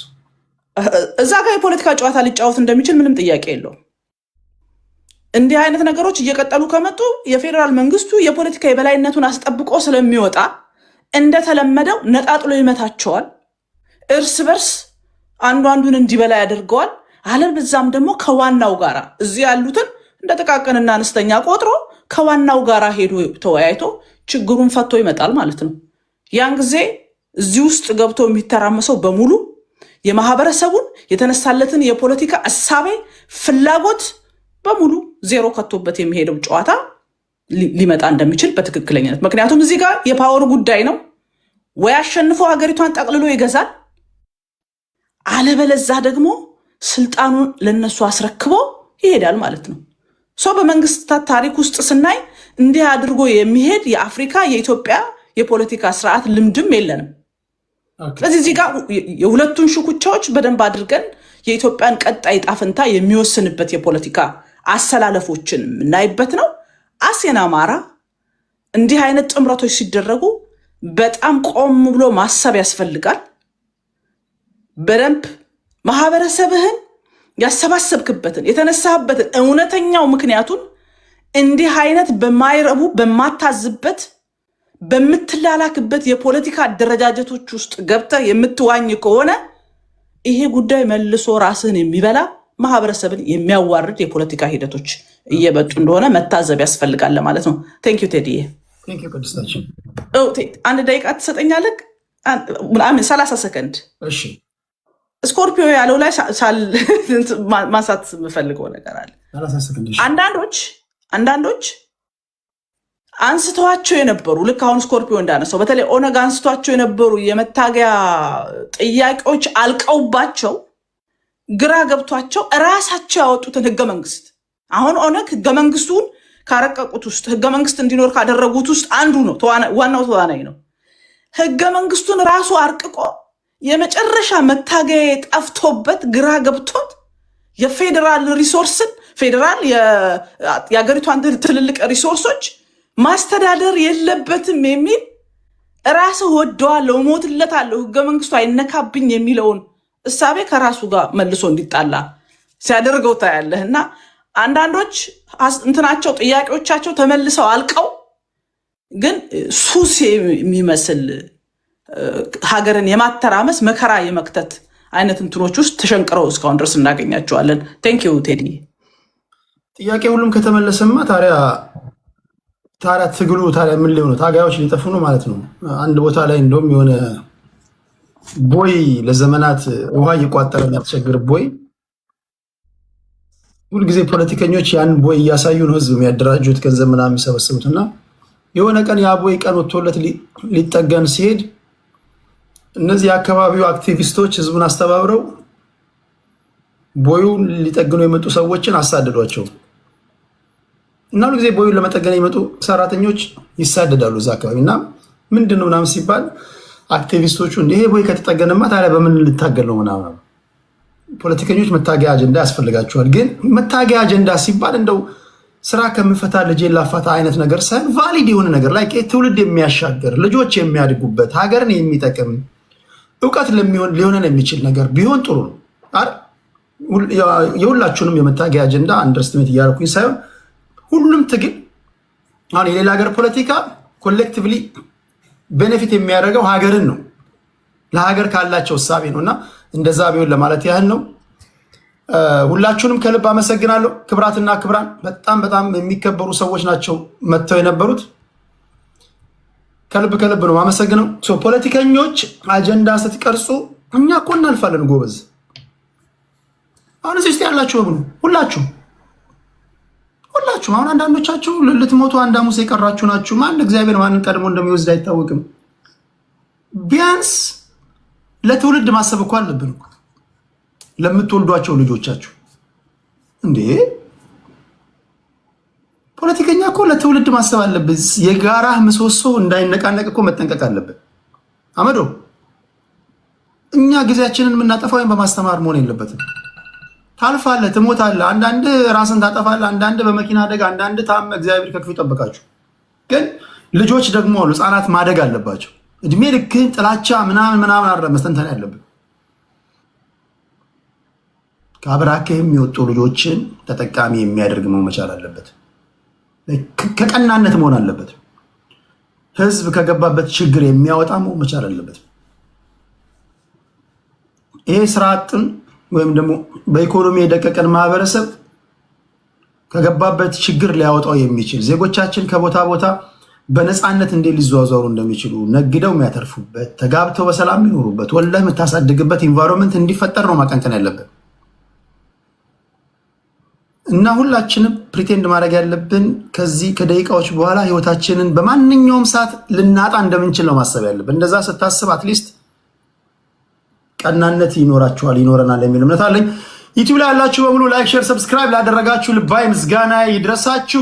እዛ ጋር የፖለቲካ ጨዋታ ሊጫወት እንደሚችል ምንም ጥያቄ የለውም። እንዲህ አይነት ነገሮች እየቀጠሉ ከመጡ የፌዴራል መንግስቱ የፖለቲካ የበላይነቱን አስጠብቆ ስለሚወጣ እንደተለመደው ነጣጥሎ ይመታቸዋል። እርስ በርስ አንዱን እንዲበላ ያደርገዋል። አለበዛም ደግሞ ከዋናው ጋራ እዚህ ያሉትን እንደ ጥቃቅንና አነስተኛ ቆጥሮ ከዋናው ጋራ ሄዶ ተወያይቶ ችግሩን ፈቶ ይመጣል ማለት ነው። ያን ጊዜ እዚህ ውስጥ ገብቶ የሚተራመሰው በሙሉ የማህበረሰቡን የተነሳለትን የፖለቲካ እሳቤ ፍላጎት በሙሉ ዜሮ ከቶበት የሚሄደው ጨዋታ ሊመጣ እንደሚችል በትክክለኛነት ምክንያቱም እዚህ ጋር የፓወር ጉዳይ ነው። ወይ አሸንፎ ሀገሪቷን ጠቅልሎ ይገዛል፣ አለበለዛ ደግሞ ስልጣኑን ለነሱ አስረክቦ ይሄዳል ማለት ነው። በመንግስታት ታሪክ ውስጥ ስናይ እንዲህ አድርጎ የሚሄድ የአፍሪካ የኢትዮጵያ የፖለቲካ ስርዓት ልምድም የለንም። ስለዚህ እዚህ ጋር የሁለቱን ሽኩቻዎች በደንብ አድርገን የኢትዮጵያን ቀጣይ ዕጣ ፈንታ የሚወስንበት የፖለቲካ አሰላለፎችን የምናይበት ነው። አሴን አማራ እንዲህ አይነት ጥምረቶች ሲደረጉ በጣም ቆም ብሎ ማሰብ ያስፈልጋል። በደንብ ማህበረሰብህን ያሰባሰብክበትን የተነሳህበትን እውነተኛው ምክንያቱን እንዲህ አይነት በማይረቡ በማታዝበት በምትላላክበት የፖለቲካ አደረጃጀቶች ውስጥ ገብተህ የምትዋኝ ከሆነ ይሄ ጉዳይ መልሶ ራስህን የሚበላ ማህበረሰብን የሚያዋርድ የፖለቲካ ሂደቶች እየበጡ እንደሆነ መታዘብ ያስፈልጋል ማለት ነው። ቴንክ ዩ ቴዲዬ። አንድ ደቂቃ ትሰጠኛለህ? 30 ሰከንድ። እሺ ስኮርፒዮ ያለው ላይ ማንሳት የምፈልገው ነገር አለ። አንዳንዶች አንስተዋቸው የነበሩ ልክ አሁን ስኮርፒዮ እንዳነሳው በተለይ ኦነግ አንስተዋቸው የነበሩ የመታገያ ጥያቄዎች አልቀውባቸው ግራ ገብቷቸው እራሳቸው ያወጡትን ህገ መንግስት አሁን ኦነግ ህገ መንግስቱን ካረቀቁት ውስጥ ህገ መንግስት እንዲኖር ካደረጉት ውስጥ አንዱ ነው። ዋናው ተዋናይ ነው። ህገ መንግስቱን ራሱ አርቅቆ የመጨረሻ መታገያ ጠፍቶበት ግራ ገብቶት የፌዴራል ሪሶርስን ፌዴራል የሀገሪቷን ትልልቅ ሪሶርሶች ማስተዳደር የለበትም የሚል ራሱ ወደዋለሁ ሞትለታለሁ ህገ መንግስቱ አይነካብኝ የሚለውን እሳቤ ከራሱ ጋር መልሶ እንዲጣላ ሲያደርገው ታያለህ። እና አንዳንዶች እንትናቸው ጥያቄዎቻቸው ተመልሰው አልቀው ግን ሱስ የሚመስል ሀገርን የማተራመስ መከራ የመክተት አይነት እንትኖች ውስጥ ተሸንቅረው እስካሁን ድረስ እናገኛቸዋለን። ቴንክ ዩ ቴዲ። ጥያቄ ሁሉም ከተመለሰማ ታዲያ ትግሉ ታዲያ ምን ሊሆኑ ታጋዮች ሊጠፉ ነው ማለት ነው። አንድ ቦታ ላይ እንደውም የሆነ ቦይ ለዘመናት ውሃ እየቋጠረ የሚያስቸግር ቦይ ሁልጊዜ ፖለቲከኞች ያን ቦይ እያሳዩ ነው ህዝብ የሚያደራጁት ገንዘብ ምናምን የሚሰበስቡት እና የሆነ ቀን ያ ቦይ ቀን ወጥቶለት ሊጠገን ሲሄድ እነዚህ የአካባቢው አክቲቪስቶች ህዝቡን አስተባብረው ቦዩን ሊጠግኑ የመጡ ሰዎችን አሳደዷቸው እና ሁልጊዜ ቦዩን ለመጠገን የመጡ ሰራተኞች ይሳደዳሉ እዛ አካባቢ እና ምንድን ነው ምናምን ሲባል አክቲቪስቶቹ ይሄ ቦይ ከተጠገነማ ታዲያ በምን ልታገል ነው ምናምን። ፖለቲከኞች መታገያ አጀንዳ ያስፈልጋቸዋል። ግን መታገያ አጀንዳ ሲባል እንደው ስራ ከምፈታ ልጄ ላፋታ አይነት ነገር ሳይሆን ቫሊድ የሆነ ነገር ላይ ትውልድ የሚያሻገር ልጆች የሚያድጉበት ሀገርን የሚጠቅም እውቀት ሊሆነን የሚችል ነገር ቢሆን ጥሩ ነው። የሁላችሁንም የመታገያ አጀንዳ አንደርስቲሜት እያደረኩኝ ሳይሆን ሁሉም ትግል አሁን የሌላ ሀገር ፖለቲካ ኮሌክቲቭሊ ቤኔፊት የሚያደርገው ሀገርን ነው ለሀገር ካላቸው እሳቤ ነው እና እንደዛ ቢሆን ለማለት ያህል ነው። ሁላችሁንም ከልብ አመሰግናለሁ። ክብራትና ክብራን በጣም በጣም የሚከበሩ ሰዎች ናቸው መጥተው የነበሩት። ከልብ ነው አመሰግነው። ፖለቲከኞች አጀንዳ ስትቀርጹ እኛ እኮ እናልፋለን ጎበዝ። አሁን እዚህ ውስጥ ያላችሁ በሙሉ ሁላችሁም አሁን አንዳንዶቻችሁ ልትሞቱ አንድ ሐሙስ የቀራችሁ ናችሁ። ማን እግዚአብሔር ማንን ቀድሞ እንደሚወስድ አይታወቅም። ቢያንስ ለትውልድ ማሰብ እኮ አለብን እኮ ለምትወልዷቸው ልጆቻችሁ እንዴ። ፖለቲከኛ እኮ ለትውልድ ማሰብ አለብን። የጋራ ምሰሶ እንዳይነቃነቅ እኮ መጠንቀቅ አለብን። አመዶ እኛ ጊዜያችንን የምናጠፋው ወይም በማስተማር መሆን የለበትም። ታልፋለህ፣ ትሞታለህ፣ አንዳንድ ራስን ታጠፋለህ፣ አንዳንድ በመኪና አደጋ፣ አንዳንድ ታመህ እግዚአብሔር ከክፉ ይጠብቃችሁ። ግን ልጆች ደግሞ ህፃናት ማደግ አለባቸው። እድሜ ልክህን ጥላቻ ምናምን አይደለም መስተንተን ያለብን። ከአብራክህ የሚወጡ ልጆችን ተጠቃሚ የሚያደርግ መሆን መቻል አለበት። ከቀናነት መሆን አለበት። ህዝብ ከገባበት ችግር የሚያወጣ መሆን መቻል አለበት። ይሄ ስራ አጥን ወይም ደግሞ በኢኮኖሚ የደቀቀን ማህበረሰብ ከገባበት ችግር ሊያወጣው የሚችል ዜጎቻችን ከቦታ ቦታ በነፃነት እንዴት ሊዘዋወሩ እንደሚችሉ ነግደው የሚያተርፉበት ተጋብተው በሰላም የሚኖሩበት ወላሂ የምታሳድግበት ኢንቫይሮንመንት እንዲፈጠር ነው ማቀንቀን ያለበት እና ሁላችንም ፕሪቴንድ ማድረግ ያለብን ከዚህ ከደቂቃዎች በኋላ ህይወታችንን በማንኛውም ሰዓት ልናጣ እንደምንችል ነው ማሰብ ያለብን። እንደዛ ስታስብ አትሊስት ቀናነት ይኖረናል የሚል እምነት አለኝ። ዩቲዩብ ላይ ያላችሁ በሙሉ ላይክ፣ ሼር፣ ሰብስክራይብ ላደረጋችሁ ልባይ ምስጋና ይድረሳችሁ።